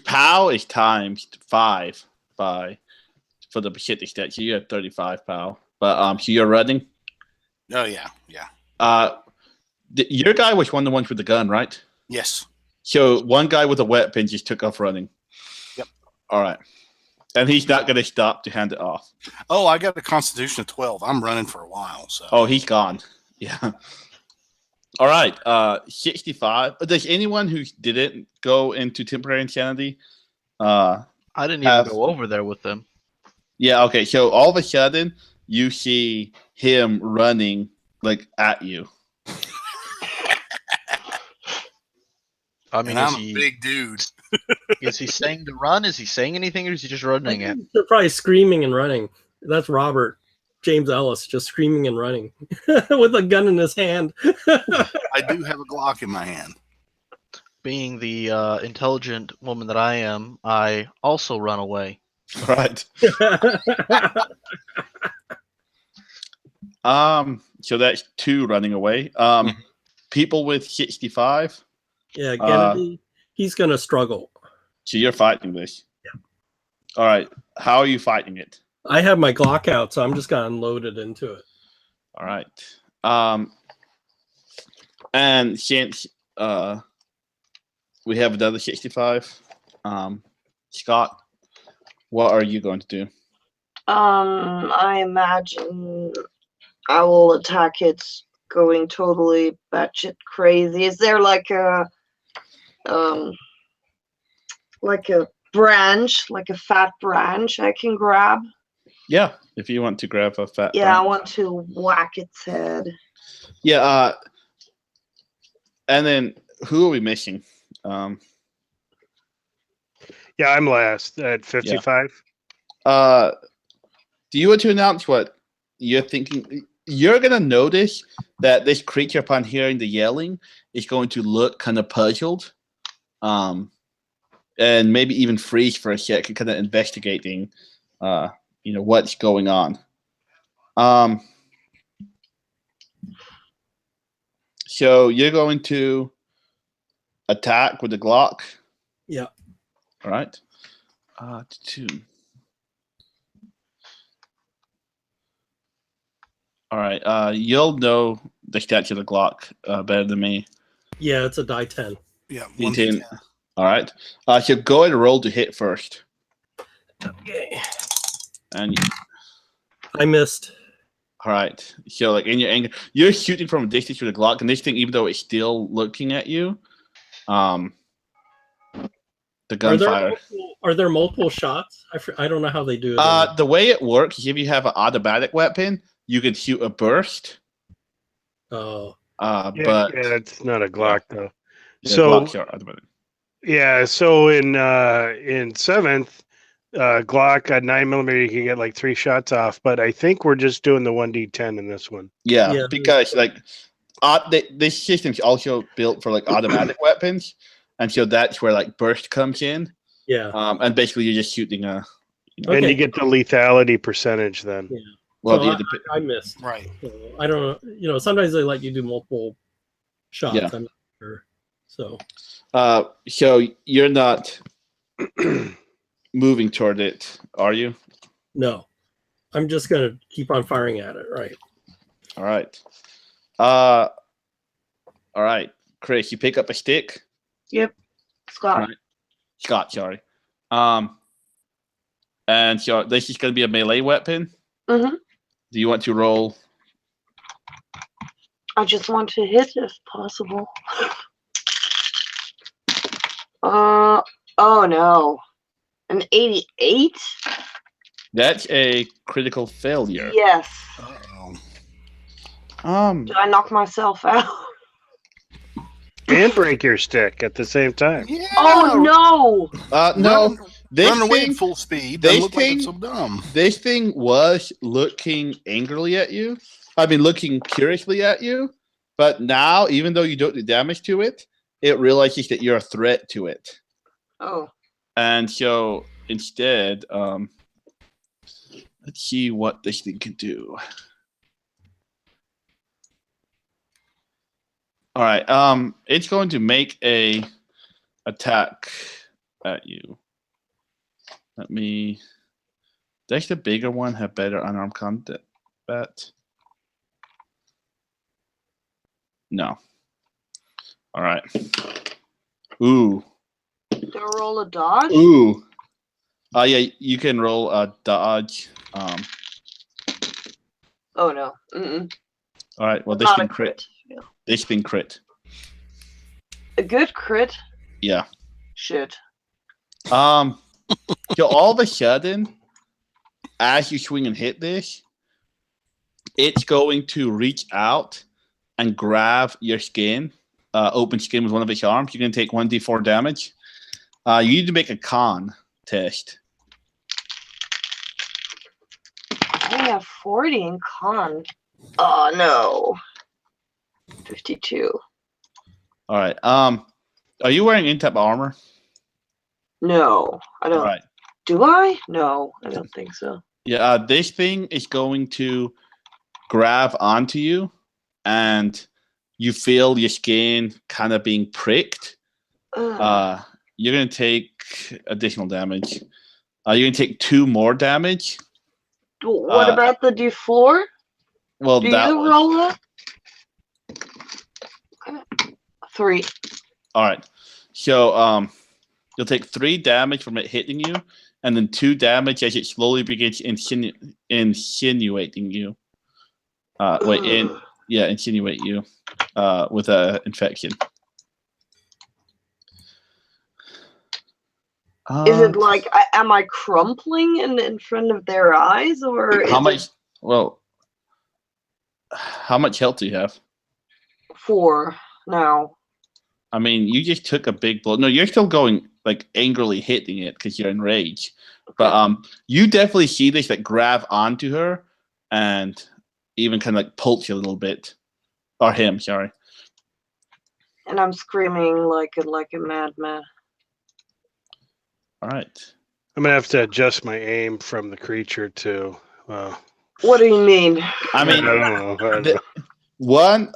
POW is times 5 for the Viscid stat. So you have 35 POW. But so you're running? Oh, yeah. Your guy was one of the ones with the gun, right? Yes. So one guy with a weapon just took off running. Yep. All right. And he's not going to stop to hand it off. Oh, I got a constitution of 12. I'm running for a while. So. Oh, he's gone. Yeah. All right. 65. Does anyone who didn't go into temporary insanity? I didn't even go over there with them. Yeah. Okay. So all of a sudden, you see him running at you. I mean, I'm a big dude. Is he saying to run? Is he saying anything, or is he just running it? They're probably screaming and running. That's Robert James Ellis just screaming and running with a gun in his hand. I do have a Glock in my hand. Being the intelligent woman that I am, I also run away. Right. So that's 2 running away. People with 65. Yeah, Kennedy, he's gonna struggle. So you're fighting this. Yeah. All right. How are you fighting it? I have my Glock out, so I'm just gonna unload it into it. All right. And since we have another 65, Scott, what are you going to do? I imagine I will attack its going totally batshit crazy. Is there like a branch, like a fat branch I can grab? Yeah, if you want to grab a fat Yeah, I branch. want to whack its head. Yeah, and then who are we missing? Yeah, I'm last at 55. Do you want to announce what you're thinking? You're gonna notice that this creature, upon hearing the yelling, is going to look kind of puzzled, and maybe even freeze for a second, kind of investigating, what's going on. So you're going to attack with the Glock. Yeah. All right. 2. All right. You'll know the stats of the Glock better than me. Yeah, it's a die 10. Yeah, D10. All right. So go ahead and roll to hit first. Okay. And I missed. all right. So like in your anger, you're shooting from a distance with a Glock, and this thing, even though it's still looking at you, the gunfire. Are there multiple shots? I don't know how they do it. The way it works is if you have an automatic weapon, you can shoot a burst. Oh. Yeah, But it's not a Glock though. yeah, So Glocks are automatic. yeah, so in 7th, Glock at 9mm, you can get like 3 shots off. But I think we're just doing the 1d10 in this one. Yeah, because like this system's also built for like automatic weapons, and so that's where like burst comes in. Yeah. And basically you're just shooting a. And you get the lethality percentage then. Yeah. Well, So I missed. Right. So I don't know. Sometimes they let you do multiple shots. Yeah. I'm not sure. So. So you're not moving toward it, are you? No. I'm just gonna keep on firing at it. Right. All right. All right, Chris, you pick up a stick. Yep. Scott. Right. Scott, sorry. And so this is going to be a melee weapon. Mm-hmm. Do you want to roll? I just want to hit if possible. Oh no. An 88? That's a critical failure. Yes. Uh-oh. Did I knock myself out? And break your stick at the same time. Yeah. Oh no! No. Run away at full speed. Doesn't look like it's so dumb. This thing was looking angrily at you. I mean, looking curiously at you. But now, even though you don't do damage to it, it realizes that you're a threat to it. Oh. And so instead, let's see what this thing can do. All right. It's going to make a attack at you. Let me. Does the bigger one have better unarmed combat? No. All right. Ooh. Do I roll a dodge? Ooh. Yeah, you can roll a dodge. Oh no. Mm-mm. All right. Well, this Not thing a crit. Yeah. This thing crit. A good crit? Yeah. Shit. So all of a sudden, as you swing and hit this, it's going to reach out and grab your skin, open skin with one of its arms. You're going to take 1d4 damage. You need to make a con test. I only have 40 in con. Oh no. 52. All right. Are you wearing in-type armor? No, I don't. All right. Do I? No, I don't think so. Yeah. This thing is going to grab onto you, and you feel your skin kind of being pricked. You're going to take additional damage. You're going to take 2 more damage. What about the D4? Well, Do that you was, roll it? Okay. 3. all right. So you'll take 3 damage from it hitting you, and then 2 damage as it slowly begins insinuating you. insinuate you with a infection. Is it like, am I crumpling in front of their eyes, or how is much? it Well, how much health do you have? 4 now? I mean, you just took a big blow. No, you're still going like angrily hitting it because you're enraged. But you definitely see this like grab onto her and even kind of like pulse you a little bit, or him. Sorry. And I'm screaming like a madman. All right. I'm gonna have to adjust my aim from the creature to. What do you mean? I mean,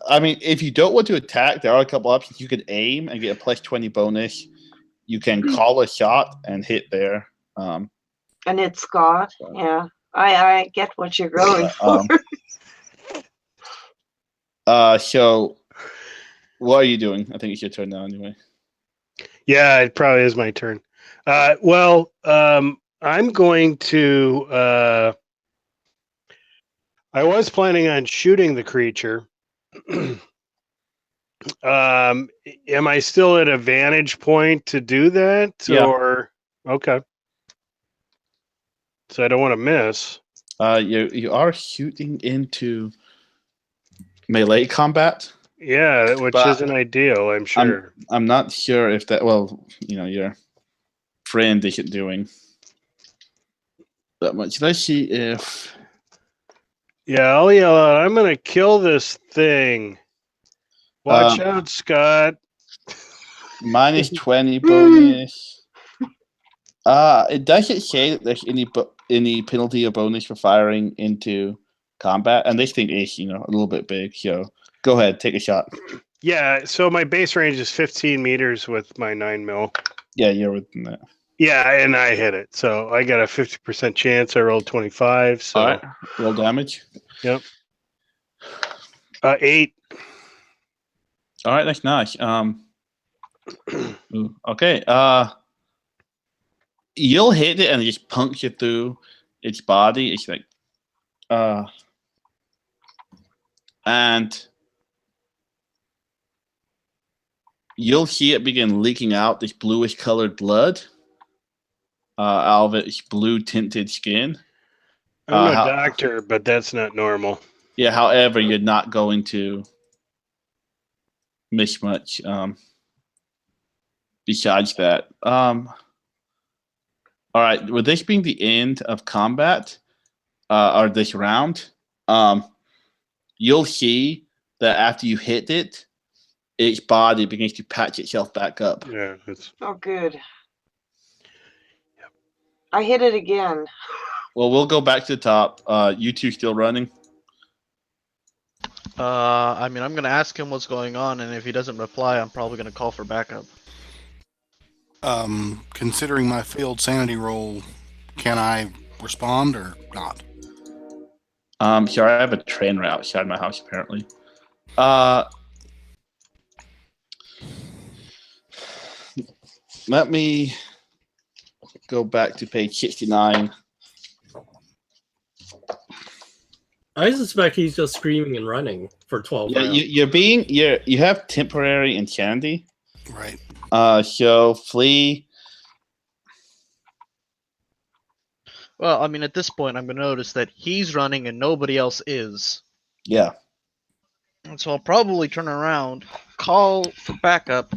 I mean, if you don't want to attack, there are a couple options. You could aim and get a +20 bonus. You can call a shot and hit there. And it's Scott. Yeah, I get what you're going for. So what are you doing? I think it's your turn now anyway. Yeah, it probably is my turn. I'm going to. I was planning on shooting the creature. Am I still at a vantage point to do that? Yeah. Or okay. So I don't want to miss. You are shooting into melee combat. Yeah, which But isn't ideal, I'm sure. I'm not sure if that. Well, your friend isn't doing that much. Let's see if. Yeah, I'll yell out, I'm going to kill this thing. Watch out, Scott. -20 bonus. It doesn't say that there's any penalty or bonus for firing into combat, and this thing is a little bit big. So go ahead, take a shot. Yeah, so my base range is 15 meters with my 9mm. Yeah, you're within that. Yeah, and I hit it. So I got a 50% chance. I rolled 25. So all right, roll damage. Yep. 8. All right, that's nice. Okay. You'll hit it and it just puncture through its body. It's like, and you'll see it begin leaking out this bluish colored blood out of its blue tinted skin. I'm no doctor, but that's not normal. Yeah, however, you're not going to miss much besides that. All right, with this being the end of combat, or this round, you'll see that after you hit it, its body begins to patch itself back up. Yeah, it's Oh, good. I hit it again. Well, we'll go back to the top. You two still running? I mean, I'm gonna ask him what's going on, and if he doesn't reply, I'm probably gonna call for backup. Considering my failed sanity roll, can I respond or not? Sorry, I have a train route outside my house apparently. Let me go back to page 69. I suspect he's just screaming and running for 12 rounds. You have temporary insanity. Right. So flee. Well, I mean, at this point, I'm gonna notice that he's running and nobody else is. Yeah. And so I'll probably turn around, call for backup,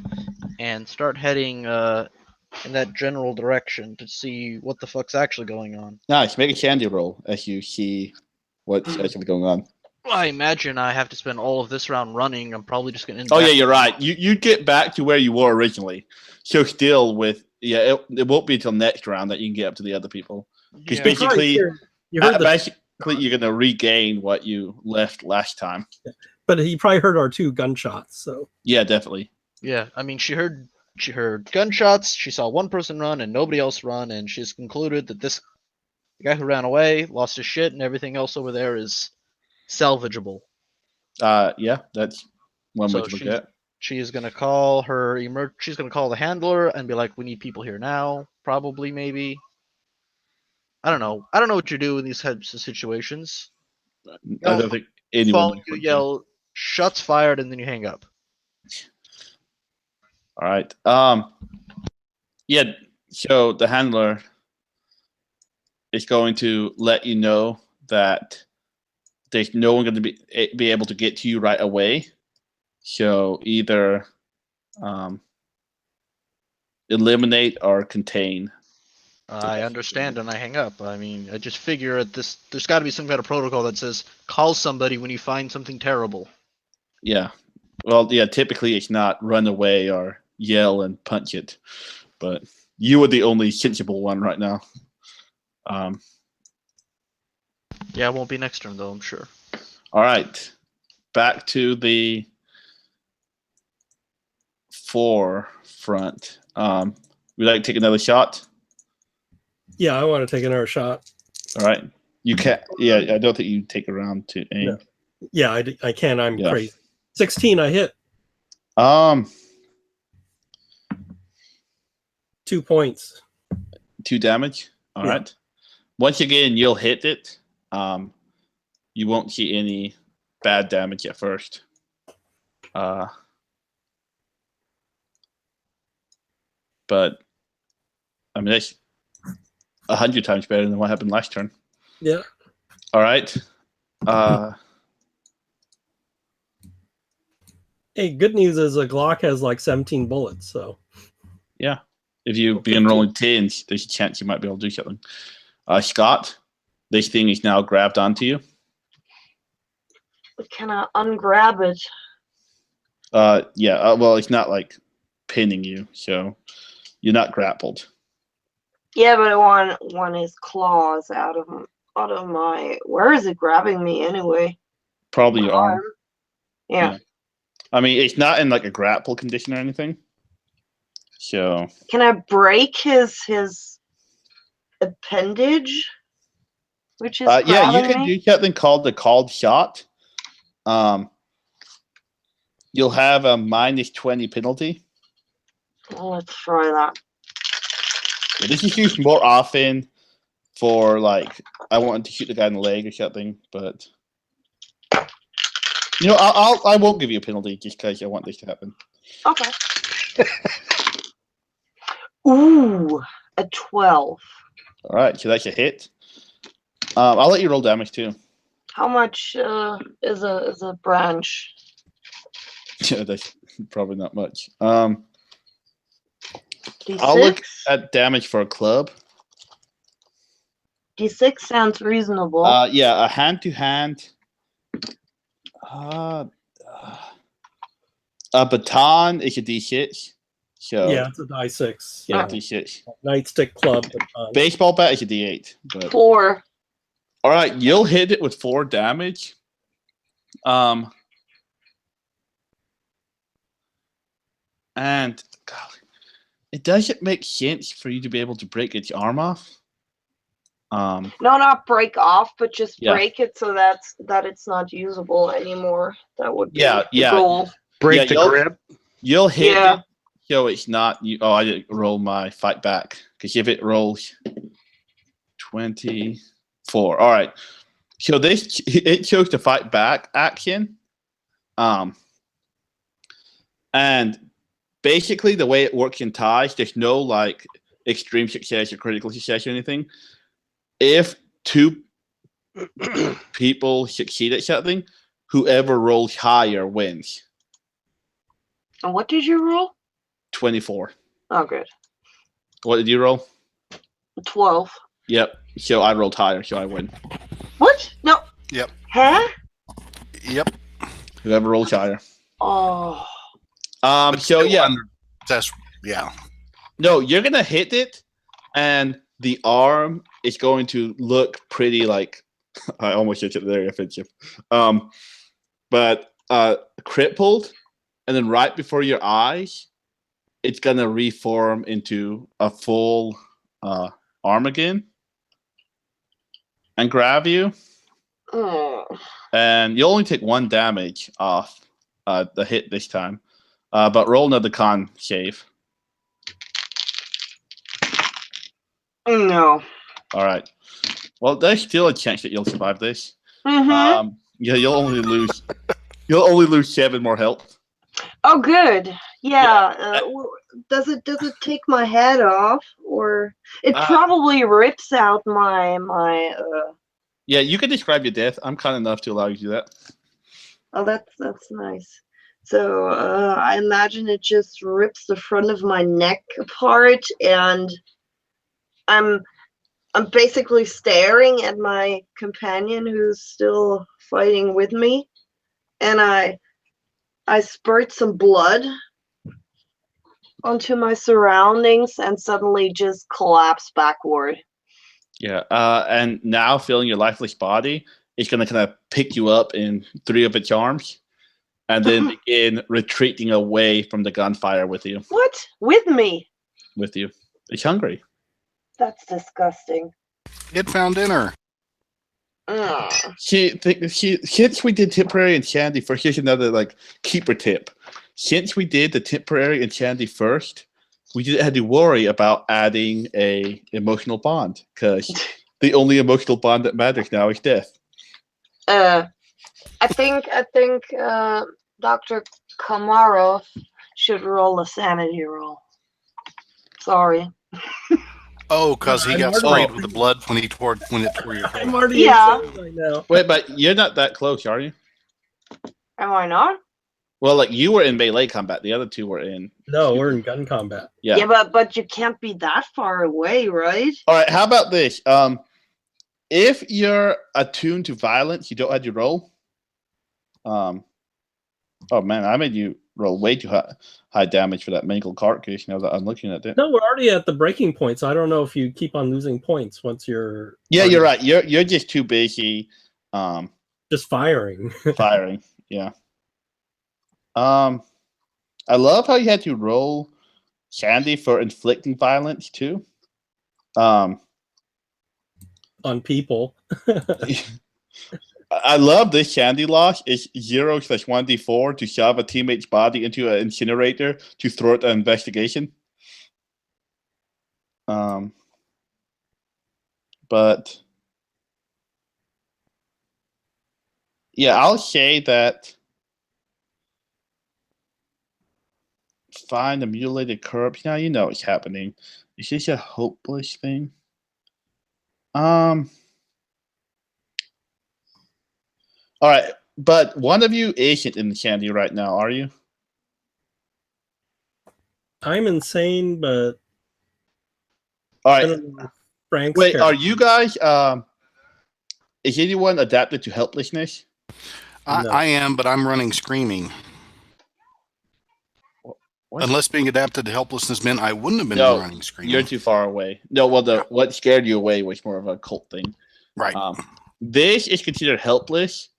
and start heading in that general direction to see what the fuck's actually going on. Nice. Make a candy roll as you see what's actually going on. I imagine I have to spend all of this round running. I'm probably just gonna end Oh back- yeah, you're right. You get back to where you were originally. So still with it won't be until next round that you can get up to the other people. Because Yeah. basically, You heard you're gonna regain what you left last time. but he probably heard our 2 gunshots. So Yeah, definitely. Yeah, I mean, she heard gunshots. She saw one person run and nobody else run, and she's concluded that the guy who ran away lost his shit, and everything else over there is salvageable. Yeah, that's one way to look at it. She is gonna call her She's gonna call the handler and be like, "We need people here now." Probably, maybe. I don't know. I don't know what you do in these types of situations. I don't think anyone. Phone, you yell, Shots fired, and then you hang up. All right. Yeah. So the handler is going to let you know that there's no one going to be able to get to you right away. So either eliminate or contain. I understand, and I hang up. I mean, I just figure there's got to be some kind of protocol that says call somebody when you find something terrible. Yeah. Well, yeah. Typically, it's not run away or yell and punch it, but you are the only sensible one right now. Yeah, it won't be next turn though, I'm sure. All right. Back to the forefront. Would you like to take another shot? Yeah, I want to take another shot. All right. You can't. Yeah, I don't think you take a round to aim. No. Yeah, I can. I'm Yeah. crazy. 16, I hit. 2 points. 2 damage. All Yeah. right. Once again, you'll hit it. You won't see any bad damage at first. But I mean, that's 100 times better than what happened last turn. Yeah. All right. Hey, good news is a Glock has like 17 bullets, so. Yeah. If you begin rolling 10s, there's a chance you might be able to do something. Scott, this thing is now grabbed onto you. Can I ungrab it? Yeah. Well, it's not like pinning you, so you're not grappled. Yeah, but I want his claws out of my. Where is it grabbing me anyway? Probably your arm. Yeah. I mean, it's not in like a grapple condition or anything. So. Can I break his appendage? Which is yeah, you can me? do something called the called shot. You'll have a -20 penalty. Well, let's try that. Yeah, this is used more often for like I wanted to shoot the guy in the leg or something, but you know I won't give you a penalty just because I want this to happen. Okay. Ooh, a 12. All right, so that's a hit. I'll let you roll damage too. How much is a branch? Yeah, that's probably not much. D6? I'll look at damage for a club. D6 sounds reasonable. Yeah, a hand-to-hand. A baton is a D6. So Yeah, it's a die 6. yeah, D6. Nightstick club. Baton. Baseball bat is a D8. But 4. all right, you'll hit it with 4 damage. And golly, it doesn't make sense for you to be able to break its arm off. No, not break off, but just Yeah. break it so that it's not usable anymore. That would be the Yeah. goal. Break Yeah, the grip. You'll hit Yeah. it, so it's not you. Oh, I didn't roll my fight back because if it rolls 24, all right. So it chose the fight back action, and basically the way it works in ties, there's no like extreme success or critical success or anything. If 2 people succeed at something, whoever rolls higher wins. And what did you roll? 24. Oh, good. What did you roll? 12. Yep. So I rolled higher, so I win. What? No. Yep. Huh? Yep. Whoever rolls higher. Oh. But So still yeah. That's yeah. No, you're gonna hit it, and the arm is going to look pretty like I almost said it there offensive. But crippled, and then right before your eyes, it's gonna reform into a full arm again and grab you. Oh. And you'll only take 1 damage off the hit this time. But roll another con save. No. All right. Well, there's still a chance that you'll survive this. Mm-hmm. Yeah, you'll only lose You'll only lose 7 more health. Oh, good. Yeah. Yeah. Does it take my head off, or it Uh, probably rips out my Yeah, you can describe your death. I'm kind enough to allow you to do that. Oh, that's nice. So I imagine it just rips the front of my neck apart, and I'm basically staring at my companion who's still fighting with me, and I spurt some blood onto my surroundings and suddenly just collapse backward. Yeah, and now feeling your lifeless body, it's going to kind of pick you up in 3 of its arms and then begin retreating away from the gunfire with you. What? With me? With you. It's hungry. That's disgusting. It found dinner. Ugh. Since we did temporary insanity first, here's another like keeper tip. Since we did the temporary insanity first, we didn't have to worry about adding a emotional bond because the only emotional bond that matters now is death. I think Dr. Komarov should roll a sanity roll. Sorry. Oh, because he I'm got already- sprayed with the blood when it tore your I'm head. already Yeah. insane right now. Wait, but you're not that close, are you? Am I not? Well, like you were in melee combat. The other 2 were in. No, we're in gun combat. Yeah. Yeah, but you can't be that far away, right? All right. How about this? If you're attuned to violence, you don't have to roll. Oh man, I made you roll way too high damage for that mangled carcass. Now that I'm looking at it. No, we're already at the breaking point, so I don't know if you keep on losing points once you're. Yeah, already you're right. You're just too busy just firing. firing. Yeah. I love how you had to roll Sandy for inflicting violence too. On people. I love this Sandy loss. It's 0/1d4 to shove a teammate's body into an incinerator to thwart an investigation. But yeah, I'll say that find a mutilated corpse. Now you know what's happening. Is this a hopeless thing? All right, but one of you isn't in the candy right now, are you? I'm insane, but All I right. don't know. Frank's Wait, character. are you guys? Is anyone adapted to helplessness? No. I am, but I'm running screaming. What? Unless being adapted to helplessness meant I wouldn't have been No, running screaming. You're too far away. No, well, what scared you away was more of a cult thing. Right. This is considered helpless.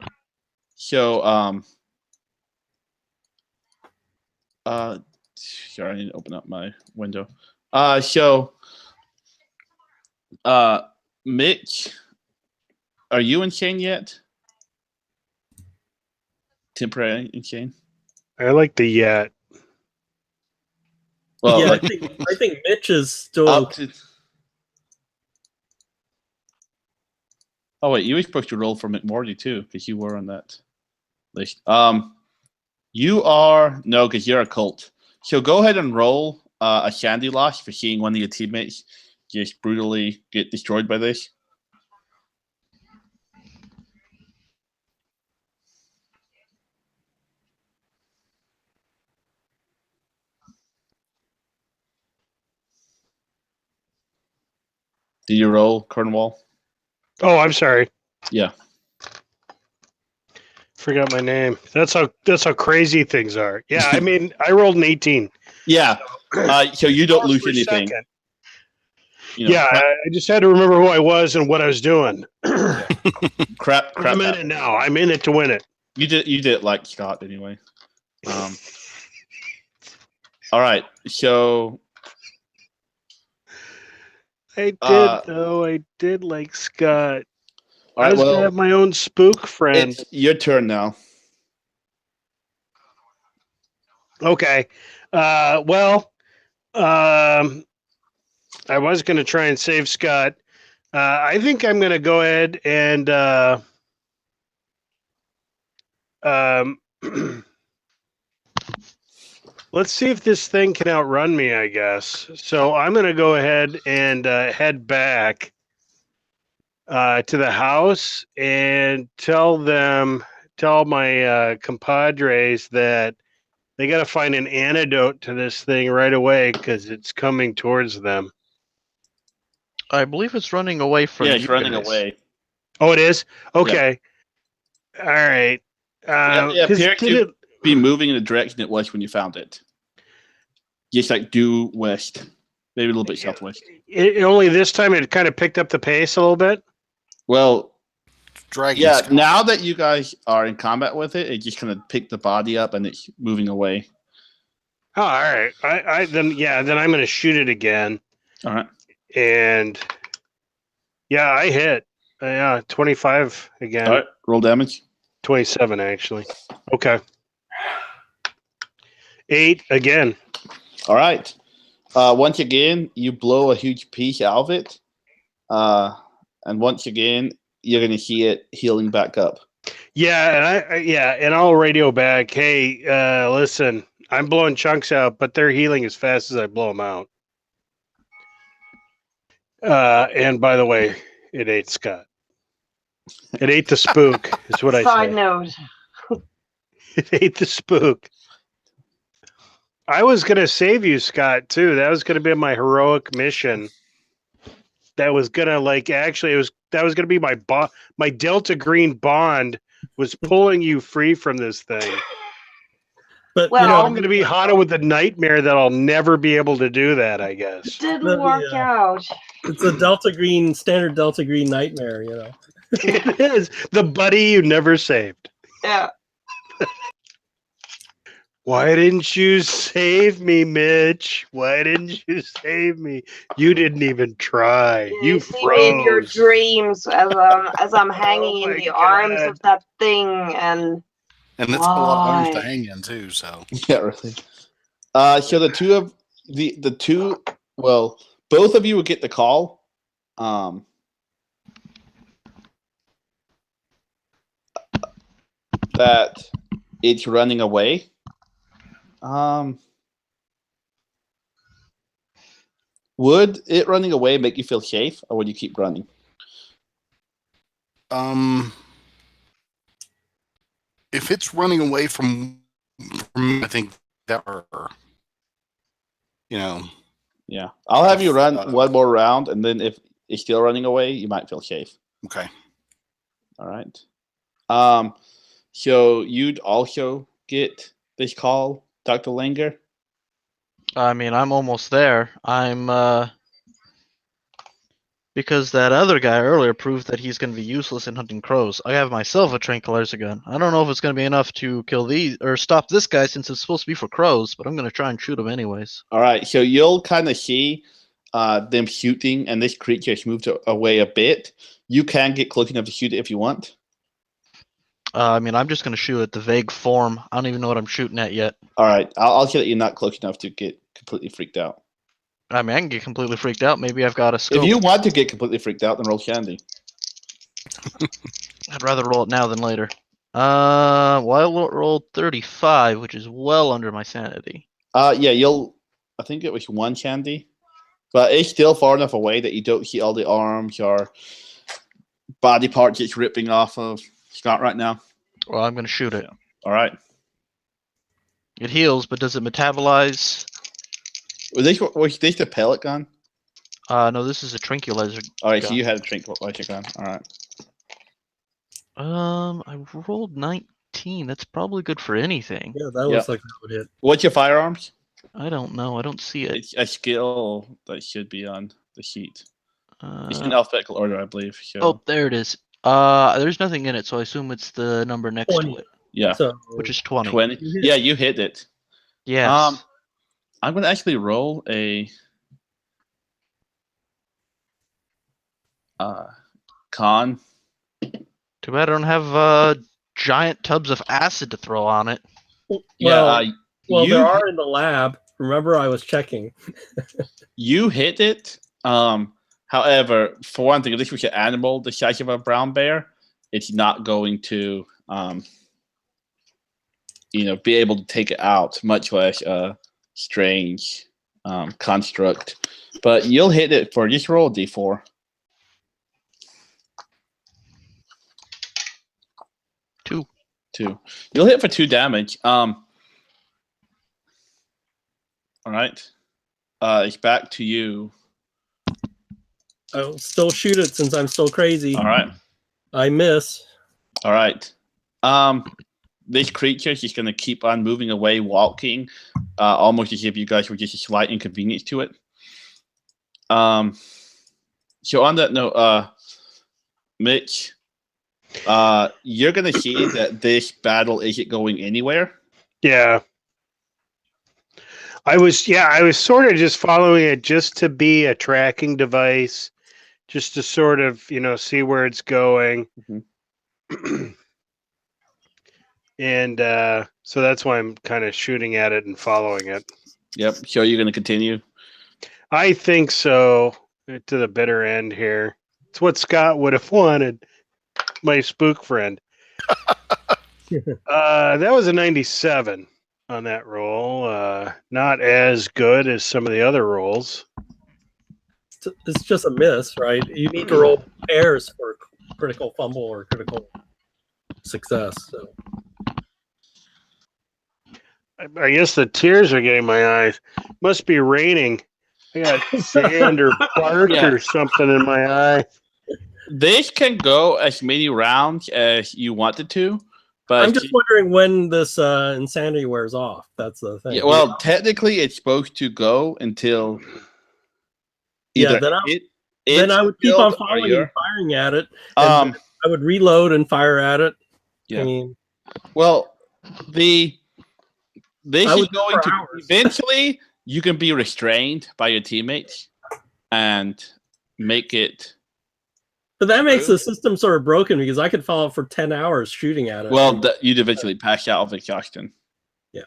So, sorry, I need to open up my window. Mitch, are you insane yet? Temporary insane? I like the yet. Well, yeah, like, I think Mitch is still. up to. Oh wait, you were supposed to roll for McMorty too, because you were on that list. You are no, because you're a cult. So go ahead and roll a Shandy loss for seeing one of your teammates just brutally get destroyed by this. Did you roll, Cornwall? Oh, I'm sorry. Yeah. Forgot my name. That's how crazy things are. Yeah, I mean, I rolled an 18. Yeah. So you don't lose For a anything. second. You know, Yeah, I just had to remember who I was and what I was doing. crap. I'm in it now. I'm in it to win it. You did it like Scott anyway. All right. So I did though. I did like Scott. all I right, was gonna well, have my own spook friend. it's your turn now. Okay. I was gonna try and save Scott. I think I'm gonna go ahead and Let's see if this thing can outrun me, I guess. So I'm going to go ahead and head back to the house and tell my compadres that they got to find an antidote to this thing right away because it's coming towards them. I believe it's running away from Yeah, you it's running guys. away. Oh, it is? Okay. All right. It 'Cause appears did to it, be moving in the direction it was when you found it. Just like due west, maybe a little bit southwest. only this time it kind of picked up the pace a little bit? Well, Dragon yeah. scale. Now that you guys are in combat with it, it just kind of picked the body up and it's moving away. Oh, all right. Then I'm going to shoot it again. All right. And yeah, I hit. Yeah, 25 again. All right. Roll damage. 27 actually. Okay. 8 again. All right. Once again, you blow a huge piece out of it, and once again, you're going to see it healing back up. Yeah, and I'll radio back. Hey, listen, I'm blowing chunks out, but they're healing as fast as I blow them out. And by the way, it ate Scott. It ate the spook, is what I Side say. note. It ate the spook. I was going to save you, Scott, too. That was going to be my heroic mission. That was going to that was going to be my Delta Green bond was pulling you free from this thing. But Well, I'm going to be haunted with the nightmare that I'll never be able to do that, I guess. Didn't work out. it's a Delta Green, standard Delta Green nightmare, It is. The buddy you never saved. Yeah. Why didn't you save me, Mitch? Why didn't you save me? You didn't even try. You see me in your froze. dreams as I'm hanging in my the arms God. of that thing, and And that's a lot of arms to Why? hang in too. So Yeah, really. So the two, well, both of you will get the call. That it's running away. Would it running away make you feel safe, or would you keep running? if it's running away from I think that Yeah, I'll have you run one more round, and then if it's still running away, you might feel safe. okay. All right. So you'd also get this call, Dr. Langer. I mean, I'm almost there. Because that other guy earlier proved that he's going to be useless in hunting crows. I have myself a tranquilizer gun. I don't know if it's going to be enough to kill these or stop this guy since it's supposed to be for crows, but I'm going to try and shoot him anyways. All right. So you'll kind of see them shooting, and this creature has moved away a bit. You can get close enough to shoot it if you want. I mean, I'm just going to shoot at the vague form. I don't even know what I'm shooting at yet. All right. I'll say that you're not close enough to get completely freaked out. I mean, I can get completely freaked out. Maybe I've got a scope. If you want to get completely freaked out, then roll Shandy. I'd rather roll it now than later. Well, I rolled 35, which is well under my sanity. Yeah, I think it was one Shandy, but it's still far enough away that you don't see all the arms or body parts it's ripping off of Scott right now. Well, I'm going to shoot it. All right. It heals, but does it metabolize? Was this the pellet gun? No, this is a tranquilizer. All right, so gun. you had a tranquilizer gun. All right. I rolled 19. That's probably good for anything. Yeah, that looks like that would hit. What's your firearms? I don't know. I don't see it. It's a skill that should be on the sheet. It's in Uh, alphabetical order, I believe. So, oh, there it is. There's nothing in it, so I assume it's the number next 20. to it, yeah, So which is 20. 20. You hit Yeah, you hit it. Yes. I'm going to actually roll a con. Too bad I don't have giant tubs of acid to throw on it. Yeah, well, you, there are in the lab. Remember, I was checking. you hit it. However, for one thing, if this was an animal the size of a brown bear, it's not going to be able to take it out, much less a strange construct. But you'll hit it for just roll a d4. 2. 2. You'll hit for 2 damage. All right. It's back to you. I'll still shoot it since I'm still crazy. All right. I miss. All right. This creature is just going to keep on moving away, walking, almost as if you guys were just a slight inconvenience to it. So on that note, Mitch, you're going to see that this battle isn't going anywhere. Yeah. I was sort of just following it just to be a tracking device, just to sort of, see where it's going. Mhm. And so that's why I'm kind of shooting at it and following it. Yep. So you're going to continue? I think so, to the bitter end here. It's what Scott would have wanted, my spook friend. That was a 97 on that roll. Not as good as some of the other rolls. It's just a miss, right? You need to roll pairs for critical fumble or critical success. So I guess the tears are getting my eyes. Must be raining. I got sand or bark or something in my eye. This can go as many rounds as you wanted to, but I'm just wondering when this insanity wears off. That's the thing. yeah, well, technically, it's supposed to go until either then I would keep on following and firing at it. And I would reload and fire at it. Yeah. I mean, well, this I is would going for to hours. eventually. You can be restrained by your teammates and make it. But that makes the system sort of broken because I could follow for 10 hours shooting at it. Well, you'd eventually pass out of exhaustion. Yeah.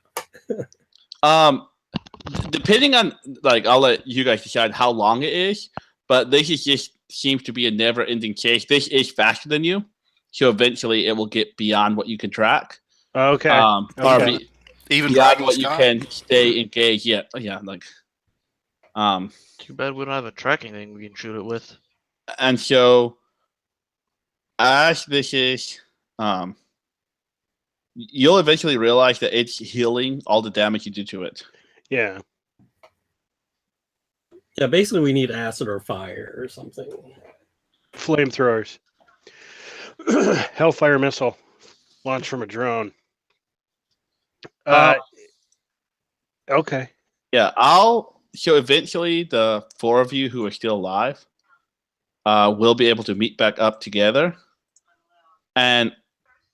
Depending on, I'll let you guys decide how long it is, but this is just seems to be a never-ending chase. This is faster than you, so eventually it will get beyond what you can track. Okay. Or Even beyond what you can stay engaged. Yeah, yeah, Too bad we don't have a tracking thing we can shoot it with. And so, as this is, you'll eventually realize that it's healing all the damage you do to it. Yeah. Yeah, basically we need acid or fire or something. Flamethrowers. Hellfire missile. Launched from a drone. Okay. Yeah, so eventually the 4 of you who are still alive will be able to meet back up together. And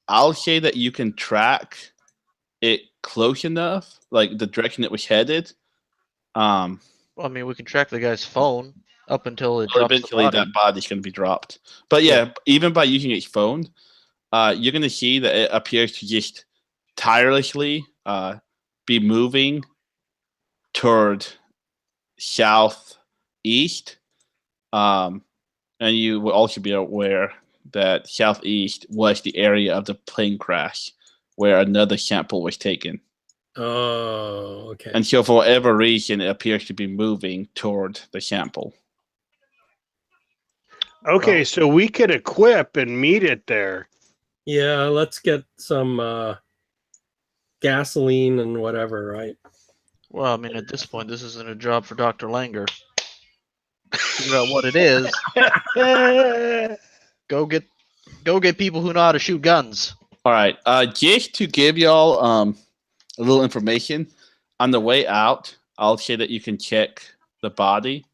I'll say that you can track it close enough, like the direction it was headed. Well, I mean, we can track the guy's phone up until it drops Eventually the body. that body's going to be dropped. But yeah, even by using its phone, you're going to see that it appears to just tirelessly be moving toward southeast. And you will also be aware that southeast was the area of the plane crash where another sample was taken. Oh, okay. And so for whatever reason, it appears to be moving toward the sample. Okay, so we could equip and meet it there. Yeah, let's get some gasoline and whatever, right? Well, I mean, at this point, this isn't a job for Dr. Langer. Figure out what it is. Go get people who know how to shoot guns. All right. Just to give y'all a little information, on the way out, I'll say that you can check the body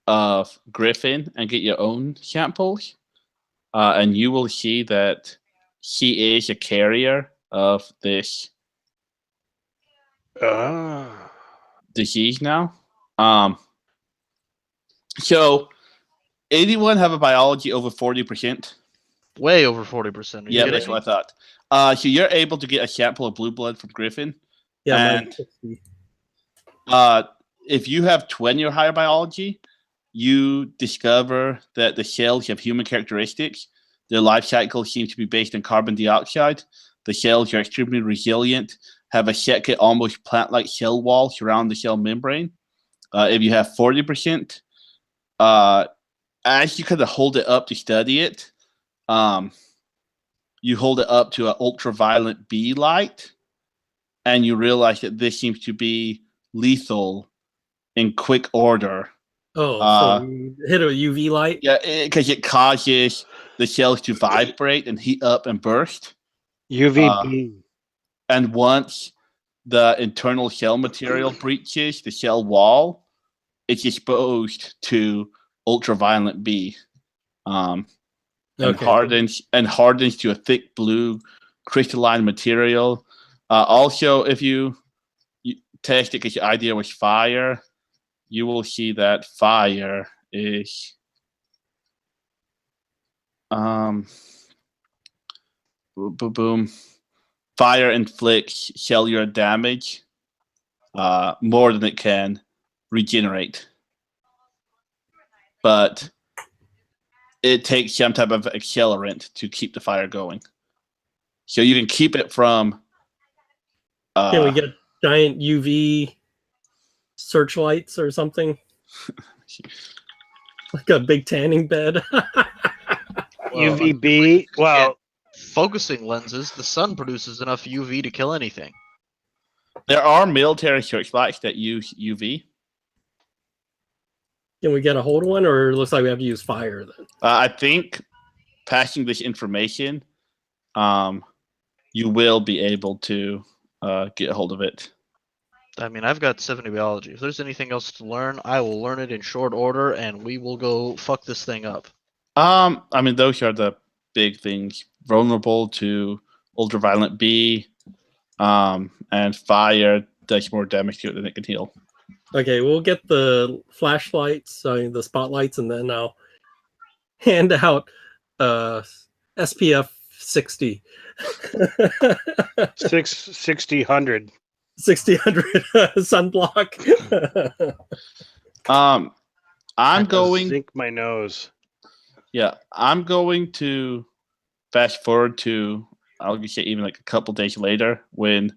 of Griffin and get your own samples. And you will see that he is a carrier of this disease now. So, anyone have a biology over 40%? Way over 40%. Yeah, that's what I thought. So you're able to get a sample of blue blood from Griffin. Yeah, and if you have 20 or higher biology, you discover that the cells have human characteristics. Their life cycle seems to be based on carbon dioxide. the cells are extremely resilient, have a second almost plant-like cell wall surround the cell membrane. If you have 40%, as you kind of hold it up to study it, you hold it up to an ultraviolet B light, and you realize that this seems to be lethal in quick order. So you hit a UV light? Yeah, because it causes the cells to vibrate and heat up and burst. UVB. And once the internal cell material breaches the cell wall, it's exposed to ultraviolet B. And hardens to a thick blue crystalline material. Also, if you test it because your idea was fire, you will see that fire is boom, boom, boom. Fire inflicts cellular damage more than it can regenerate. But it takes some type of accelerant to keep the fire going. So you can keep it from... can we get giant UV searchlights or something? Like a big tanning bed? UVB. Well, focusing lenses, the sun produces enough UV to kill anything. There are military searchlights that use UV. Can we get a hold of one, or it looks like we have to use fire then? I think passing this information, you will be able to get a hold of it. I mean, I've got 70 biology. If there's anything else to learn, I will learn it in short order, and we will go fuck this thing up. I mean, those are the big things. Vulnerable to ultraviolet B, and fire does more damage to it than it can heal. Okay, we'll get the flashlights, the spotlights, and then I'll hand out SPF 60. 600. 600 sunblock. I'm going... Sink my nose. Yeah, I'm going to fast forward to, I'll just say even like a couple days later, when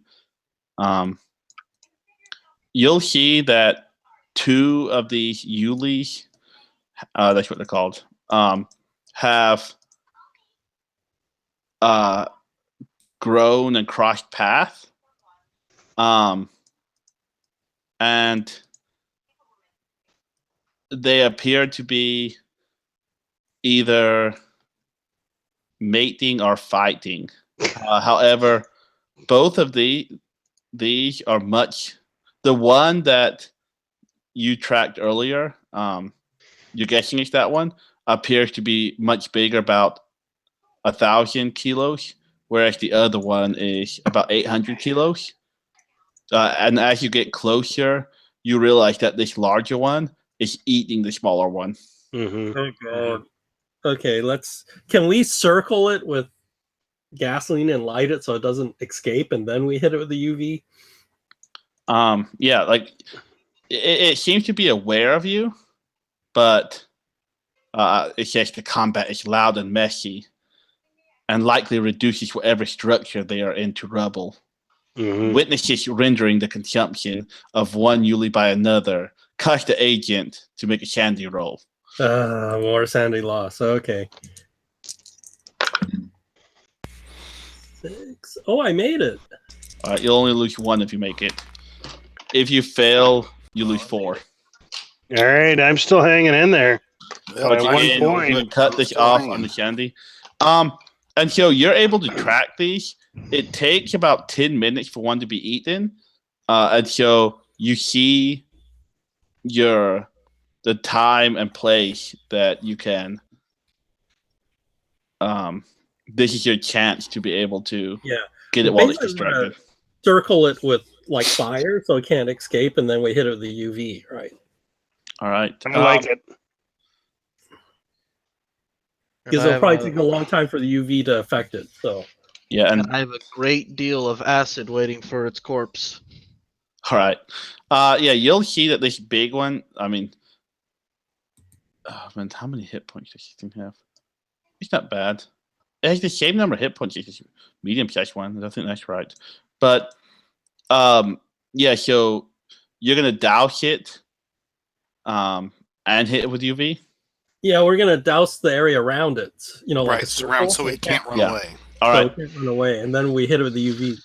you'll see that two of these Yulis, that's what they're called, have grown and crossed paths. And they appear to be either mating or fighting. However, both of these are much... The one that you tracked earlier, you're guessing it's that one, appears to be much bigger, about 1,000 kilos, whereas the other one is about 800 kilos. And as you get closer, you realize that this larger one is eating the smaller one. Mm-hmm. Oh god. Okay, can we circle it with gasoline and light it so it doesn't escape, and then we hit it with the UV? Yeah, like it seems to be aware of you, but it says the combat is loud and messy, and likely reduces whatever structure they are in to rubble. Mm-hmm. Witnesses rendering the consumption of one Yuli by another, cause the agent to make a sandy roll. More sandy loss. Okay. 6. Oh, I made it. You'll only lose 1 if you make it. If you fail, you lose 4. All right, I'm still hanging in there. But By 1 you point. cut this off on the shandy. And so you're able to track these. It takes about 10 minutes for one to be eaten. And so you see the time and place that you can. This is your chance to be able to get it while it's distracted. Circle it with like fire so it can't escape, and then we hit it with the UV, right? All right. I like it. Because it'll probably take a long time for the UV to affect it. So yeah, and I have a great deal of acid waiting for its corpse. all right. Yeah, you'll see that this big one, I mean, man, how many hit points does this thing have? It's not bad. it has the same number of hit points as the medium-sized one. I think that's right. But yeah, so you're gonna douse it, and hit it with UV. Yeah, we're gonna douse the area around it. You know, like a surround circle. so it can't run Yeah. away. All So right. it can't run away, and then we hit it with the UV.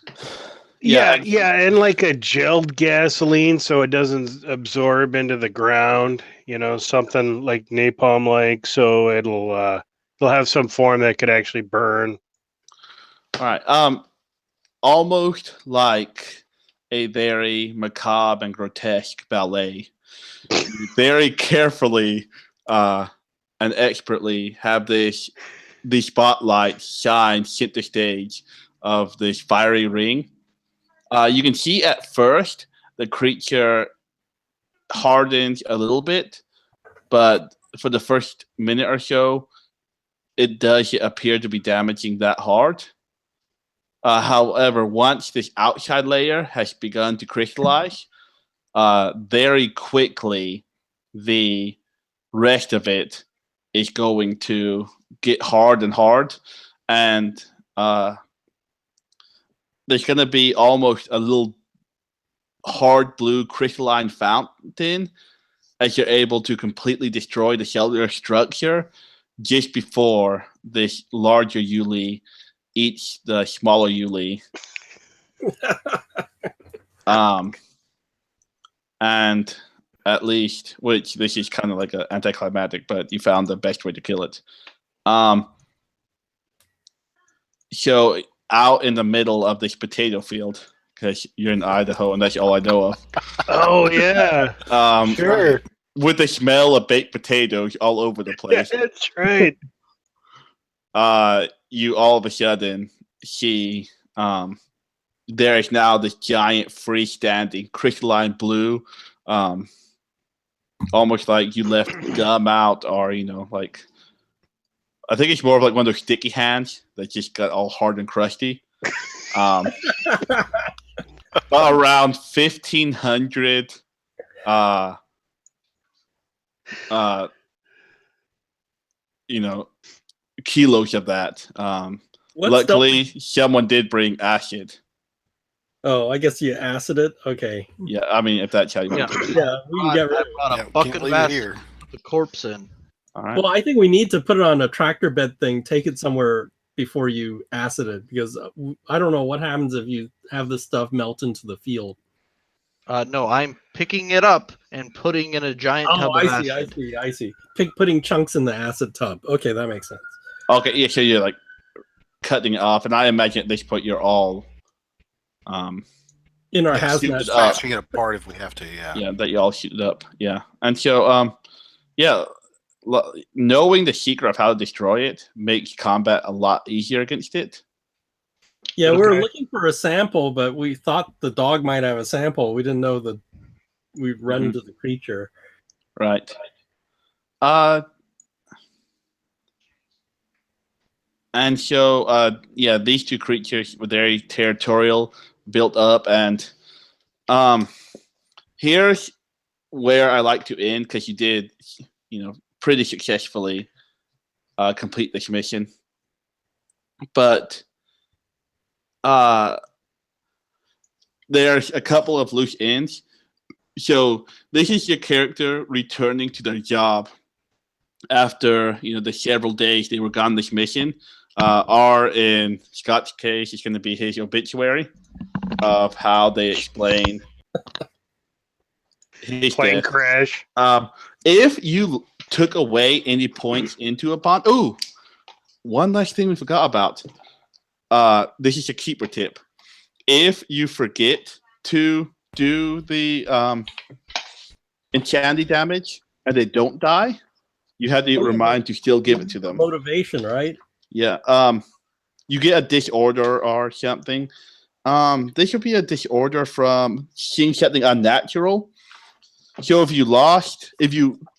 Yeah, and like a gelled gasoline so it doesn't absorb into the ground, something like napalm like, so it'll have some form that could actually burn. All right. Almost like a very macabre and grotesque ballet. You very carefully and expertly have the spotlight shine hit the stage of this fiery ring. You can see at first the creature hardens a little bit, but for the first minute or so, it does appear to be damaging that hard. However, once this outside layer has begun to crystallize, very quickly the rest of it is going to get hard and hard, and there's going to be almost a little hard blue crystalline fountain as you're able to completely destroy the cellular structure just before this larger Yuli eats the smaller Yuli. And at least, which this is kind of like an anticlimactic, but you found the best way to kill it. So out in the middle of this potato field, because you're in Idaho and that's all I know of. Oh yeah, sure. With the smell of baked potatoes all over the place. Yeah, that's right. You all of a sudden see there is now this giant freestanding crystalline blue, almost like you left gum out, or like I think it's more of like one of those sticky hands that just got all hard and crusty. Around 1,500 kilos of that. Luckily, someone did bring acid. Oh, I guess you acid it. Okay. Yeah, I mean, if that's how you want to do it. Yeah, we can get rid of it. I brought a bucket of acid to put the corpse in. All right. Well, I think we need to put it on a tractor bed thing, take it somewhere before you acid it, because I don't know what happens if you have this stuff melt into the field. No, I'm picking it up and putting in a giant tub of acid. I see. Putting chunks in the acid tub. Okay, that makes sense. Okay, yeah, so you're like cutting it off, and I imagine at this point you're all in our hazmat. Smashing it apart if we have to, yeah. Yeah, that you all shoot it up, yeah. And so, knowing the secret of how to destroy it makes combat a lot easier against it. Yeah, we were looking for a sample, but we thought the dog might have a sample. We didn't know that we'd run into the creature. Right. And so, these two creatures were very territorial, built up, and here's where I like to end, because you did, pretty successfully complete this mission. But there's a couple of loose ends. So this is your character returning to their job after the several days they were gone this mission. Or in Scott's case, it's going to be his obituary of how they explain his plane death. crash. If you took away any points into a bond, one last thing we forgot about. This is a keeper tip. If you forget to do the enchanting damage and they don't die, you have to remind to still give it to them. Motivation, right? Yeah. You get a disorder or something. There should be a disorder from seeing something unnatural. So if you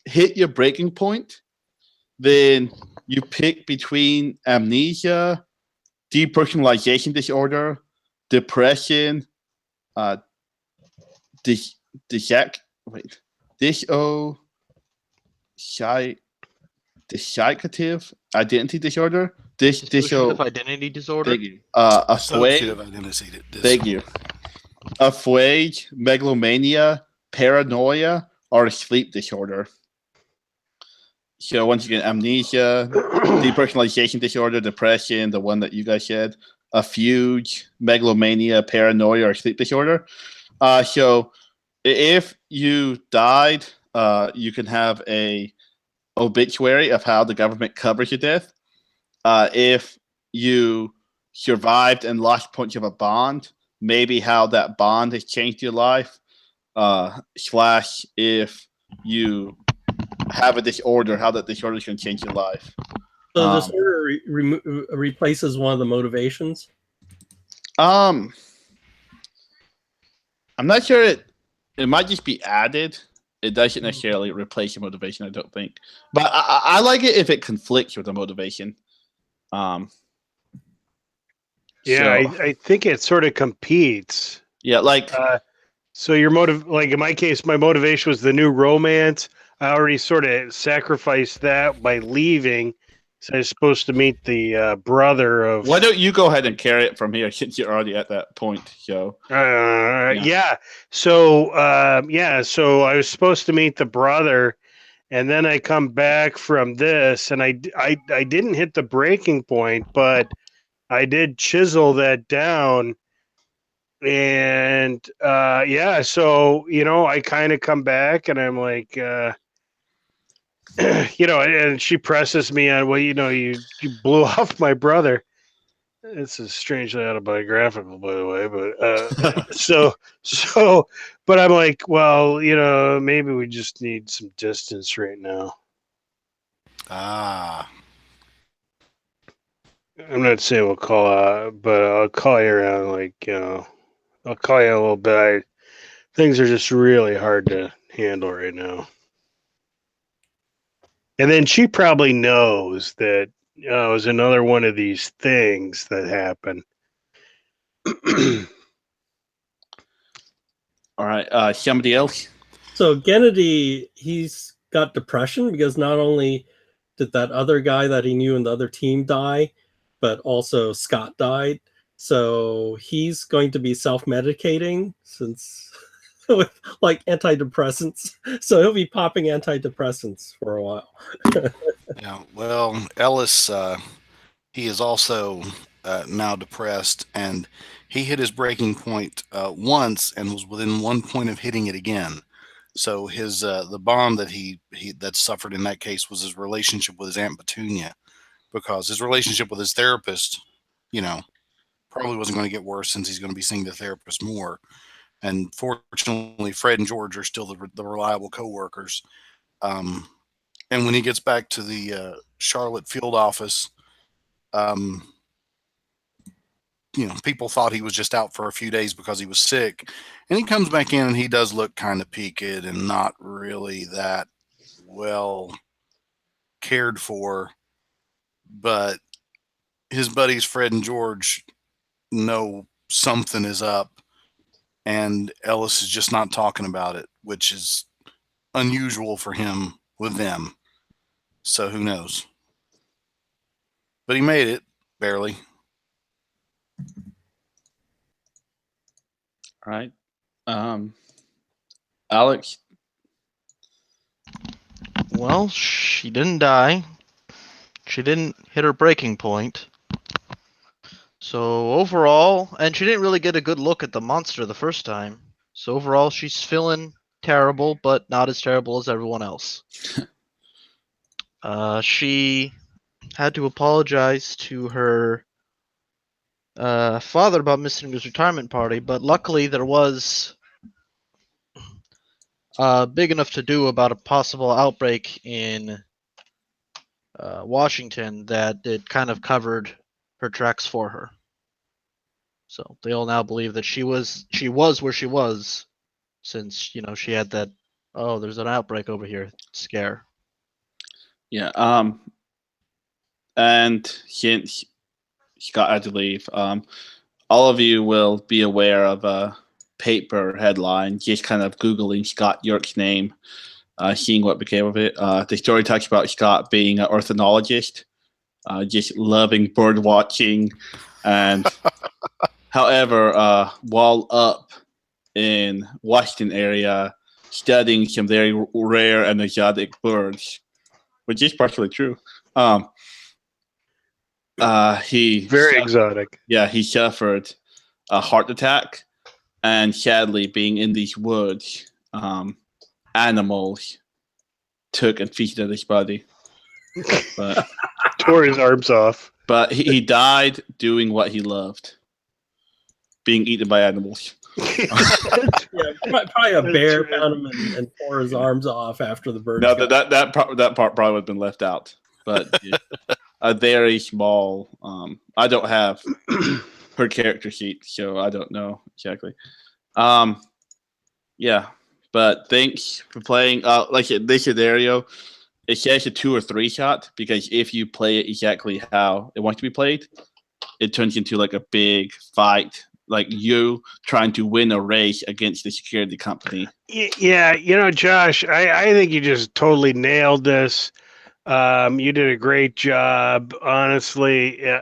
hit your breaking point, then you pick between amnesia, depersonalization disorder, depression, dissociative identity disorder, Dissociative identity disorder. Thank you. Associative identity Thank you. Aphasia, megalomania, paranoia, or sleep disorder. So once again, amnesia, depersonalization disorder, depression, the one that you guys said, a fugue, megalomania, paranoia, or sleep disorder. So if you died, you can have a obituary of how the government covers your death. If you survived and lost points of a bond, maybe how that bond has changed your life. Slash, if you have a disorder, how that disorder can change your life. So the disorder replaces one of the motivations. I'm not sure it might just be added. It doesn't necessarily replace your motivation, I don't think. But I like it if it conflicts with the motivation. Yeah, So, I think it sort of competes. yeah, like So your like in my case, my motivation was the new romance. I already sort of sacrificed that by leaving. So I was supposed to meet the brother of. why don't you go ahead and carry it from here since you're already at that point? So Yeah. So so I was supposed to meet the brother, and then I come back from this, and I didn't hit the breaking point, but I did chisel that down. And so I kind of come back, and I'm like, and she presses me on, well, you blew off my brother. It's a strangely autobiographical, by the way, but but I'm like, well, maybe we just need some distance right now. Ah. I'm not saying we'll call, but I'll call you around, like, I'll call you in a little bit. Things are just really hard to handle right now. And then she probably knows that it was another one of these things that happened. all right, somebody else. So Kennedy, he's got depression because not only did that other guy that he knew in the other team die, but also Scott died. So he's going to be self-medicating since with like antidepressants. So he'll be popping antidepressants for a while. Yeah. Well, Ellis, he is also now depressed, and he hit his breaking point once and was within 1 point of hitting it again. So his the bond that he that suffered in that case was his relationship with his Aunt Petunia, because his relationship with his therapist, probably wasn't going to get worse since he's going to be seeing the therapist more. And fortunately, Fred and George are still the reliable coworkers. And when he gets back to the Charlotte field office, people thought he was just out for a few days because he was sick. And he comes back in, and he does look kind of peaked and not really that well cared for. But his buddies Fred and George know something is up, and Ellis is just not talking about it, which is unusual for him with them. So who knows? But he made it, barely. All right, Alex. Well, she didn't die. She didn't hit her breaking point. So overall, and she didn't really get a good look at the monster the first time. So overall, she's feeling terrible, but not as terrible as everyone else. She had to apologize to her father about missing his retirement party, but luckily there was big enough to do about a possible outbreak in Washington that it kind of covered her tracks for her. So they all now believe that she was where she was, since she had that there's an outbreak over here scare. Yeah. And since Scott had to leave, all of you will be aware of a paper headline, just kind of Googling Scott York's name, seeing what became of it. The story talks about Scott being an ornithologist just loving bird watching. And however, while up in Washington area, studying some very rare and exotic birds, which is partially true. He Very exotic. Yeah, he suffered a heart attack, and sadly, being in these woods, animals took and feasted his body. But Tore his arms off. he died doing what he loved, being eaten by animals. Yeah, probably a bear found him and tore his arms off after the bird. No, that part probably would have been left out. But yeah, a very small. I don't have her character sheet, so I don't know exactly. Yeah, but thanks for playing. Like this scenario, it says a 2 or 3 shot because if you play it exactly how it wants to be played, it turns into like a big fight, like you trying to win a race against the security company. Yeah, Josh, I think you just totally nailed this. You did a great job. Honestly,